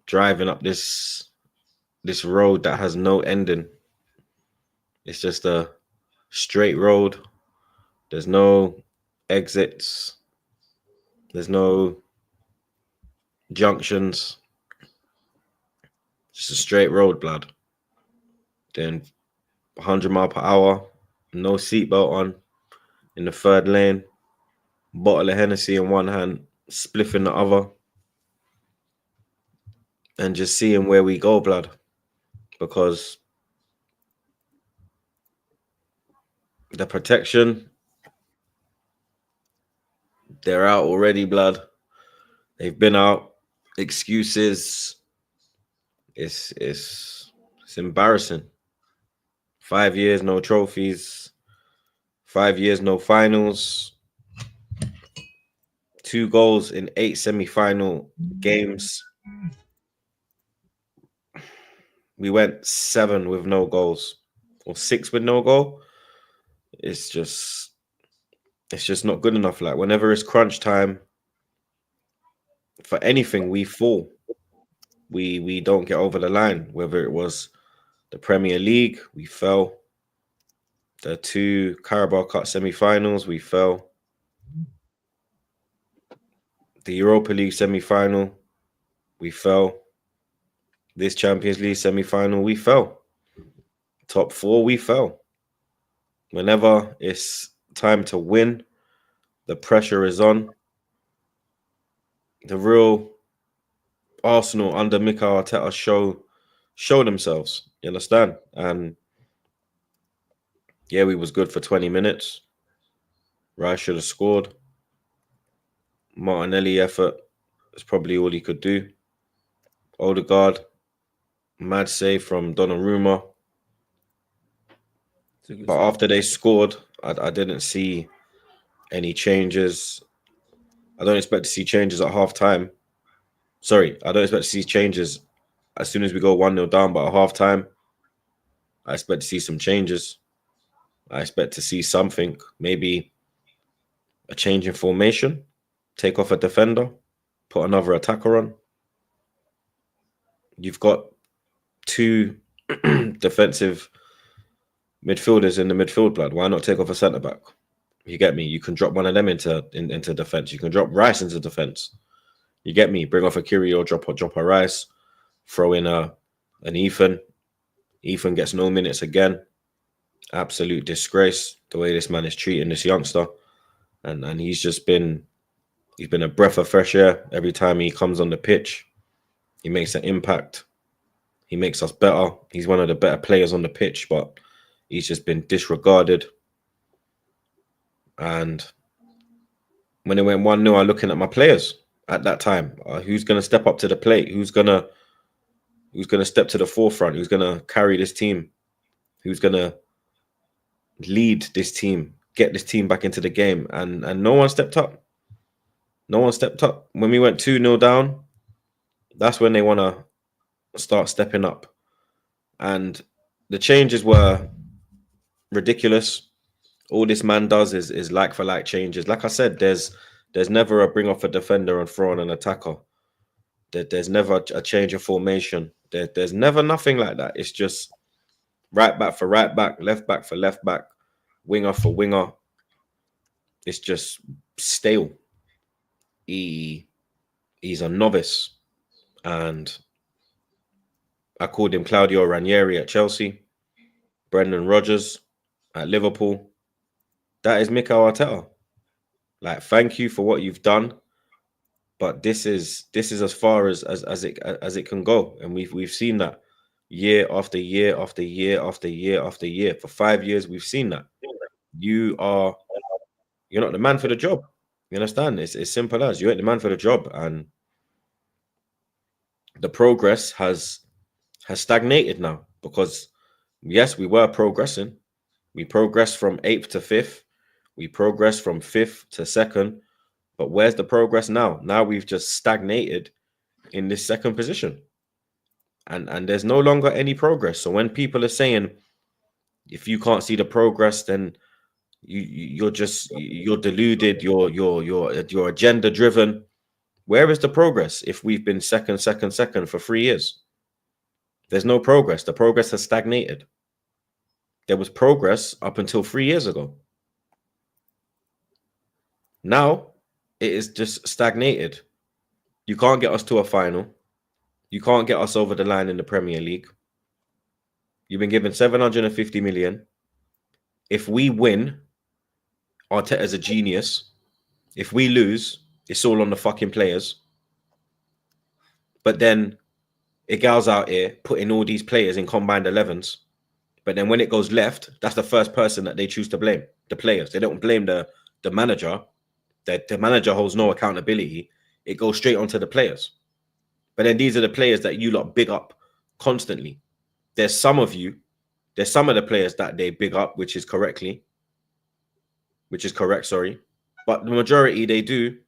driving up this road that has no ending. It's just a straight road. There's no exits. There's no junctions. It's a straight road, blood. Then 100 miles per hour, no seatbelt on, in the third lane, bottle of Hennessy in one hand, spliff in the other, and just seeing where we go, blood. Because the protection, they're out already, blood. They've been out. Excuses. It's embarrassing. 5 years, no trophies. 5 years, no finals. 2 goals in 8 semi-final games. We went 7 with no goals, or 6 with no goal. It's just not good enough. Like, whenever it's crunch time for anything, we fall. We don't get over the line. Whether it was the Premier League, we fell. The 2 Carabao Cup semi-finals, we fell. The Europa League semi-final, we fell. This Champions League semi-final, we fell. Top 4, we fell. Whenever it's time to win, the pressure is on. The real Arsenal under Mikel Arteta show show themselves. You understand? And yeah, we was good for 20 minutes. Rice should have scored. Martinelli effort is probably all he could do. Odegaard, mad save from Donnarumma. But after they scored, I didn't see any changes. I don't expect to see changes at half time. Sorry, I don't expect to see changes as soon as we go 1-0 down, but at half time, I expect to see some changes. I expect to see something, maybe a change in formation, take off a defender, put another attacker on. You've got two defensive midfielders in the midfield, blood. Why not take off a centre back? You get me? You can drop one of them into defense. You can drop Rice into defense. You get me? Bring off a Curio, drop a Rice, throw in an Ethan. Ethan gets no minutes again. Absolute disgrace the way this man is treating this youngster, and he's been a breath of fresh air every time he comes on the pitch. He makes an impact. He makes us better. He's one of the better players on the pitch, but he's just been disregarded. And when it went 1-0, I'm looking at my players at that time. Who's going to step up to the plate? Who's going to step to the forefront? Who's going to carry this team? Who's going to lead this team, get this team back into the game? And no one stepped up. No one stepped up. When we went 2-0 down, that's when they want to start stepping up. And the changes were ridiculous. All this man does is like for like changes. Like I said, there's never a bring off a defender and throw on an attacker. There's never a change of formation. There's never nothing like that. It's just right back for right back, left back for left back, winger for winger. It's just stale. He's a novice. And I called him Claudio Ranieri at Chelsea, Brendan Rodgers at Liverpool. That is Mikel Arteta. Like, thank you for what you've done, but this is as far as it can go, and we've seen that year after year after year after year after year. For 5 years, we've seen that. You're not the man for the job. You understand? It's as simple as you ain't the man for the job, and the progress has stagnated now. Because yes, we were progressing. We progressed from 8th to 5th. We progressed from 5th to 2nd. But where's the progress now? Now we've just stagnated in this 2nd position. And there's no longer any progress. So when people are saying, if you can't see the progress, then you're deluded, you're agenda driven. Where is the progress if we've been second for 3 years? There's no progress. The progress has stagnated. There was progress up until 3 years ago. Now it is just stagnated. You can't get us to a final. You can't get us over the line in the Premier League. You've been given 750 million. If we win, Arteta's a genius. If we lose, it's all on the fucking players. But then it goes out here putting all these players in combined 11s. But then when it goes left, that's the first person that they choose to blame, the players. They don't blame the manager. The manager holds no accountability. It goes straight onto the players. But then these are the players that you lot big up constantly. There's some of the players that they big up, which is correct, sorry. But the majority they do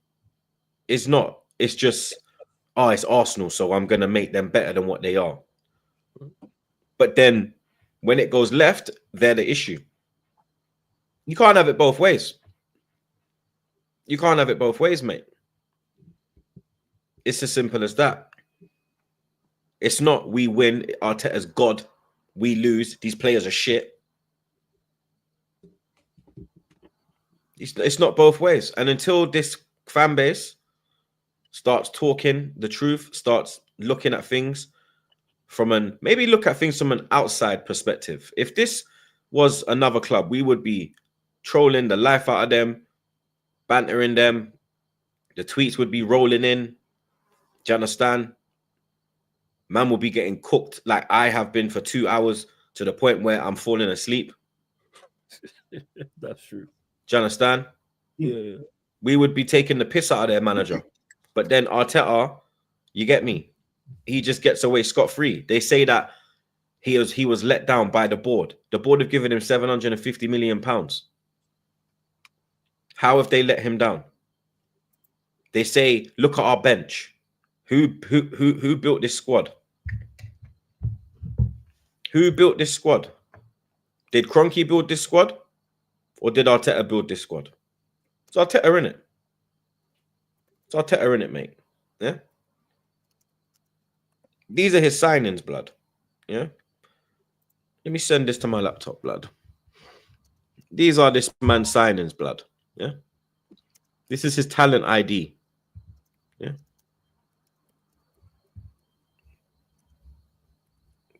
is not. It's just, it's Arsenal, so I'm going to make them better than what they are. But then when it goes left, they're the issue. You can't have it both ways. You can't have it both ways, mate. It's as simple as that. It's not we win, Arteta's God. We lose, these players are shit. It's not both ways. And until this fan base starts talking the truth, starts looking at things from an outside perspective. If this was another club, we would be trolling the life out of them, bantering them. The tweets would be rolling in. Do you understand? man will be getting cooked like I have been for 2 hours to the point where I'm falling asleep. That's true. Do you understand? Yeah. We would be taking the piss out of their manager. But then Arteta, you get me? He just gets away scot-free. They say that he was let down by the board. The board have given him £750 million. How have they let him down? They say, look at our bench. Who built this squad? Who built this squad? Did Kroenke build this squad? Or did Arteta build this squad? It's Arteta in it. It's Arteta in it, mate. Yeah. These are his signings, blood. Yeah. Let me send this to my laptop, blood. These are this man's signings, blood. Yeah. This is his talent ID. Yeah.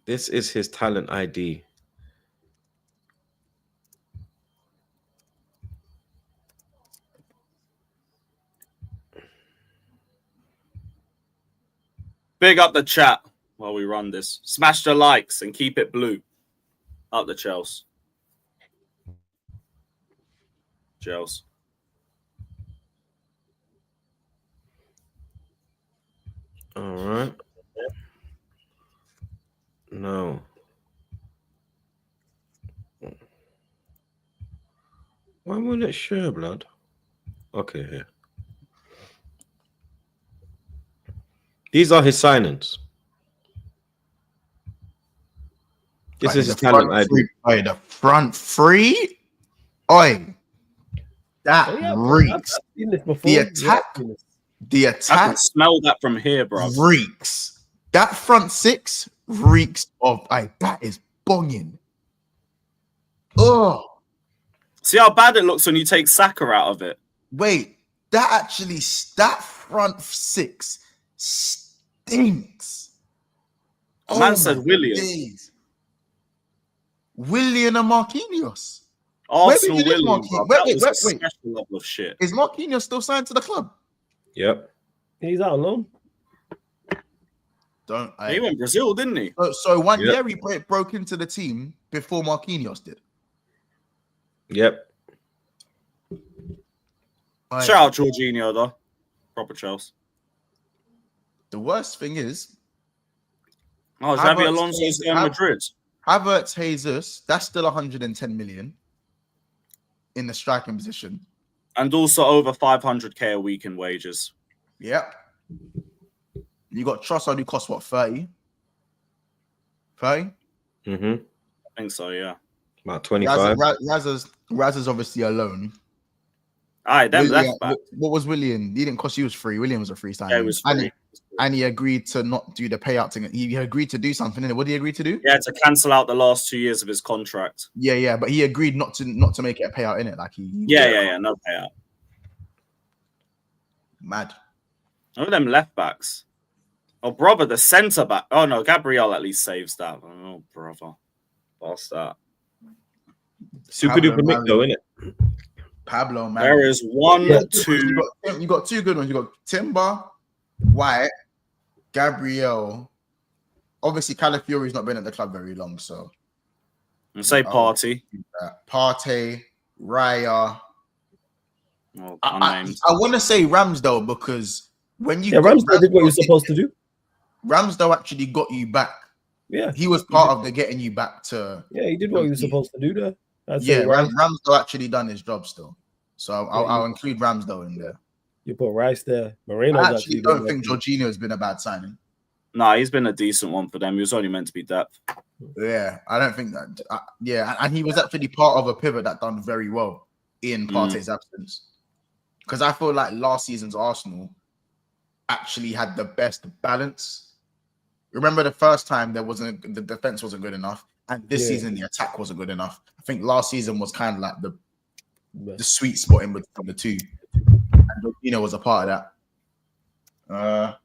This is his talent ID. Big up the chat while we run this. Smash the likes and keep it blue. Up the Chelsea. Chelsea. All right. No. Why won't it share, blood? Okay, here. These are his signings. This is his talent ID. Oi, the front three. Oi, that reeks. The attack. The I attack can smell that from here, bro. reeks. That front six reeks of. That is bonging. Oh, See how bad it looks when you take Saka out of it. wait. That front six stinks. A man said William. days. William and Marquinhos. Arsenal Where we William. did Bro. Wait, That was a wait. special level of shit. Is Marquinhos still signed to the club? Yep. He's out on loan. Don't I? He went Brazil, didn't he? So one Yep. year he broke into the team before Marquinhos did. Yep. Shout out Jorginho, though. Proper Chelsea. The worst thing is Oh, Havertz Xabi Alonso's going Madrid. Havertz, Jesus, that's still 110 million in the striking position. And also over 500k a week in wages. Yep. You got Trossard who costs what, 30? 30? Mm-hmm. I think so, yeah. About 25. Raz's obviously alone. All right, then Willian, left back. what was William? He didn't cost. He was free. William was a free signing. Yeah, it was free. And he agreed to not do the payout thing. He agreed to do something. Innit? What did he agree to do? Yeah, to cancel out the last 2 years of his contract. Yeah. But he agreed not to make it a payout in it. Like Yeah, no payout. Mad. None of them left backs. Oh, brother, the centre back. Oh no, Gabriel at least saves that. Oh, brother, past that. Super duper Mick, though, innit? Pablo, man. There is one, two. You got two good ones. You got Timber, White, Gabriel. Obviously, Calafiori's not been at the club very long, so. And say Party. Partey, Raya. Well, I unnamed. want to say Ramsdale because when you Ramsdale did what you're supposed to do. Ramsdale actually got you back. Yeah, he was part of the getting you back to. Yeah, he did what he was supposed to do there. Ramsdale actually done his job still, so I'll include Ramsdale in there. You put Rice there. Moreno. I actually don't think Jorginho has been a bad signing. Nah, he's been a decent one for them. He was only meant to be depth. Yeah, I don't think that. And he was actually part of a pivot that done very well in Partey's absence. Because I feel like last season's Arsenal actually had the best balance. Remember the first time the defense wasn't good enough, and this season the attack wasn't good enough. I think last season was kind of like the sweet spot in between the two, and Jorginho was a part of that.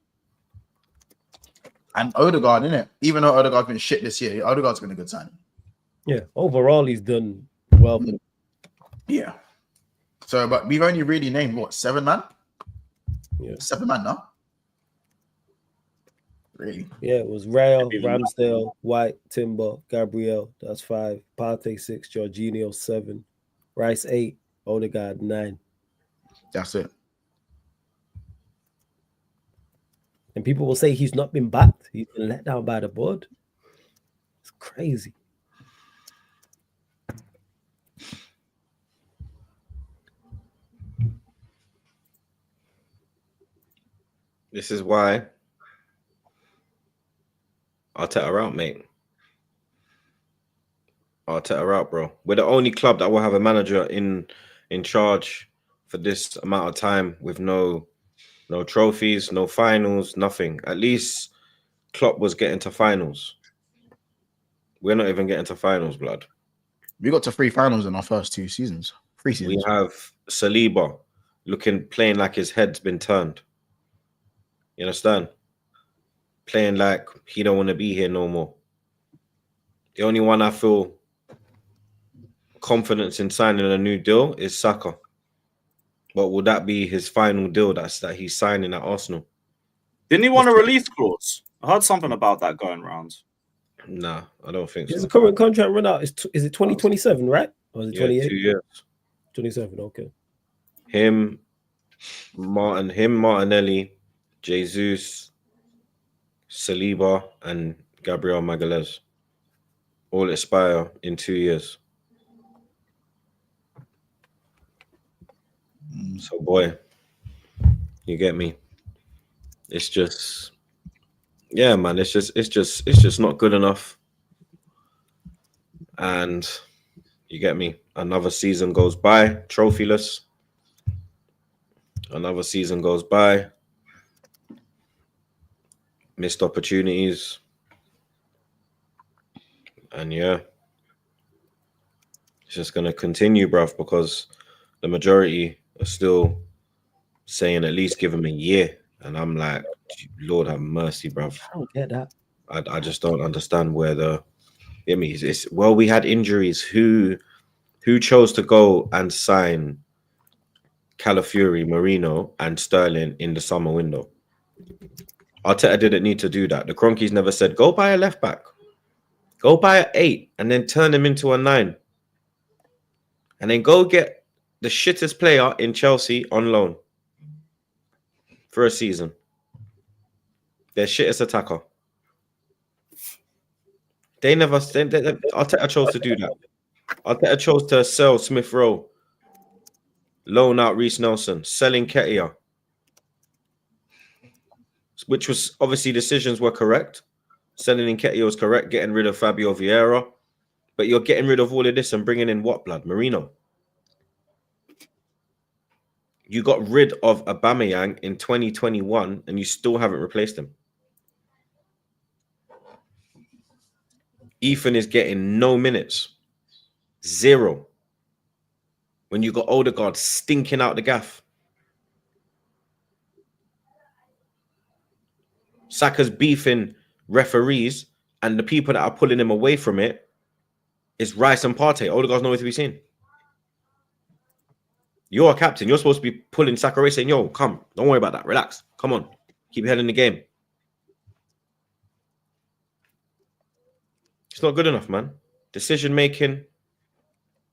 And Odegaard, innit? Even though Odegaard's been shit this year, Odegaard's been a good signing. Yeah, overall he's done well. Yeah. So, but we've only really named what, 7 man? Yeah, 7 man now. Really? Yeah, it was Raya, Maybe even Ramsdale, White, Timber, Gabriel. That's 5. Partey 6. Jorginho 7. Rice 8. Odegaard 9. That's it. And people will say he's not been backed. He's been let down by the board. It's crazy. This is why Arteta out, mate. Arteta out, bro. We're the only club that will have a manager in charge for this amount of time with no trophies, no finals, nothing. At least Klopp was getting to finals. We're not even getting to finals, blood. We got to 3 finals in our first 2 seasons. 3 seasons. We have Saliba playing like his head's been turned. You understand? Playing like he don't want to be here no more. The only one I feel confidence in signing a new deal is Saka. But will that be his final deal that he's signing at Arsenal? Didn't he want a release clause? I heard something about that going around. Nah, I don't think His so. current contract run out. Is it 2027, right? Or is it 28? 2 years. 27, okay. Him, Martinelli, Jesus, Saliba, and Gabriel Magalhaes all expire in 2 years. So, boy, you get me. It's just, yeah, man. It's just not good enough. And you get me. Another season goes by, trophyless. Another season goes by. Missed opportunities. And yeah, it's just going to continue, bruv, because the majority are still saying at least give him a year. And I'm like, Lord have mercy, bruv. I don't get that. I just don't understand where we had injuries. Who chose to go and sign Calafiori, Marino, and Sterling in the summer window? Arteta didn't need to do that. The Cronkies never said, go buy a left back. Go buy an 8 and then turn him into a 9. And then go get the shittest player in Chelsea on loan for a season. Their shittest attacker. Arteta chose to do that. Arteta chose to sell Smith Rowe, loan out Reece Nelson, selling Ketia, which was obviously decisions were correct. Selling Ketia was correct, getting rid of Fabio Vieira. But you're getting rid of all of this and bringing in what, blood? Marino. You got rid of Aubameyang in 2021 and you still haven't replaced him. Ethan is getting no minutes. 0. When you got Odegaard stinking out the gaff. Saka's beefing referees and the people that are pulling him away from it is Rice and Partey. Odegaard's nowhere to be seen. You're a captain. You're supposed to be pulling Saka away saying, yo, come. Don't worry about that. Relax. Come on. Keep your head in the game. It's not good enough, man. Decision making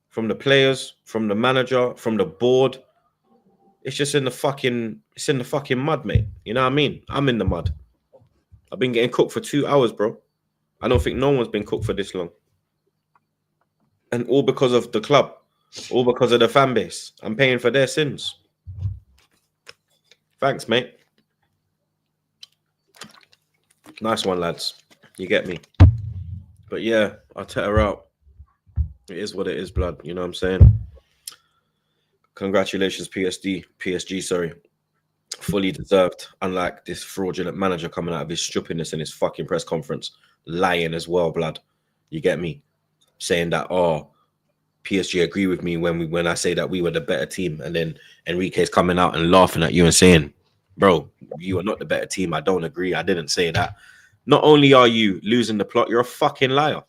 from the players, from the manager, from the board. It's just in the fucking mud, mate. You know what I mean? I'm in the mud. I've been getting cooked for 2 hours, bro. I don't think no one's been cooked for this long. And all because of the club. All because of the fan base. I'm paying for their sins. Thanks, mate. Nice one, lads. You get me. But yeah, Arteta out. It is what it is, blood. You know what I'm saying? Congratulations, PSG, sorry. Fully deserved. Unlike this fraudulent manager coming out of his stupidness in his fucking press conference. Lying as well, blood. You get me? Saying that, oh, PSG agree with me when I say that we were the better team. And then Enrique's coming out and laughing at you and saying, bro, you are not the better team. I don't agree. I didn't say that. Not only are you losing the plot, you're a fucking liar.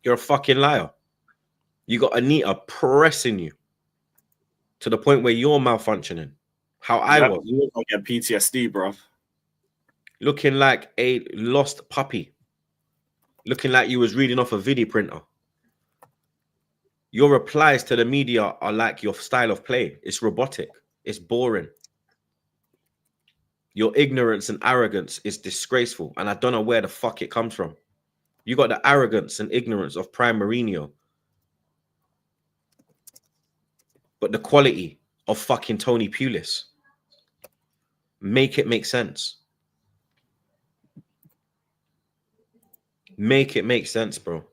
You're a fucking liar. You got Anita pressing you to the point where you're malfunctioning. How I was. You look like a PTSD, bro. looking like a lost puppy, looking like you was reading off a video printer. Your replies to the media are like your style of play. It's robotic. It's boring. Your ignorance and arrogance is disgraceful, and I don't know where the fuck it comes from. You got the arrogance and ignorance of Prime Mourinho, but the quality of fucking Tony Pulis. Make it make sense. Make it make sense, bro.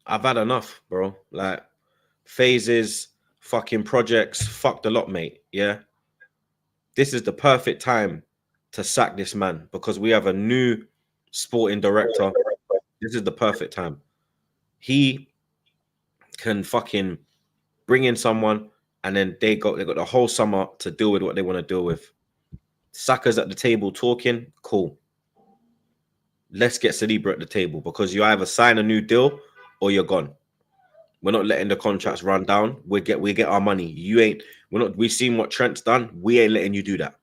I've had enough, bro. Like, phases, fucking projects, fucked a lot, mate. Yeah. This is the perfect time to sack this man because we have a new sporting director. This is the perfect time. He can fucking bring in someone, and then they got the whole summer to deal with what they want to deal with. Saka's at the table talking, cool. Let's get Saliba at the table because you either sign a new deal or you're gone. We're not letting the contracts run down. We get our money. We've seen what Trent's done. We ain't letting you do that.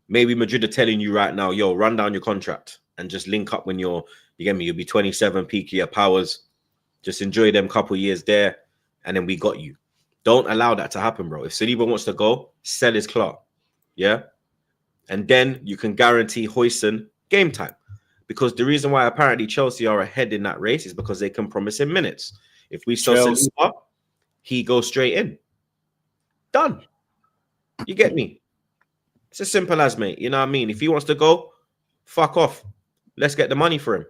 Maybe Madrid are telling you right now, yo, run down your contract and just link up when you get me, you'll be 27, peak of your powers. Just enjoy them couple years there, and then we got you. Don't allow that to happen, bro. If Saliba wants to go, sell his clock. Yeah? And then you can guarantee Huijsen game time. Because the reason why apparently Chelsea are ahead in that race is because they can promise him minutes. If we sell Saliba, he goes straight in. Done. You get me? It's as simple as, mate. You know what I mean? If he wants to go, fuck off. Let's get the money for him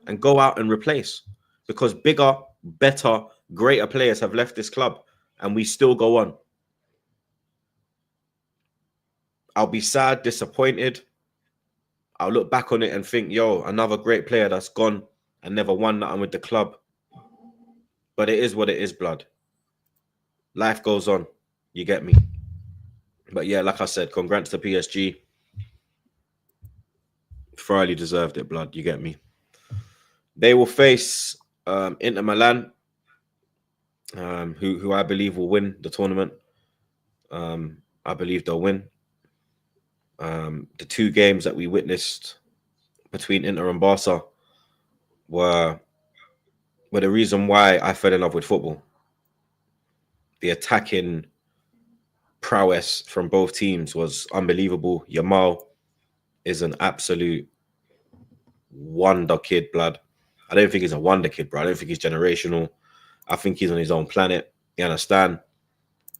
and go out and replace. Because bigger, better, greater players have left this club and we still go on. I'll be sad, disappointed. I'll look back on it and think, yo, another great player that's gone and never won nothing with the club. But it is what it is, blood. Life goes on. You get me? But yeah, like I said, congrats to PSG. Thoroughly deserved it, blood. You get me? They will face Inter Milan, who I believe will win the tournament. I believe they'll win. The two games that we witnessed between Inter and Barca were the reason why I fell in love with football. The attacking prowess from both teams was unbelievable. Yamal is an absolute wonder kid, blood. I don't think he's a wonder kid, bro. I don't think he's generational. I think he's on his own planet. You understand?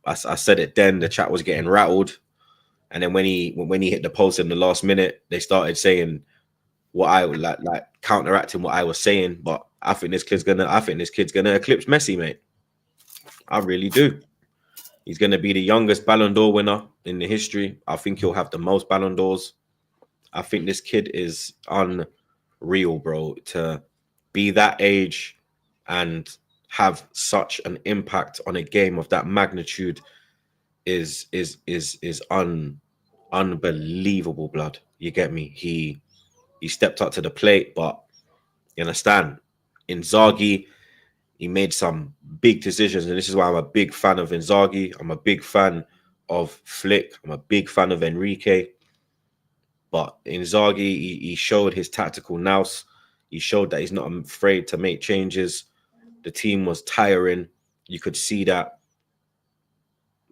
I said it then. The chat was getting rattled. And then when he hit the post in the last minute, they started saying what I would like counteracting what I was saying. But I think this kid's gonna eclipse Messi, mate. I really do. He's gonna be the youngest Ballon d'Or winner in the history. I think he'll have the most Ballon d'Ors. I think this kid is unreal, bro. To be that age and have such an impact on a game of that magnitude is unbelievable, blood. You get me? He stepped up to the plate, but you understand, Inzaghi, he made some big decisions, and this is why I'm a big fan of Inzaghi. I'm a big fan of Flick. I'm a big fan of Enrique. But Inzaghi, he showed his tactical nous. He showed that he's not afraid to make changes. The team was tiring. You could see that.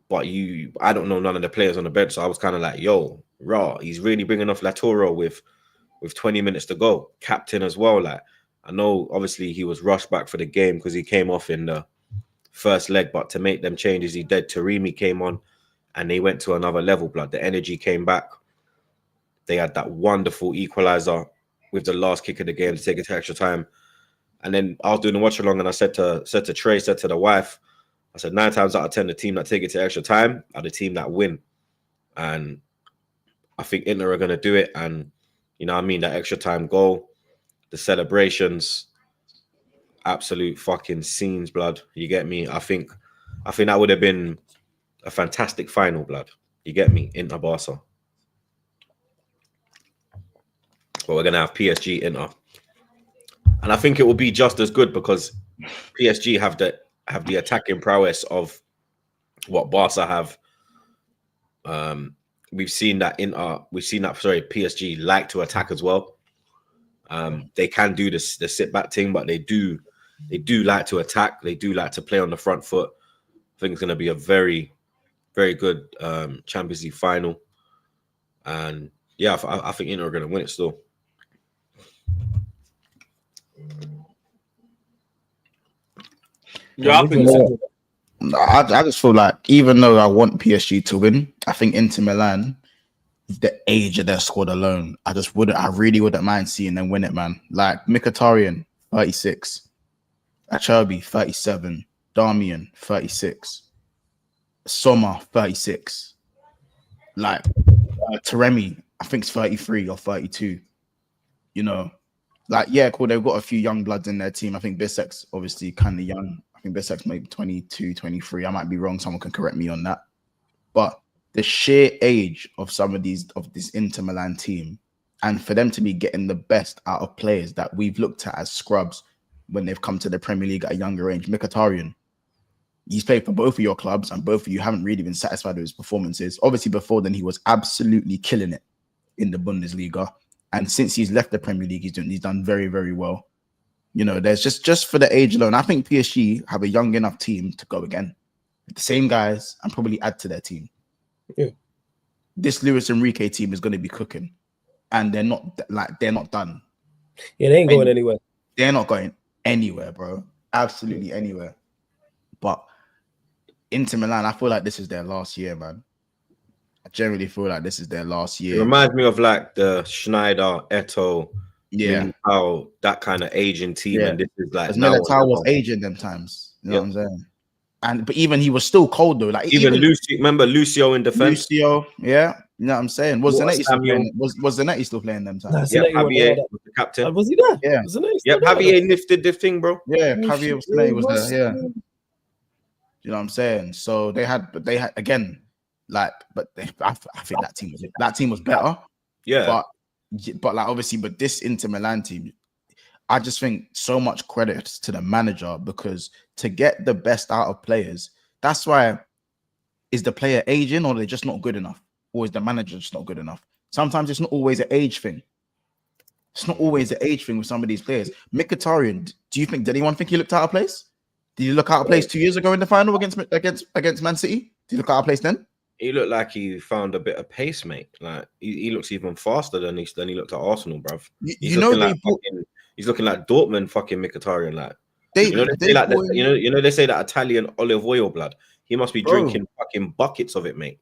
But I don't know none of the players on the bench, so I was kind of like, yo, raw. He's really bringing off Latoro with 20 minutes to go. Captain as well. Like, I know, obviously, he was rushed back for the game because he came off in the first leg. But to make them changes, he did. Taremi came on, and they went to another level, blood. The energy came back. They had that wonderful equalizer with the last kick of the game to take it to extra time. And then I was doing the watch along, and I said to Trey, said to the wife, I said 9 times out of 10, the team that take it to extra time are the team that win. And I think Inter are going to do it. And, you know what I mean, that extra time goal, the celebrations, absolute fucking scenes, blood. You get me? I think that would have been a fantastic final, blood. You get me? Inter Barca. But we're going to have PSG Inter. And I think it will be just as good because PSG have the attacking prowess of what Barca have. we've seen that PSG like to attack as well. They can do the sit back thing, but they do like to attack. They do like to play on the front foot. I think it's going to be a very, very good Champions League final. And yeah, I think Inter are going to win it still. Yeah, I just feel like even though I want PSG to win, I think Inter Milan, the age of their squad alone, I really wouldn't mind seeing them win it, man. Like Mkhitaryan, 36, Acerbi, 37, Darmian, 36, Sommer, 36, like Taremi, I think it's 33 or 32. You know, like, yeah, cool, they've got a few young bloods in their team. I think Bissek's obviously kind of young. I think Bissek's maybe 22, 23. I might be wrong. Someone can correct me on that. But the sheer age of this Inter Milan team, and for them to be getting the best out of players that we've looked at as scrubs when they've come to the Premier League at a younger age. Mkhitaryan, he's played for both of your clubs, and both of you haven't really been satisfied with his performances. Obviously, before then, he was absolutely killing it in the Bundesliga. And since he's left the Premier League, he's done very, very well. You know, there's just for the age alone, I think PSG have a young enough team to go again with the same guys and probably add to their team. Yeah. This Luis Enrique team is going to be cooking, and they're not done. Yeah, they ain't going anywhere. They're not going anywhere, bro. Absolutely anywhere. But Inter Milan, I feel like this is their last year, man. I generally feel like this is their last year. It reminds me of like the Schneider, Eto'o, Yeah, how that kind of aging team, and this is like Militao was aging them times. You know what I'm saying? But even he was still cold though. Like even Lucio, remember Lucio in defense? Lucio, yeah. You know what I'm saying? Was Zanetti still playing? Was Zanetti still playing them times? Yeah, Javier was the captain. Was he there? Yeah. Yep, Javier lifted the thing, bro. Yeah, Javier was there. Yeah. You know what I'm saying? So they had again, like, but I think that team was better. Yeah. But like obviously, but this Inter Milan team, I just think so much credit to the manager, because to get the best out of players, that's why, is the player aging or they're just not good enough? Or is the manager just not good enough? Sometimes it's not always an age thing. It's not always an age thing with some of these players. Mkhitaryan, did anyone think he looked out of place? Did he look out of place 2 years ago in the final against Man City? Did he look out of place then? He looked like he found a bit of pace, mate. Like he looks even faster than he looked at Arsenal, bruv. He's looking like Dortmund fucking Mkhitaryan. Like they say that Italian olive oil blood. He must be drinking fucking buckets of it, mate.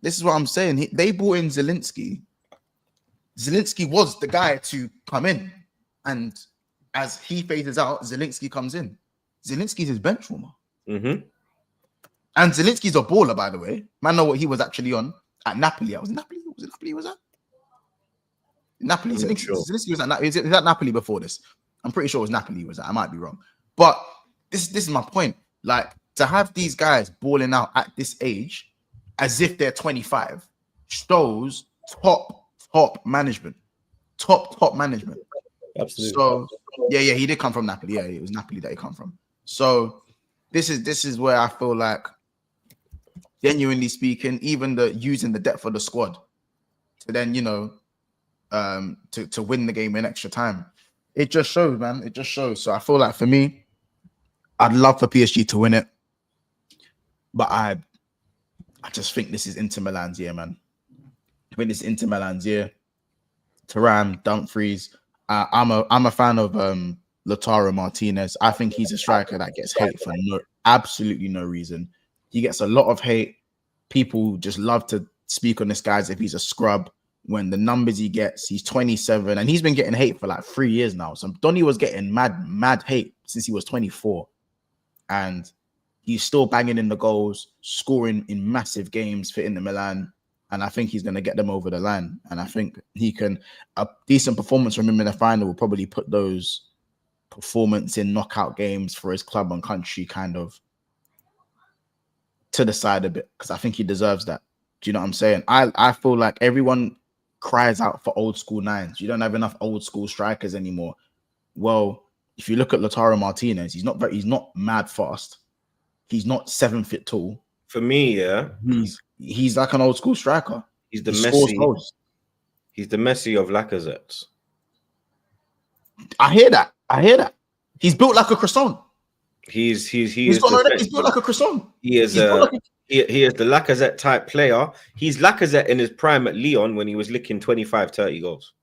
This is what I'm saying. They brought in Zielinski. Zielinski was the guy to come in, and as he phases out, Zielinski comes in. Zielinski's his bench warmer. Mm-hmm. And Zielinski's a baller, by the way. Man, know what he was actually on at Napoli. Was it Napoli? Was that Napoli? Zielinski was at Napoli. Is that Napoli before this? I'm pretty sure it was Napoli. Was that? I might be wrong. But this is my point. Like, to have these guys balling out at this age, as if they're 25, shows top management. Top management. Absolutely. So yeah, he did come from Napoli. Yeah, it was Napoli that he come from. So this is where I feel like, genuinely speaking, even using the depth of the squad to then, to win the game in extra time, it just shows, man. It just shows. So I feel like for me, I'd love for PSG to win it, but I just think this is Inter Milan's year, man. I think this is Inter Milan's year. Thuram, Dumfries. I'm a fan of Lautaro Martinez. I think he's a striker that gets hate for absolutely no reason. He gets a lot of hate. People just love to speak on this guy as if he's a scrub. When the numbers he gets, he's 27, and he's been getting hate for like 3 years now. So Donny was getting mad hate since he was 24, and he's still banging in the goals, scoring in massive games for Inter Milan. And I think he's going to get them over the line. And I think a decent performance from him in the final will probably put those performance in knockout games for his club and country kind of to the side a bit, because I think he deserves that. Do you know what I'm saying? I feel like everyone cries out for old school nines. You don't have enough old school strikers anymore. Well, if you look at Lautaro Martinez, he's not mad fast. He's not 7 foot tall. For me, yeah, he's like an old school striker. He's the He scores Messi. goals. He's the Messi of Lacazette's. I hear that. He's built like a croissant. He's He's built like a croissant. He is he is the Lacazette type player. He's Lacazette in his prime at Lyon when he was licking 25, 30 goals.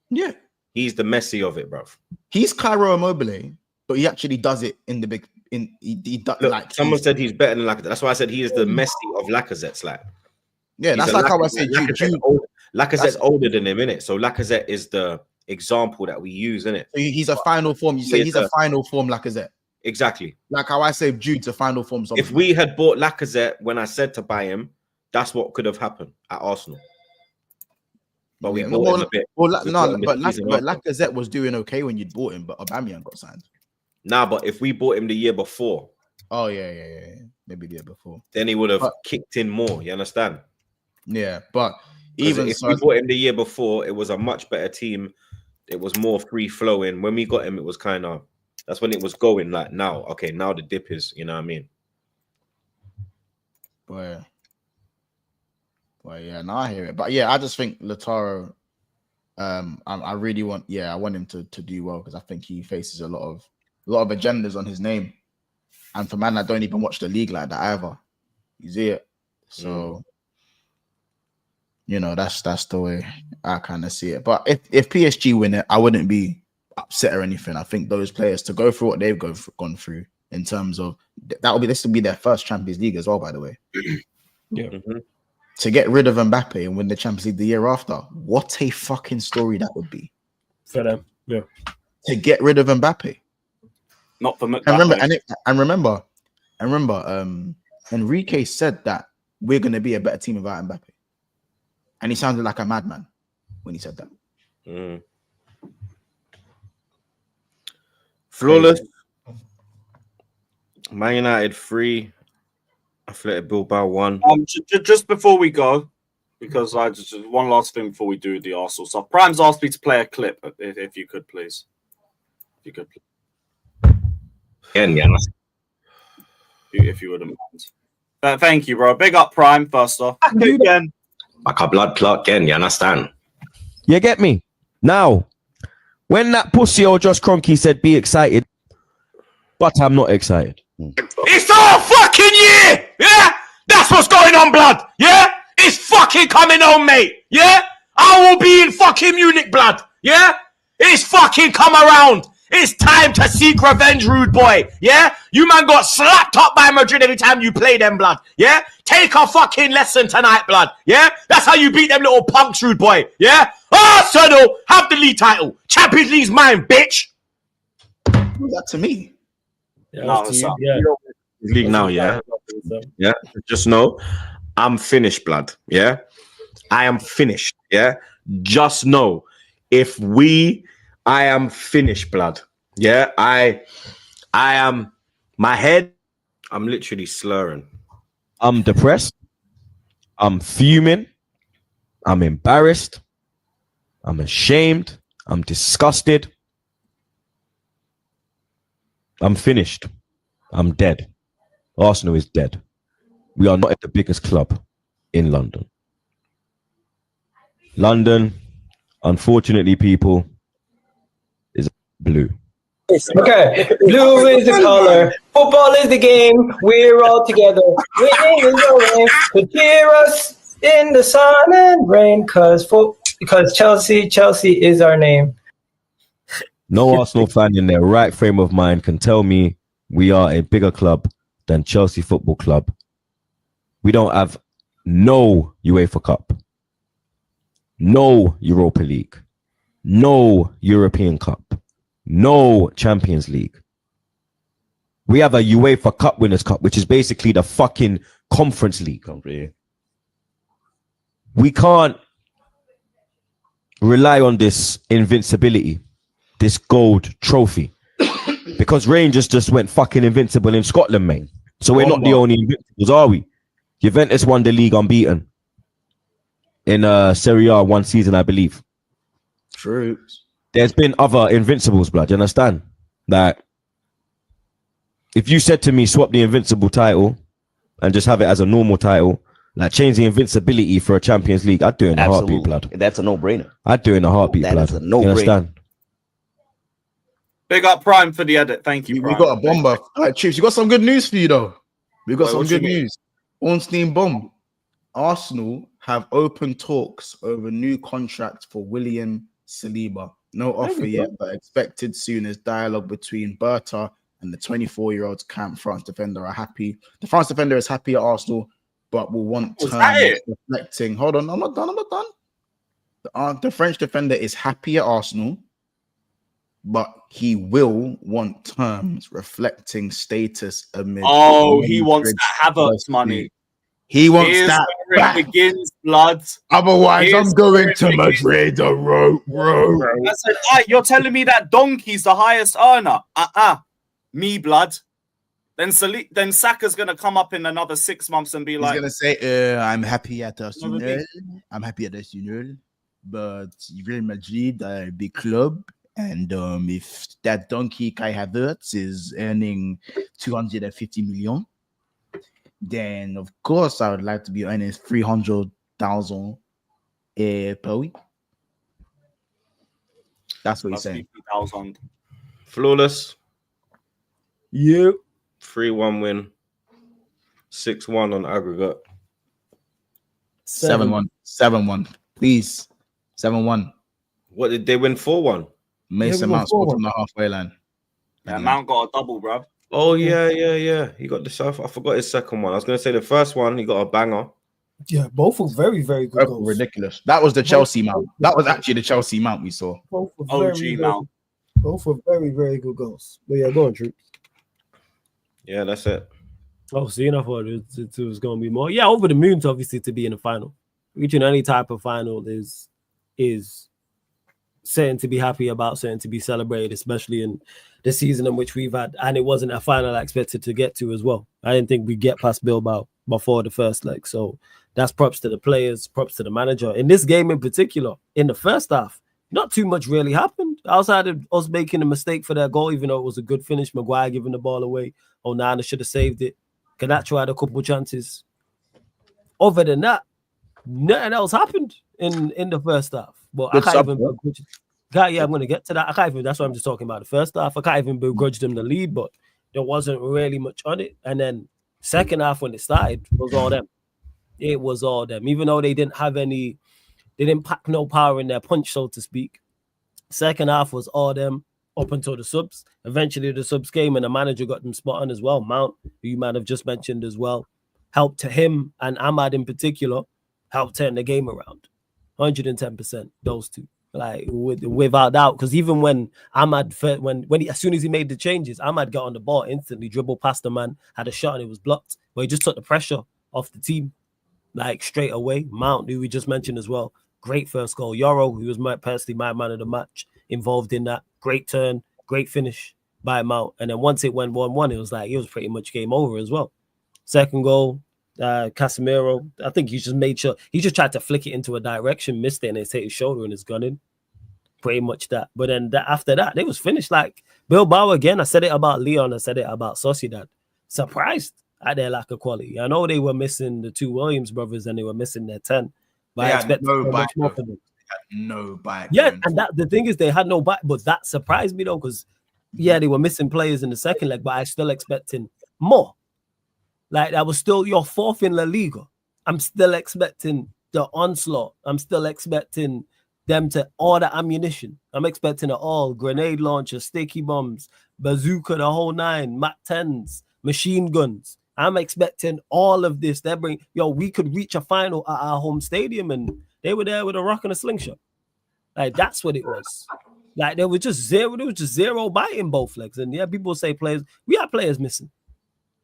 Yeah. He's the Messi of it, bruv. He's Cairo Immobile, but he actually does it in the big. He does, Look, like someone said he's better than Lacazette. That's why I said he is the Messi of Lacazette's. Like, yeah, that's like how I said Lacazette's older than him, innit? So Lacazette is the example that we use, innit? He's a final form. You say he's a final form Lacazette. Exactly. Like how I say Jude's a final form. If we had bought Lacazette when I said to buy him, that's what could have happened at Arsenal. But we bought him a bit. But Lacazette was doing okay when you'd bought him, but Aubameyang got signed. Nah, but if we bought him the year before, maybe the year before, then he would have kicked in more. You understand? Yeah, but even if we bought him the year before, it was a much better team. It was more free flowing. When we got him, it was kind of. That's when it was going like now. Okay, now the dip is, you know what I mean? Well, yeah, now I hear it. But yeah, I just think Lautaro, I really want him to do well because I think he faces a lot of agendas on his name. And for man that don't even watch the league like that either. You see it. So that's the way I kind of see it. But if PSG win it, I wouldn't be upset or anything. I think those players to go through what they've gone through in terms of this will be their first Champions League as well, by the way. Yeah. To get rid of Mbappe and win the Champions League the year after, what a fucking story that would be for them. Yeah. To get rid of Mbappe. Not for Mbappe. And remember, Enrique said that we're going to be a better team without Mbappe, and he sounded like a madman when he said that. Flawless. Man United 3. Athletic Bilbao 1. Just before we go, because I just one last thing before we do the Arsenal stuff. Prime's asked me to play a clip, if you could please. If you could, if you wouldn't mind. Thank you, bro. Big up, Prime. First off, again. Like a blood clot again. You understand? You get me? Now, when that pussy or Josh Kroenke said be excited, but I'm not excited. It's our fucking year! Yeah? That's what's going on, blood! Yeah? It's fucking coming on, mate! Yeah? I will be in fucking Munich, blood! Yeah? It's fucking come around! It's time to seek revenge, rude boy! Yeah? You man got slapped up by Madrid every time you play them, blood! Yeah? Take a fucking lesson tonight, blood! Yeah? That's how you beat them little punks, rude boy! Yeah? Arsenal have the league title! Champions League's mine, bitch! Who's that to me? League now, yeah. Yeah. Just know I'm finished, blood. Yeah. I am finished. Yeah. Just know I am finished, blood. Yeah. I am my head. I'm literally slurring. I'm depressed. I'm fuming. I'm embarrassed. I'm ashamed. I'm disgusted. I'm finished. I'm dead. Arsenal is dead. We are not at the biggest club in London. London, unfortunately, people, is blue. Okay, blue is the color. Football is the game. We're all together. Winning is the way to cheer us in the sun and rain. Because Chelsea is our name. No Arsenal fan in their right frame of mind can tell me we are a bigger club than Chelsea Football Club. We don't have no UEFA Cup, no Europa League, no European Cup, no Champions League. We have a UEFA Cup Winners' Cup, which is basically the fucking Conference League. We can't rely on this invincibility, this gold trophy, because Rangers just went fucking invincible in Scotland, mate. So we're not the only invincibles, are we? Juventus won the league unbeaten in Serie A one season, I believe. True. There's been other invincibles, blood. You understand? That if you said to me, swap the invincible title and just have it as a normal title, Like change the invincibility for a Champions League. I'd do it in a heartbeat, blood. That's a no-brainer. I'd do it in a heartbeat, That blood. is a no-brainer. You understand? Big up Prime for the edit. Thank you, We Prime. got a bomber. All right, Chiefs, you got some good news for you, though. We got Wait, some what you good mean? news. Ornstein bomb. Arsenal have open talks over new contract for William Saliba. No offer yet, but expected soon as dialogue between Berta and the 24-year-old camp France defender are happy. The France defender is happy at Arsenal, but will want Was that terms it? reflecting. Hold on, I'm not done. The French defender is happy at Arsenal, but he will want terms reflecting status amid. Oh, he wants that Havertz money. He wants Here's that where back. it begins, blood. Otherwise, Here's I'm going where it to begins. Madrid. I said, you're telling me that Donkey's the highest earner? Me, blood. Then Saka's gonna come up in another 6 months and be He's like, gonna say, "I'm happy at Arsenal. Another I'm happy at Arsenal, but Real Madrid are a big club, and if that donkey Kai Havertz is earning 250 million, then of course I would like to be earning 300,000 per week." That's what he's saying. 50,000. Flawless. Yeah. 3-1 win. 6-1 on aggregate. 7-1, 7-1, please, 7-1. What did they win? 4-1. Mason Mount scored from the halfway line. Yeah, Mount got a double, bro. Oh yeah. He got the stuff. I forgot his second one. I was gonna say the first one. He got a banger. Yeah, both were very, very good goals. Ridiculous. That was the Chelsea Mount. That was actually the Chelsea Mount we saw. Both were OG very, Mount. both were very, very good goals. But yeah, go on, Troopz. Yeah, that's it. Oh, see, I thought it was going to be more. Yeah, over the moon, obviously, to be in the final. Reaching any type of final is certain to be happy about, certain to be celebrated, especially in the season in which we've had. And it wasn't a final I expected to get to as well. I didn't think we'd get past Bilbao before the first leg. So that's props to the players, props to the manager. In this game in particular, in the first half, not too much really happened outside of us making a mistake for that goal, even though it was a good finish. Maguire giving the ball away. Onana should have saved it. Canacho had a couple chances. Other than that, nothing else happened in the first half. But I can't even begrudge. Yeah, I'm going to get to that. I can't even. That's what I'm just talking about. The first half, I can't even begrudge them the lead, but there wasn't really much on it. And then second half, when it started, it was all them. It was all them. Even though they didn't have any, they didn't pack no power in their punch, so to speak. Second half was all them up until the subs. Eventually, the subs came and the manager got them spot on as well. Mount, who you might have just mentioned as well, helped to him and Ahmad in particular, helped turn the game around. 110%, those two. Like without doubt, because even when Ahmad, as soon as he made the changes, Ahmad got on the ball instantly, dribbled past the man, had a shot and it was blocked. But he just took the pressure off the team, like straight away. Mount, who we just mentioned as well, great first goal. Yoro, who was personally my man of the match, involved in that. Great turn, great finish by Mount. And then once it went 1-1, it was like it was pretty much game over as well. Second goal, Casemiro, I think he just made sure he just tried to flick it into a direction, missed it, and it's hit his shoulder and it's gone in. Pretty much that. But then after that, it was finished. Like Bilbao again. I said it about Leon. I said it about Sociedad. Surprised at their lack of quality. I know they were missing the two Williams brothers and they were missing their 10. But I expect so much more from them. No bike. Yeah, and that the thing is they had no bike, but that surprised me though, because yeah, they were missing players in the second leg, but I still expecting more. Like that was still your fourth in La Liga. I'm still expecting the onslaught. I'm still expecting them to order ammunition. I'm expecting it all: grenade launchers, sticky bombs, bazooka, the whole nine, Mac 10s, machine guns. I'm expecting all of this. They bring we could reach a final at our home stadium, and they were there with a rock and a slingshot. Like that's what it was. Like there was just zero bite in both legs. And yeah, people say players, we have players missing.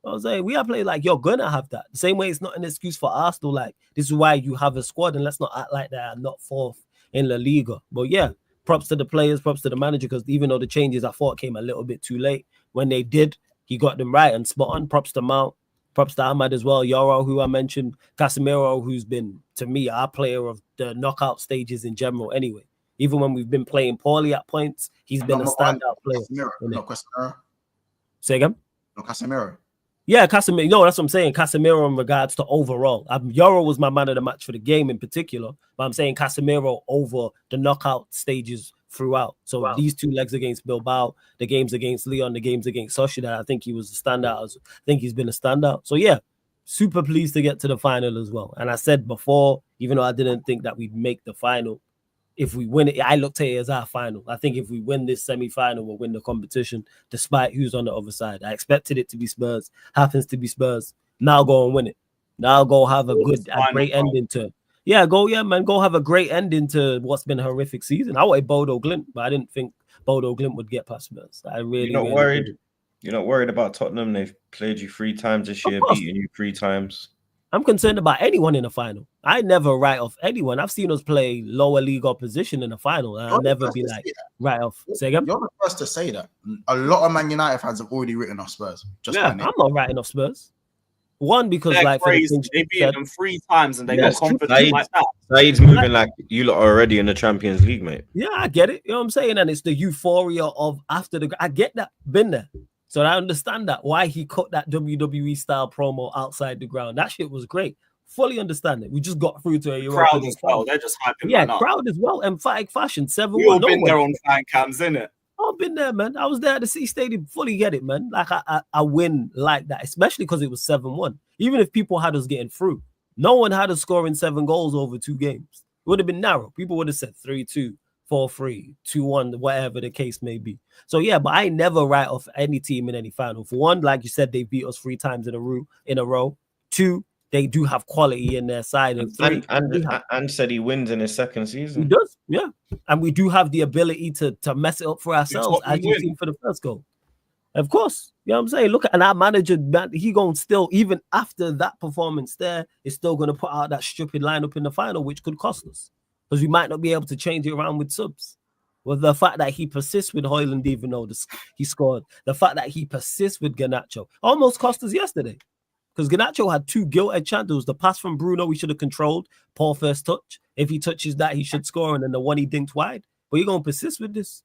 I was saying we have players like you're gonna have that. The same way it's not an excuse for Arsenal. Like this is why you have a squad, and let's not act like they're not fourth in La Liga. But yeah, props to the players, props to the manager, because even though the changes I thought came a little bit too late, when they did, he got them right and spot on. Props to Mount, props to Ahmad as well. Yoro, who I mentioned, Casemiro, who's been to me our player of the knockout stages in general. Anyway, even when we've been playing poorly at points, he's been a standout player. Casemiro, no Casemiro. Say again? No Casemiro. Yeah, Casemiro. No, that's what I'm saying. Casemiro in regards to overall. Euro was my man of the match for the game in particular, but I'm saying Casemiro over the knockout stages throughout. So these 2 legs against Bilbao, the games against Lyon, the games against Sociedad, I think he was a standout. I think he's been a standout. So yeah, super pleased to get to the final as well. And I said before, even though I didn't think that we'd make the final, if we win it, I looked at it as our final. I think if we win this semi-final, we'll win the competition, despite who's on the other side. I expected it to be Spurs. Happens to be Spurs. Now go and win it. Now go have a great ending to. Yeah, go have a great ending to what's been a horrific season. I wanted Bodo Glimt, but I didn't think Bodo Glimt would get past Spurs. You're not worried? You're not worried about Tottenham? They've played you 3 times this year, beaten you 3 times. I'm concerned about anyone in the final. I never write off anyone. I've seen us play lower league opposition in the final, and I'll never be like write off. Say again? You're the first to say that. A lot of Man United fans have already written off Spurs. I'm not writing off Spurs. One, because they're like crazy. They beat them 3 times and they got confidence like that. Saeed's moving like you lot are already in the Champions League, mate. Yeah, I get it. You know what I'm saying? And it's the euphoria of after the. I get that. Been there. So I understand that. Why he cut that WWE style promo outside the ground. That shit was great. Fully understand it. We just got through to a crowd as well. They're just hyping. Yeah, crowd as well. Emphatic fashion. 7-1. We all been there on fan cams, innit? I've been there, man. I was there at the City Stadium. Fully get it, man. Like I win like that, especially because it was 7-1. Even if people had us getting through, no one had us scoring 7 goals over 2 games. It would have been narrow. People would have said 3-2, 4-3, 2-1, whatever the case may be. So yeah, but I never write off any team in any final. For one, like you said, they beat us 3 times in a row. 2, they do have quality in their side. And 3, and said he wins in his 2nd season. He does, yeah. And we do have the ability to mess it up for ourselves, as you've seen for the first goal. Of course, you know what I'm saying? Look, and our manager, man, he going still, even after that performance there, is still going to put out that stupid lineup in the final, which could cost us. Because we might not be able to change it around with subs. Well, the fact that he persists with Højlund, even though he scored, the fact that he persists with Garnacho almost cost us yesterday. Because Garnacho had 2 gilt-edged chances. There was the pass from Bruno we should have controlled. Poor first touch. If he touches that, he should score. And then the one he dinked wide. But you're going to persist with this.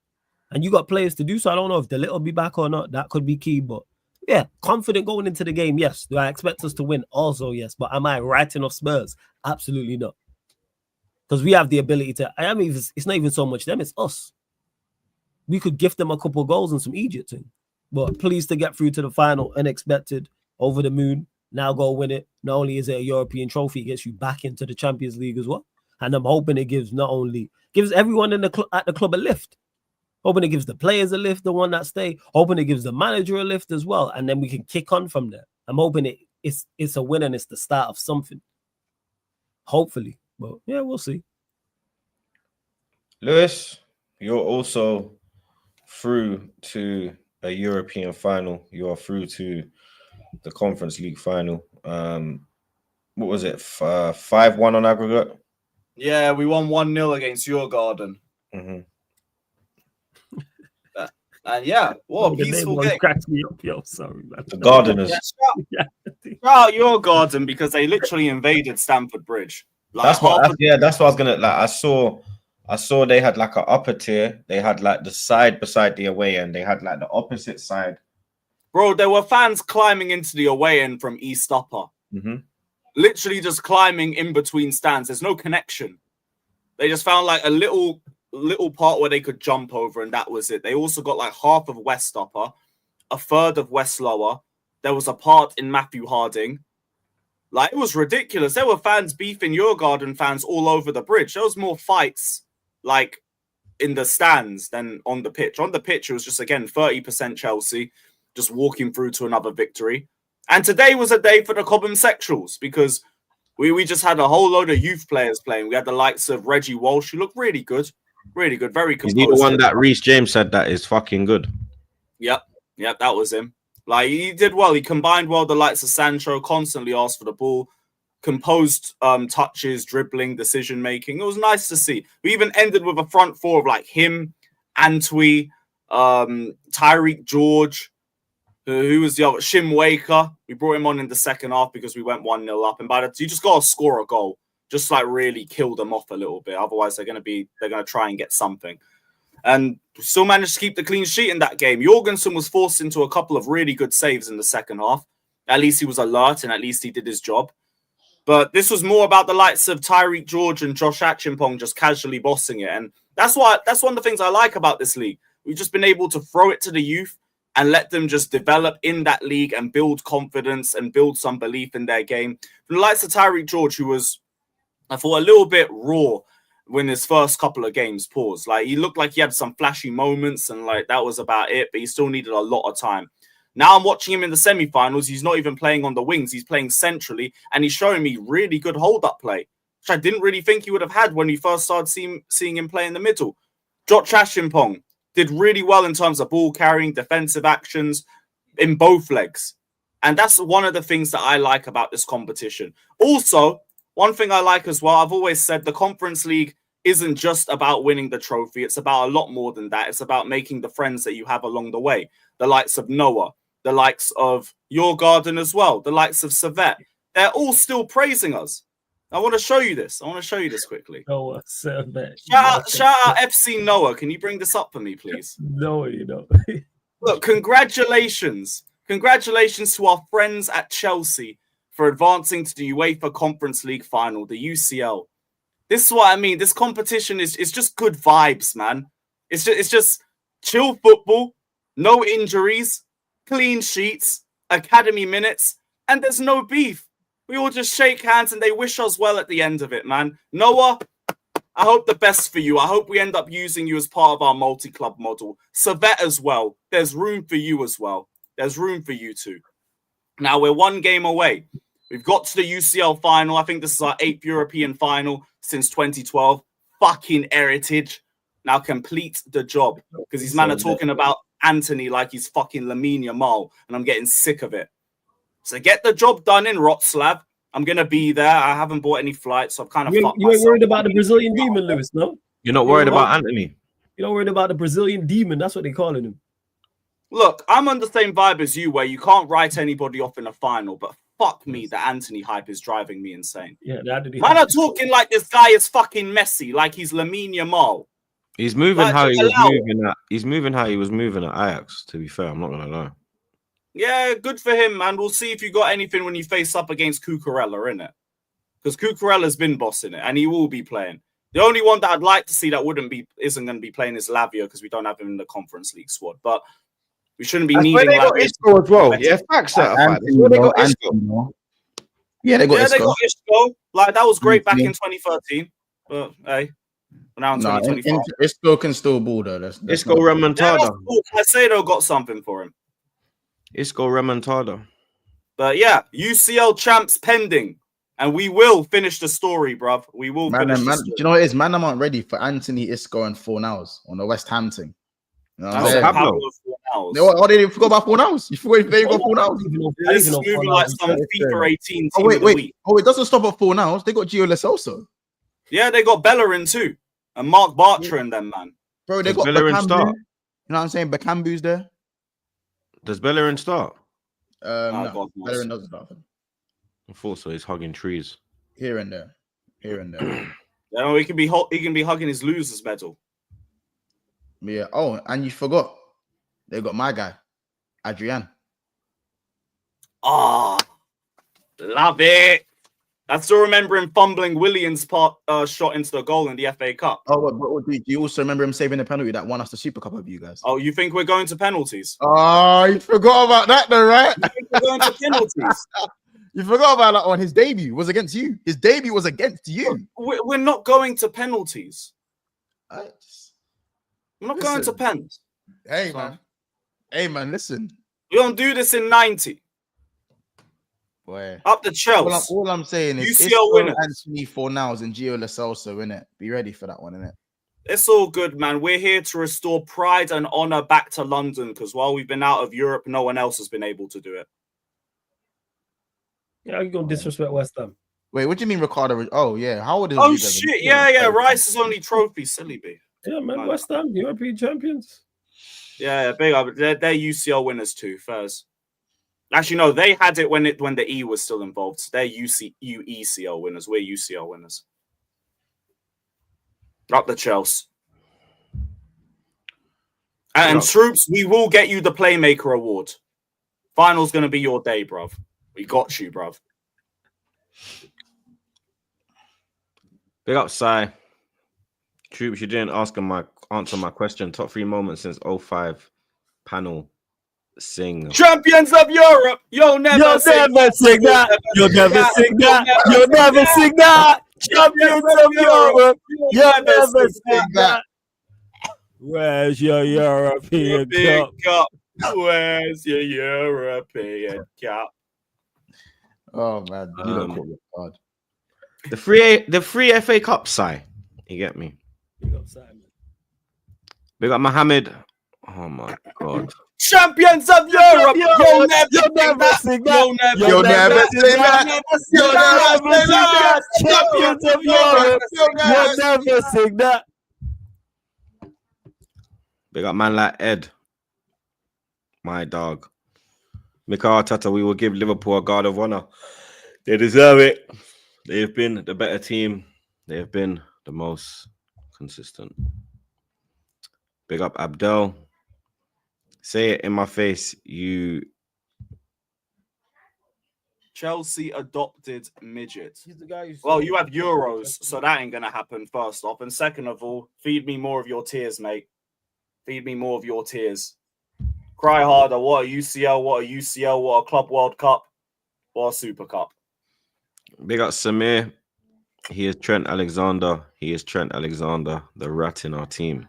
And you got players to do so. I don't know if DeLitt will be back or not. That could be key. But yeah, confident going into the game, yes. Do I expect us to win? Also, yes. But am I writing off Spurs? Absolutely not. Because we have the ability to. It's not even so much them, it's us. We could gift them a couple of goals and some Egypt thing. But pleased to get through to the final, unexpected, over the moon. Now go win it. Not only is it a European trophy, it gets you back into the Champions League as well. And I'm hoping it gives everyone in at the club a lift. Hoping it gives the players a lift, the one that stay. Hoping it gives the manager a lift as well. And then we can kick on from there. I'm hoping it's a win and it's the start of something. Hopefully. But yeah, we'll see. Lewis, you're also through to a European final. You are through to the Conference League final. What was it? 5-1 on aggregate? Yeah, we won 1-0 against Djurgården. Mm-hmm. And yeah, what a peaceful game. Cracks me up, yo. Sorry, man. The Gardeners. Yeah, shout out Djurgården because they literally invaded Stamford Bridge. Like, that's what I was gonna like. I saw they had like an upper tier. They had like the side beside the away end. They had like the opposite side. Bro, there were fans climbing into the away end from East Upper. Mm-hmm. Literally just climbing in between stands. There's no connection. They just found like a little part where they could jump over, and that was it. They also got like half of West Upper, a third of West Lower. There was a part in Matthew Harding. Like, it was ridiculous. There were fans beefing Djurgården fans all over the bridge. There was more fights like in the stands than on the pitch. On the pitch, it was just, again, 30% Chelsea, just walking through to another victory. And today was a day for the Cobham Sexuals because we just had a whole load of youth players playing. We had the likes of Reggie Walsh, who looked really good. Really good, very composed. Is he the one that Reece James said that is fucking good? Yep, that was him. Like, he did well. He combined well the likes of Sancho, constantly asked for the ball, composed touches, dribbling, decision-making. It was nice to see. We even ended with a front four of like him, Antwi, Tyreek George, who was the other, Shim Waker. We brought him on in the second half because we went 1-0 up. And you just got to score a goal. Just like really kill them off a little bit. Otherwise, they're going to try and get something. And still managed to keep the clean sheet in that game. Jorgensen was forced into a couple of really good saves in the second half. At least he was alert and at least he did his job. But this was more about the likes of Tyreek George and Josh Achimpong just casually bossing it. And that's one of the things I like about this league. We've just been able to throw it to the youth and let them just develop in that league and build confidence and build some belief in their game. The likes of Tyreek George, who was, I thought, a little bit raw when his first couple of games paused. Like, he looked like he had some flashy moments and like that was about it, but he still needed a lot of time. Now I'm watching him in the semi-finals. He's not even playing on the wings. He's playing centrally, and he's showing me really good hold-up play, which I didn't really think he would have had when we first started seeing him play in the middle. Josh Achimpong did really well in terms of ball carrying, defensive actions in both legs. And that's one of the things that I like about this competition. Also, one thing I like as well, I've always said the Conference League isn't just about winning the trophy. It's about a lot more than that. It's about making the friends that you have along the way. The likes of Noah, the likes of your garden as well, the likes of Savet. They're all still praising us. I want to show you this. I want to show you this quickly. Noah, Savet. Shout out FC Noah. Can you bring this up for me, please? No, you know. Look, congratulations. Congratulations to our friends at Chelsea for advancing to the UEFA Conference League final, the UCL. This is what I mean. This competition is just good vibes, man. It's just chill football, no injuries, clean sheets, academy minutes, and there's no beef. We all just shake hands and they wish us well at the end of it, man. Noah, I hope the best for you. I hope we end up using you as part of our multi-club model. Savet as well. There's room for you as well. There's room for you too. Now we're one game away. We've got to the UCL final. I think this is our 8th European final since 2012. Fucking heritage. Now complete the job. Because these men are talking about Anthony like he's fucking Lamine Yamal, and I'm getting sick of it. So get the job done in Wroclaw. I'm going to be there. I haven't bought any flights, so I've kind of fucked You ain't worried about the Brazilian demon, Lewis, no? You're not worried about Anthony? You're not worried about the Brazilian demon. That's what they're calling him. Look, I'm on the same vibe as you, where you can't write anybody off in a final, but fuck me, the Anthony hype is driving me insane. Yeah, the Anthony Man are talking like this guy is fucking Messi, like he's Lamine Yamal. He's moving Like, how he was allow- moving at. He's moving how he was moving at Ajax. To be fair, I'm not gonna lie. Yeah, good for him, man. We'll see if you got anything when you face up against Cucurella, innit? Because Cucurella's been bossing it, and he will be playing. The only one that I'd like to see that isn't going to be playing is Lavia, because we don't have him in the Conference League squad. But we shouldn't be That's needing where they got Lavia. Isco as well. Yeah, facts certified. That's where they got Isco. Yeah, they got Yeah, they Isco. got Isco. Like, that was great back in 2013. But, hey, now in 2025. Isco can still ball, though. That's Isco Yeah, Remontada. that's cool. Caicedo got something for him. Isco Remontada. But, yeah, UCL champs pending. And we will finish the story, bruv. We will finish the story. Do you know what it is? Man, I'm not ready for Anthony, Isco, and Fornals on the West Ham thing. You know what I'm That's saying? Pablo. They forgot about Fornals. You forgot they got Fornals. This is moving like some FIFA 18 team Oh, of the week. Oh, it doesn't stop at Fornals. They got Gio Lesoso. Yeah, they got Bellerin too. And Mark Bartra and them, man. Bro, they got Bellerin Bakambu. start? You know what I'm saying? Bakambu's there. Does Bellerin start? No, God knows. Bellerin doesn't start. I thought so. He's hugging trees. Here and there. Here and there. Yeah, he can be hugging his losers medal. Yeah. Oh, and you forgot. They got my guy, Adrian. Ah, love it. I still remember him fumbling Williams' shot into the goal in the FA Cup. Oh, but do you also remember him saving the penalty that won us the Super Cup of you guys? Oh, you think we're going to penalties? Oh, you forgot about that though, right? You think we're going to penalties? You forgot about that one. His debut was against you. His debut was against you. We're not going to penalties. Right. We're not going to pens. Hey, man. Hey, man, listen. We don't do this in 90. Boy. Up the Chelsea. All I'm saying is UCL winners. Anthony Fornals and Gio Lesoso, innit? Be ready for that one, innit? It's all good, man. We're here to restore pride and honor back to London, because while we've been out of Europe, no one else has been able to do it. Yeah, you gonna disrespect West Ham? Wait, what do you mean, Ricardo? Oh, yeah. How old is Oh, you shit. Yeah. Rice is only trophy. Silly B. Yeah, man. West Ham, European champions. Yeah, big up. They're UCL winners too, Fairs. Actually, no, they had it when the E was still involved. They're UECL winners. We're UCL winners. Up the Chelsea. And Troopz, we will get you the Playmaker Award. Final's going to be your day, bruv. We got you, bruv. Big up, Sai. Troopz, you didn't answer my question. Top 3 moments since 05 panel. Sing. Champions of Europe. You'll never sing that. You'll never sing that. You'll never sing that. Champions of Europe. You'll never sing that. Where's your European Cup? Where's your European Cup? Oh man, you don't call it hard. The free FA Cup, Sai. You get me? Big up, Simon. Big up, Mohammed. Oh my God. Champions of Europe. You'll never sing that. You'll never sing that. You'll never sing that. Champions of Europe. You'll never sing that. Big up, man like Ed. My dog. Mikel Arteta, we will give Liverpool a guard of honor. They deserve it. They've been the better team. They have been the most consistent. Big up, Abdel. Say it in my face. You. Chelsea adopted midget. He's the guy Well, you have Euros, so that ain't going to happen, first off. And second of all, feed me more of your tears, mate. Feed me more of your tears. Cry harder. What a UCL, what a UCL, what a Club World Cup, what a Super Cup. Big up, Samir. He is Trent Alexander. He is Trent Alexander, the rat in our team.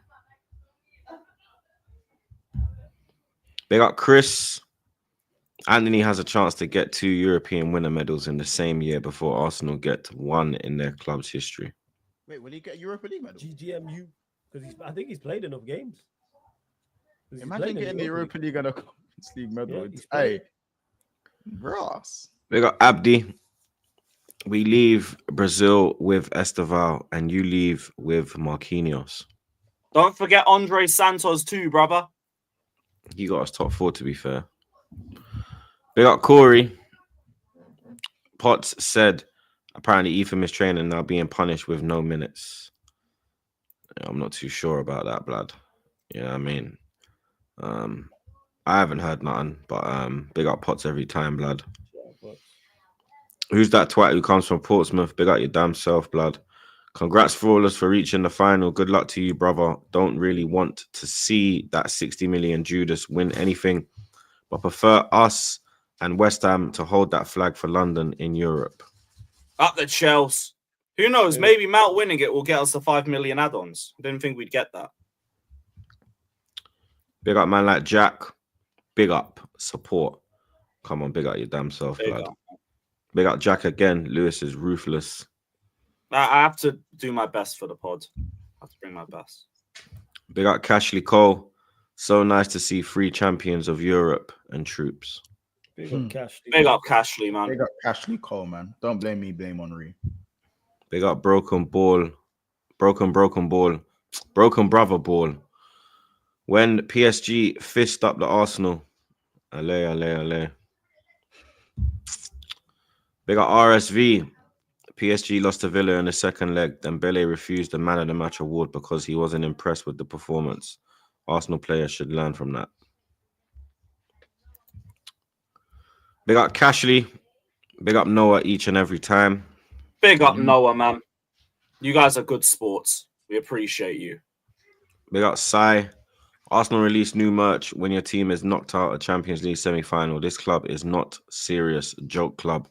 Big up, Chris. Anthony has a chance to get 2 European winner medals in the same year before Arsenal get 1 in their club's history. Wait, will he get a Europa League medal? GGMU. Because I think he's played enough games. Imagine getting the Europa League and a Conference League medal. Yeah, Hey, Ross. Big up, Abdi. We leave Brazil with Esteval and you leave with Marquinhos. Don't forget Andre Santos too, brother. You got us top 4, to be fair. Big up, Corey. Potts said, apparently Ethan missed training, now being punished with no minutes. I'm not too sure about that, blood. You know what I mean? I haven't heard nothing, but big up Potts every time, blood. Who's that twat who comes from Portsmouth? Big up your damn self, blood. Congrats for all us for reaching the final. Good luck to you, brother. Don't really want to see that 60 million Judas win anything, but prefer us and West Ham to hold that flag for London in Europe. Up the Chelsea. Who knows? Maybe Mount winning it will get us the 5 million add-ons. Didn't think we'd get that. Big up, man like Jack. Big up. Support. Come on, big up your damn self, Big blood. up. Big up Jack again. Lewis is ruthless. I have to do my best for the pod. I have to bring my best. Big up Cashley Cole. So nice to see 3 champions of Europe and Troopz. Big up Cashley. Big up Cashley, man. Big up Ashley Cole, man. Don't blame me, blame Henri. Big up Broken Ball. Broken Ball. Broken Brother Ball. When PSG fist up the Arsenal. Allez. Big up RSV. PSG lost to Villa in the second leg. Then Dembele refused the Man of the Match award because he wasn't impressed with the performance. Arsenal players should learn from that. Big up Cashley. Big up Noah each and every time. Big up Noah, man. You guys are good sports. We appreciate you. Big up Sai. Arsenal released new merch when your team is knocked out of Champions League semi-final. This club is not serious joke club.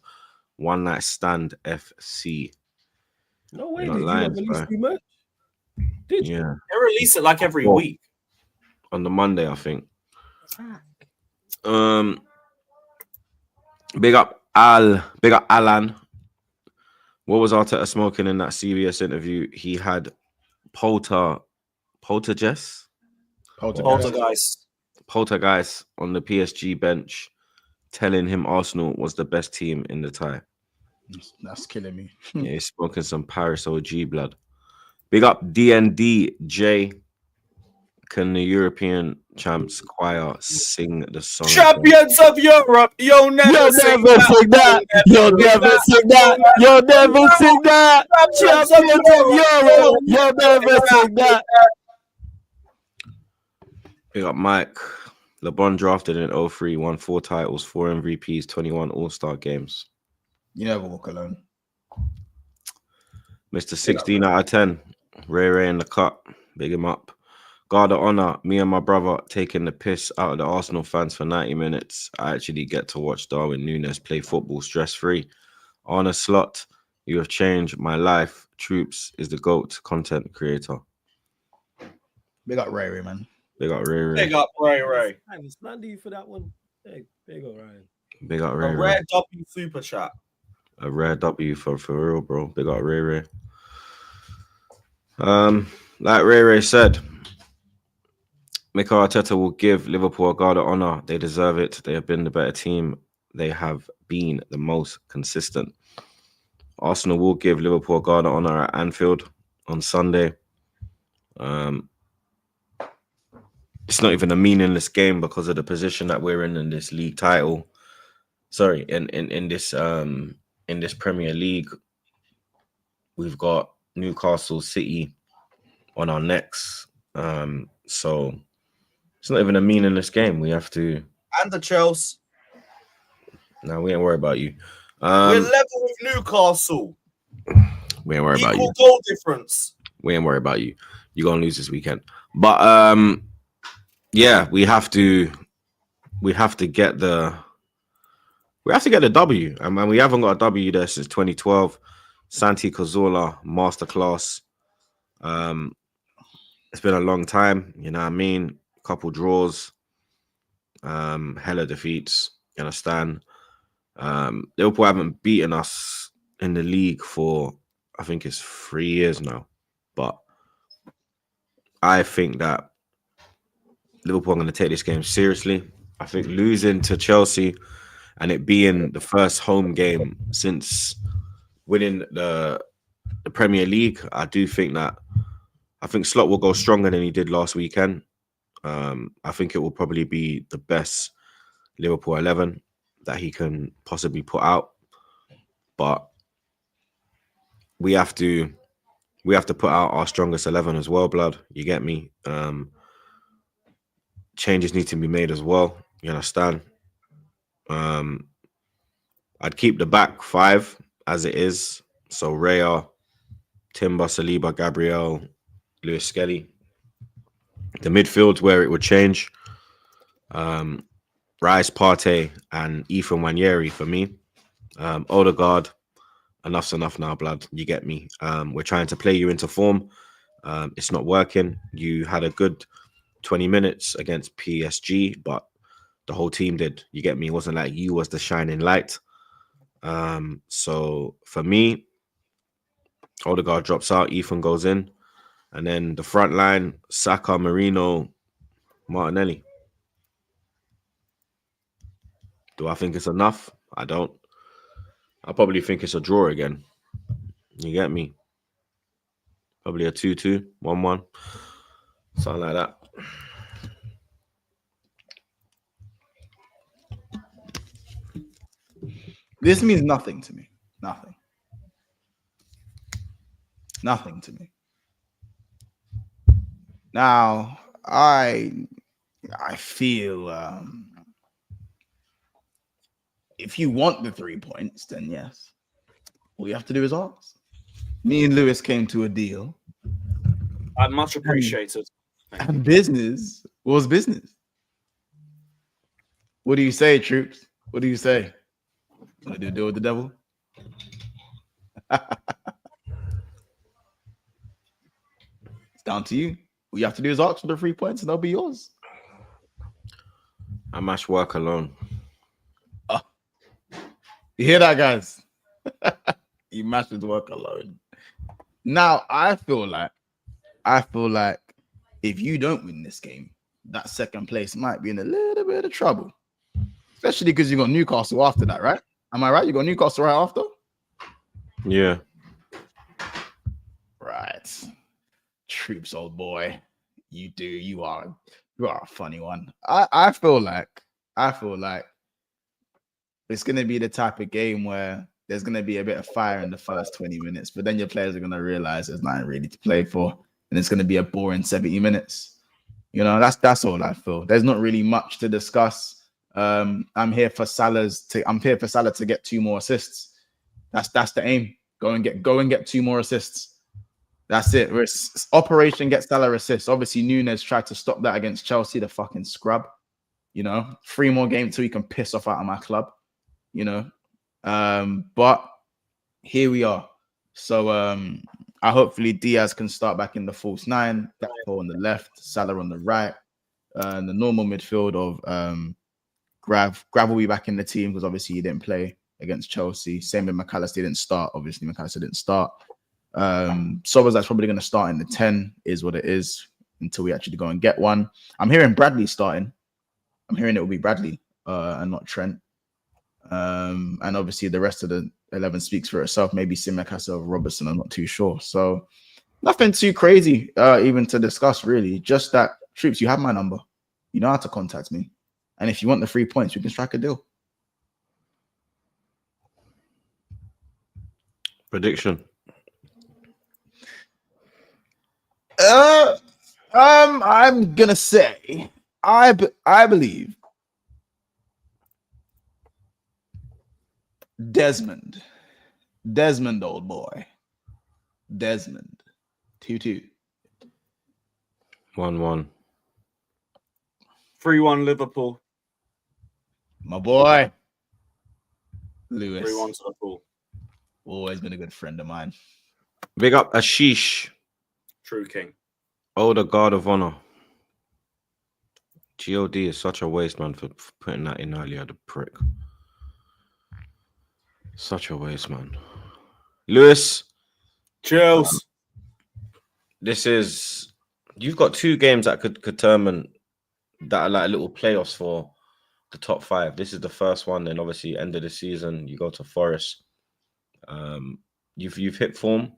One night stand FC. No way. Not Did lying, you release bro. new merch? Did you? Yeah. They release it like every week. On the Monday, I think. Big up Alan. What was Arteta smoking in that CBS interview? He had poltergeist on the PSG bench, telling him Arsenal was the best team in the tie. That's killing me. Yeah, he's smoking some Paris OG blood. Big up DNDJ. Can the European champs choir sing the song? Champions of Europe, you'll never sing that. You'll never sing that. You'll never sing that. Champions of Europe, you'll never sing that. Big up Mike. LeBron drafted in 03, won 4 titles, 4 MVPs, 21 All-Star games. You never walk alone. Mr. 16 out of 10. Ray in the cut. Big him up. Guard of honor. Me and my brother taking the piss out of the Arsenal fans for 90 minutes. I actually get to watch Darwin Núñez play football stress-free. On a slot. You have changed my life. Troopz is the GOAT content creator. Big up Ray, man. Big up Ray. Big up Ray. I was planning you for that one. Hey, big up Ryan. Big up A Ray. rare W super chat. A rare W for real, bro. Big up Ray. Like Ray said, Mikel Arteta will give Liverpool a guard of honor. They deserve it. They have been the better team. They have been the most consistent. Arsenal will give Liverpool a guard of honor at Anfield on Sunday. It's not even a meaningless game because of the position that we're in this league title. Sorry, in this Premier League, we've got Newcastle City on our necks. So it's not even a meaningless game. We have to. And the Chelsea. No, we ain't worried about you. We're level with Newcastle. We ain't worried about you. Equal goal difference. We ain't worried about you. You're gonna lose this weekend. But yeah, we have to get the W. I mean, we haven't got a W there since 2012. Santi Cazorla masterclass. It's been a long time, you know what I mean? Couple draws, hella defeats, you understand? Liverpool haven't beaten us in the league for, I think it's 3 years now. But I think that Liverpool are going to take this game seriously. I think losing to Chelsea and it being the first home game since winning the Premier League, I think Slot will go stronger than he did last weekend. I think it will probably be the best Liverpool 11 that he can possibly put out. But we have to put out our strongest 11 as well, blood. You get me? Changes need to be made as well. You understand? I'd keep the back 5 as it is. So Raya, Timber, Saliba, Gabriel, Lewis Skelly. The midfield's where it would change. Rice, Partey, and Ethan Nwaneri for me. Odegaard, enough's enough now, blood. You get me? We're trying to play you into form. It's not working. You had a good 20 minutes against PSG, but the whole team did. You get me? It wasn't like you was the shining light. So for me, Odegaard drops out, Ethan goes in. And then the front line, Saka, Marino, Martinelli. Do I think it's enough? I don't. I probably think it's a draw again. You get me? Probably a 2-2, 1-1. Something like that. This means nothing to me. Nothing to me. Now, I feel if you want the 3 points, then yes. All you have to do is ask. Me and Lewis came to a deal. I much appreciated. And business was business. What do you say, Troopz? What do you say? Want to do a deal with the devil? It's down to you. All you have to do is ask for the 3 points and they'll be yours. I must work alone. Oh. You hear that, guys? You must work alone. Now, I feel like if you don't win this game, that second place might be in a little bit of trouble. Especially because you got Newcastle after that, right? Am I right? You got Newcastle right after? Yeah. Right. Troopz, old boy. You are a funny one. I feel like it's gonna be the type of game where there's gonna be a bit of fire in the first 20 minutes, but then your players are gonna realize there's nothing really to play for, and it's gonna be a boring 70 minutes. You know, that's all I feel. There's not really much to discuss. I'm here for Salah to get 2 more assists. That's the aim. Go and get 2 more assists. That's it. Operation get Salah assists. Obviously, Nunes tried to stop that against Chelsea, the fucking scrub. You know, 3 more games till he can piss off out of my club. You know, but here we are. So I hopefully Diaz can start back in the false 9, Gakpo on the left, Salah on the right, and the normal midfield of Grav will be back in the team because obviously he didn't play against Chelsea. Same with McAllister, didn't start. Obviously, McAllister didn't start. Soboslai's probably going to start in the 10, is what it is, until we actually go and get one. I'm hearing Bradley starting. I'm hearing it will be Bradley and not Trent. And obviously the rest of the 11 speaks for itself. Maybe Tsimikas or Robertson, I'm not too sure. So nothing too crazy even to discuss, really. Just that, Troopz, you have my number. You know how to contact me. And if you want the 3 points, we can strike a deal. Prediction. I'm gonna say I believe Desmond, old boy, Desmond, 2-2. 1-1. 3-1 Liverpool. My boy, Lewis. 3-1 to Liverpool. Always been a good friend of mine. Big up Ashish. True King. Oh, the guard of honor. God is such a waste, man, for putting that in earlier, the prick. Such a waste, man. Lewis. Cheers. You've got 2 games that could determine that are like little playoffs for the top 5. This is the first one, then obviously end of the season, you go to Forest. You've hit form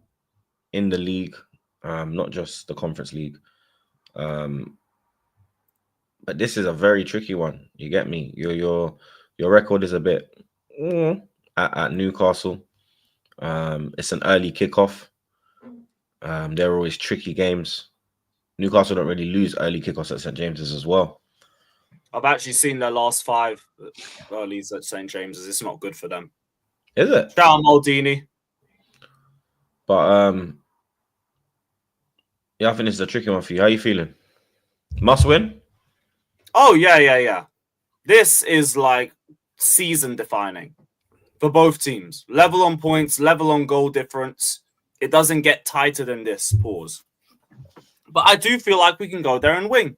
in the league, not just the Conference League. But this is a very tricky one. You get me? Your record is a bit at Newcastle. It's an early kickoff. They're always tricky games. Newcastle don't really lose early kickoffs at St. James's as well. I've actually seen their last 5 earlies at St. James's. It's not good for them. Is it? Shout out Maldini. But yeah, I think it's a tricky one for you. How are you feeling? Must win? Oh, yeah. This is like season defining for both teams. Level on points, level on goal difference. It doesn't get tighter than this. Pause. But I do feel like we can go there and win.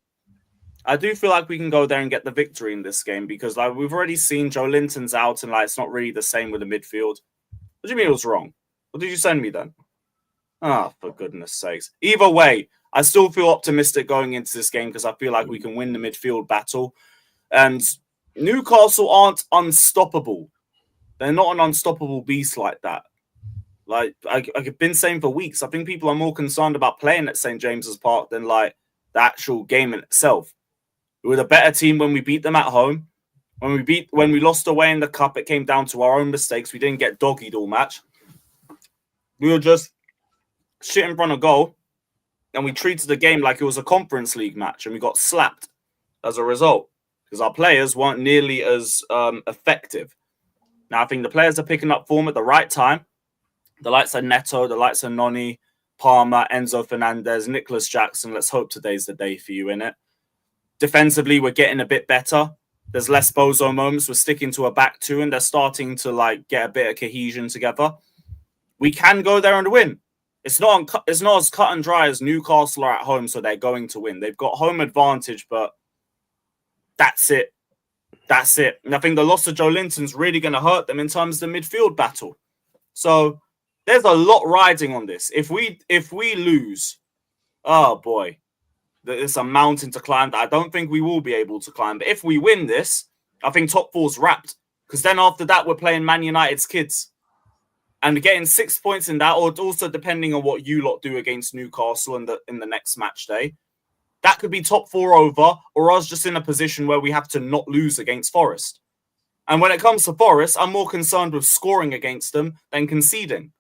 I do feel like we can go there and get the victory in this game because like we've already seen Joe Linton's out and like it's not really the same with the midfield. What do you mean it was wrong? What did you send me then? Ah, for goodness sakes. Either way, I still feel optimistic going into this game because I feel like we can win the midfield battle. And Newcastle aren't unstoppable. They're not an unstoppable beast like that. Like I've been saying for weeks, I think people are more concerned about playing at St. James's Park than like the actual game in itself. We were the better team when we beat them at home. When we lost away in the cup, it came down to our own mistakes. We didn't get dog-eared all match. We were just shit in front of goal, and we treated the game like it was a Conference League match, and we got slapped as a result because our players weren't nearly as effective. Now, I think the players are picking up form at the right time. The likes of Neto, the likes of Noni, Palmer, Enzo Fernandez, Nicholas Jackson. Let's hope today's the day for you, innit? Defensively, we're getting a bit better. There's less bozo moments. We're sticking to a back 2, and they're starting to like get a bit of cohesion together. We can go there and win. It's not as cut and dry as Newcastle are at home, so they're going to win. They've got home advantage, but that's it. That's it. And I think the loss of Joe Linton's really going to hurt them in terms of the midfield battle. So there's a lot riding on this. If we lose, oh boy, it's a mountain to climb that I don't think we will be able to climb. But if we win this, I think top 4's wrapped. Because then after that, we're playing Man United's kids. And getting 6 points in that, or also depending on what you lot do against Newcastle in the next match day, that could be top 4 over, or us just in a position where we have to not lose against Forest. And when it comes to Forest, I'm more concerned with scoring against them than conceding.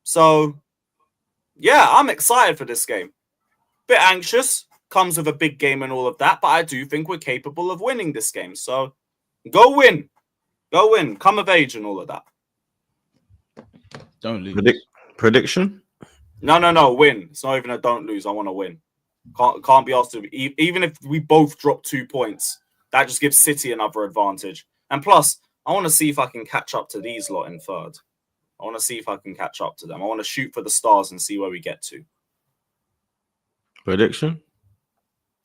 So, yeah, I'm excited for this game. Bit anxious, comes with a big game and all of that, but I do think we're capable of winning this game. So go win. Go win. Come of age and all of that. Don't lose. Prediction? No. Win. It's not even a don't lose. I want to win. Can't be asked to. Even if we both drop 2 points, that just gives City another advantage. And plus, I want to see if I can catch up to these lot in third. I want to see if I can catch up to them. I want to shoot for the stars and see where we get to. Prediction?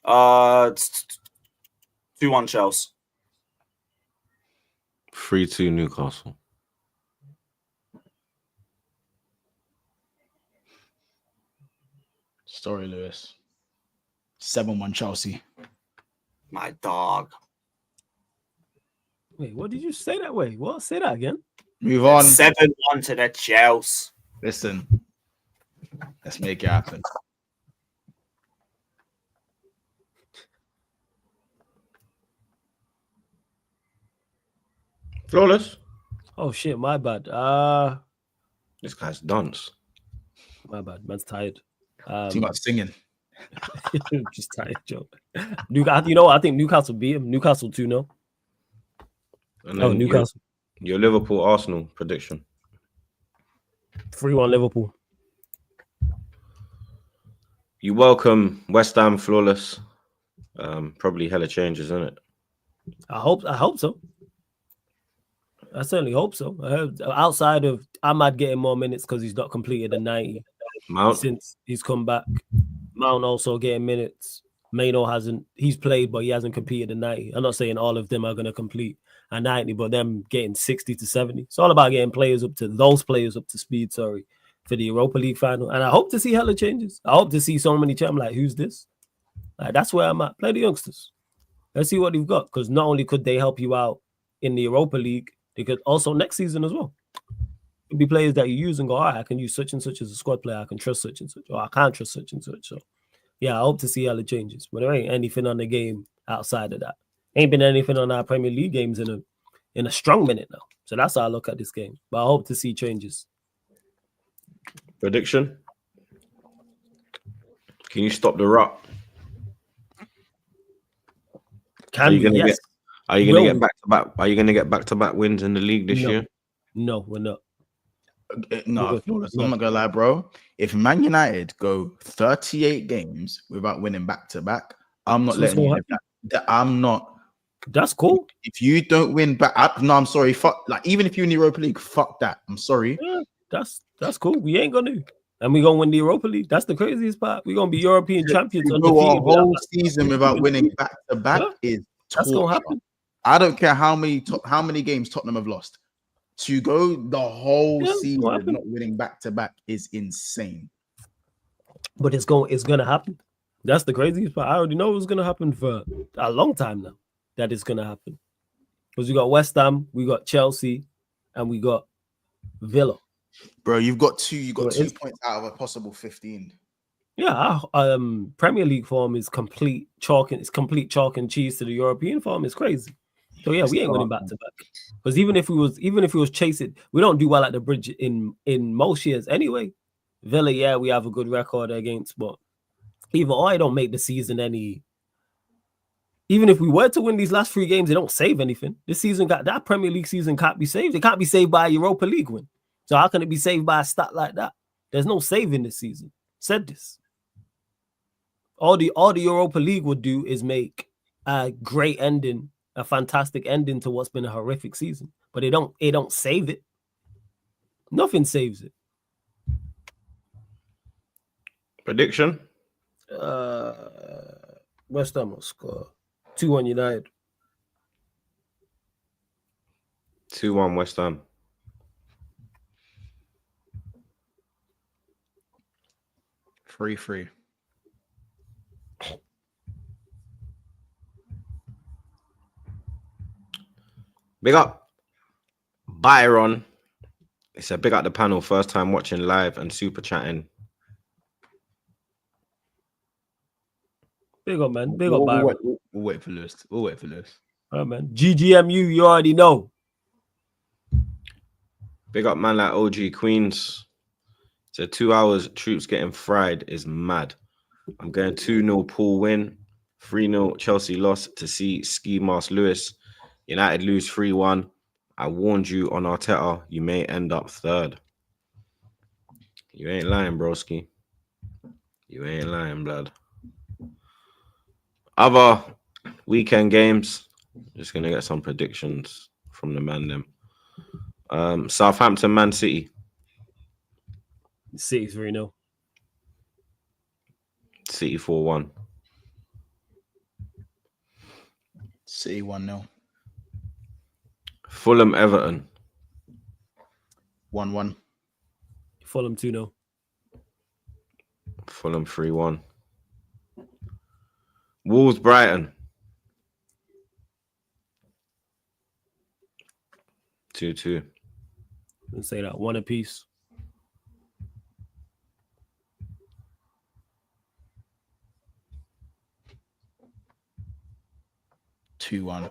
2-1 Chelsea. 3-2 Newcastle. Story, Lewis. 7-1 Chelsea. My dog. Wait, what did you say that way? What? Say that again. Move on. 7-1 to the Chelsea. Listen, let's make it happen. Flawless. Oh shit, my bad. This guy's dunce. My bad. Man's tired. Too much singing. Just tired, Joe. You know what? I think Newcastle beat him. Newcastle 2-0. Oh, Newcastle. Your Liverpool Arsenal prediction. 3-1 Liverpool. You welcome West Ham Flawless. Probably hella changes, isn't it? I hope so. I certainly hope so. Outside of Ahmad getting more minutes because he's not completed the 90 Mount. since he's come back. Mount also getting minutes. Maino hasn't. He's played, but he hasn't completed the 90. I'm not saying all of them are going to complete a 90, but them getting 60 to 70. It's all about getting those players up to speed, for the Europa League final. And I hope to see hella changes. I hope to see so many changes. Like, who's this? Like, that's where I'm at. Play the youngsters. Let's see what they've got. Because not only could they help you out in the Europa League, they could also next season as well. It'd be players that you use and go, all right, I can use such and such as a squad player. I can trust such and such. Or I can't trust such and such. So, yeah, I hope to see hella changes. But there ain't anything on the game outside of that. Ain't been anything on our Premier League games in a strong minute now. So that's how I look at this game. But I hope to see changes. Prediction? Can you stop the rot? Are you gonna get back to back? Are you gonna get back to back wins in the league this year? No, we're not. No, I'm not gonna lie, bro. If Man United go 38 games without winning back to back, I'm not letting you have that. I'm not. That's cool. If you don't win back, I'm sorry. Fuck. Like, even if you're in the Europa League, fuck that. I'm sorry. Yeah, that's cool. We ain't gonna. And we're gonna win the Europa League. That's the craziest part. We're gonna be European champions. To go a whole season without winning back to back is that's gonna happen. I don't care how many games Tottenham have lost. To go the whole season not winning back to back is insane. But it's gonna happen. That's the craziest part. I already know it's gonna happen for a long time now. That it's gonna happen. Because we got West Ham, we got Chelsea, and we got Villa. Bro, you've got 2 points out of a possible 15. Yeah, Premier League form is complete chalk and cheese to the European form. It's crazy. So yeah, we ain't winning back to back. Because even if we was chasing, we don't do well at the bridge in most years anyway. Villa, yeah, we have a good record against, but even I don't make the season any. Even if we were to win these last 3 games, they don't save anything. This season that Premier League season can't be saved. It can't be saved by a Europa League win. So how can it be saved by a stat like that? There's no saving this season. Said this. All the Europa League would do is make a great ending, a fantastic ending to what's been a horrific season. But it don't save it. Nothing saves it. Prediction? West Ham will score 2-1 United. 2-1 West Ham. 3-3. Big up Byron. He said, big up the panel. First time watching live and super chatting. Big up, man. Big up, Byron. We'll wait for Lewis. All right, man. GGMU, you already know. Big up, man, like OG Queens. So 2 hours, Troopz getting fried is mad. I'm going 2-0 Pool win, 3-0 Chelsea loss to see Ski Mask Lewis. United lose 3-1. I warned you on Arteta, you may end up third. You ain't lying, broski. You ain't lying, blood. Other weekend games, just gonna get some predictions from the man them. Southampton, Man City. City 3-0. City 4-1. City 1-0. Fulham, Everton. 1-1. Fulham 2-0. Fulham 3-1. Wolves, Brighton. 2-2. Let's say that 1 apiece. $2-1.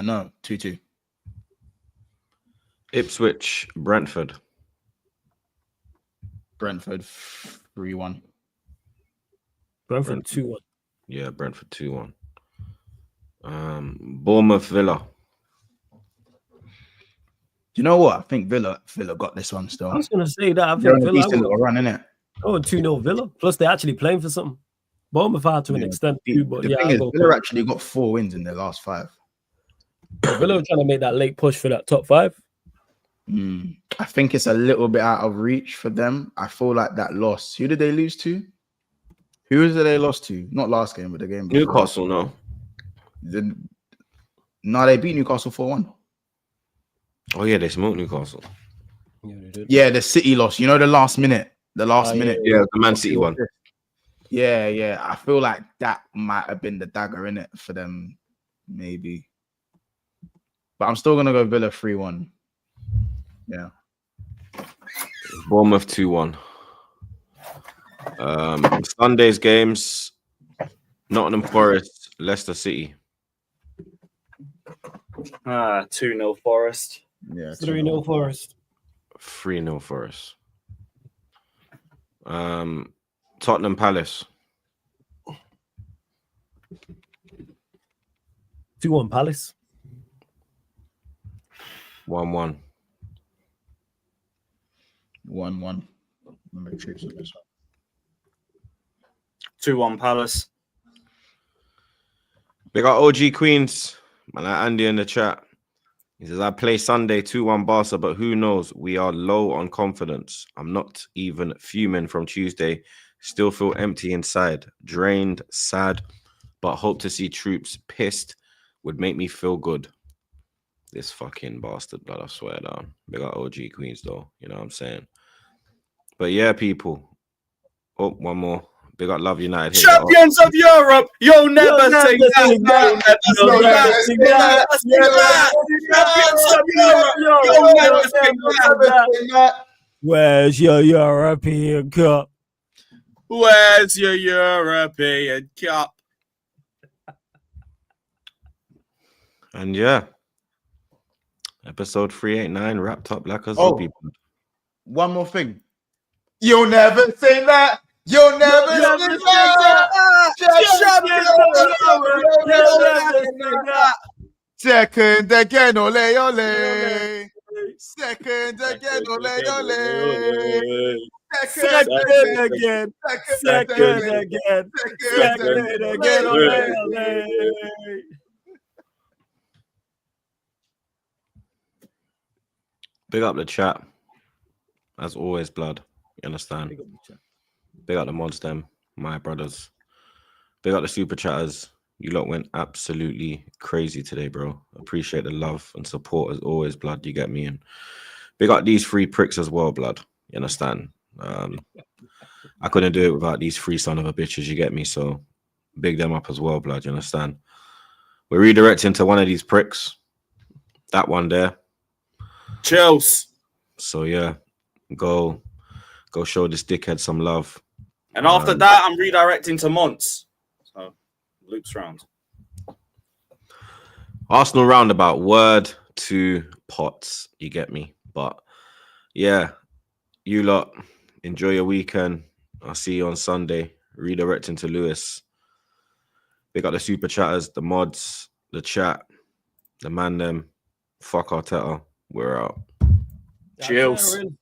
No, 2-2. Ipswich, Brentford. Brentford 3-1. Brentford 2-1. Yeah, Brentford 2-1. Bournemouth, Villa. Do you know what? I think Villa got this one still. I was gonna say that. I They're think on a Villa. decent little run, innit? Oh, 2-0 Villa. Plus they're actually playing for something. Bournemouth are to an extent too, but The yeah, thing I'll is, go Villa actually got 4 wins in their last 5. Villa are trying to make that late push for that top 5. I think it's a little bit out of reach for them. I feel like that loss. Who did they lose to? Who did they lost to? Not last game, but the game before. Newcastle, no. No, they beat Newcastle 4-1. Oh, yeah, they smoked Newcastle. Yeah, they did. Yeah, the City loss. You know, the last minute. The last minute. Yeah, the Man City one. Yeah. I feel like that might have been the dagger in it for them, maybe. But I'm still gonna go Villa 3-1. Yeah. Bournemouth 2-1. Sunday's games: Nottingham Forest, Leicester City. 2-0 Forest. Yeah. 3-0 Forest. 3-0 Forest. Tottenham Palace. 2-1 Palace. 1-1. 1-1. Remember Troopz on this one. 2-1 Palace. Big up OG Queens. Man, like Andy in the chat. He says, I play Sunday 2-1 Barca, but who knows? We are low on confidence. I'm not even fuming from Tuesday. Still feel empty inside. Drained, sad, but hope to see Troopz pissed would make me feel good. This fucking bastard, blood, I swear down. Big up OG Queens, though. You know what I'm saying? But yeah, people. Oh, one more. Big up Love United. Champions of Europe, you'll never sing that. You'll never sing that. Champions of Europe, you'll never sing that. Where's your European Cup? Where's your European Cup? And yeah, episode 389 wrapped up like a people. One more thing. You'll never say that. You'll never say that. Second again, ole ole. Second again, ole ole. Second again. Ole, ole. Big up the chat. As always, blood. You understand? Big up the mods, them, my brothers. Big up the super chatters. You lot went absolutely crazy today, bro. Appreciate the love and support as always, blood. You get me? And big up these 3 pricks as well, blood. You understand? I couldn't do it without these 3 son of a bitches. You get me? So big them up as well, blood. You understand? We're redirecting to one of these pricks. That one there. Chills. So yeah, go show this dickhead some love. And after that, I'm redirecting to Monts. So loops round. Arsenal roundabout, word to Pots. You get me? But yeah, you lot enjoy your weekend. I'll see you on Sunday. redirecting to Lewis. They got the super chatters, the mods, the chat, the man them. Fuck Arteta. We're out. That's Cheers. it, really.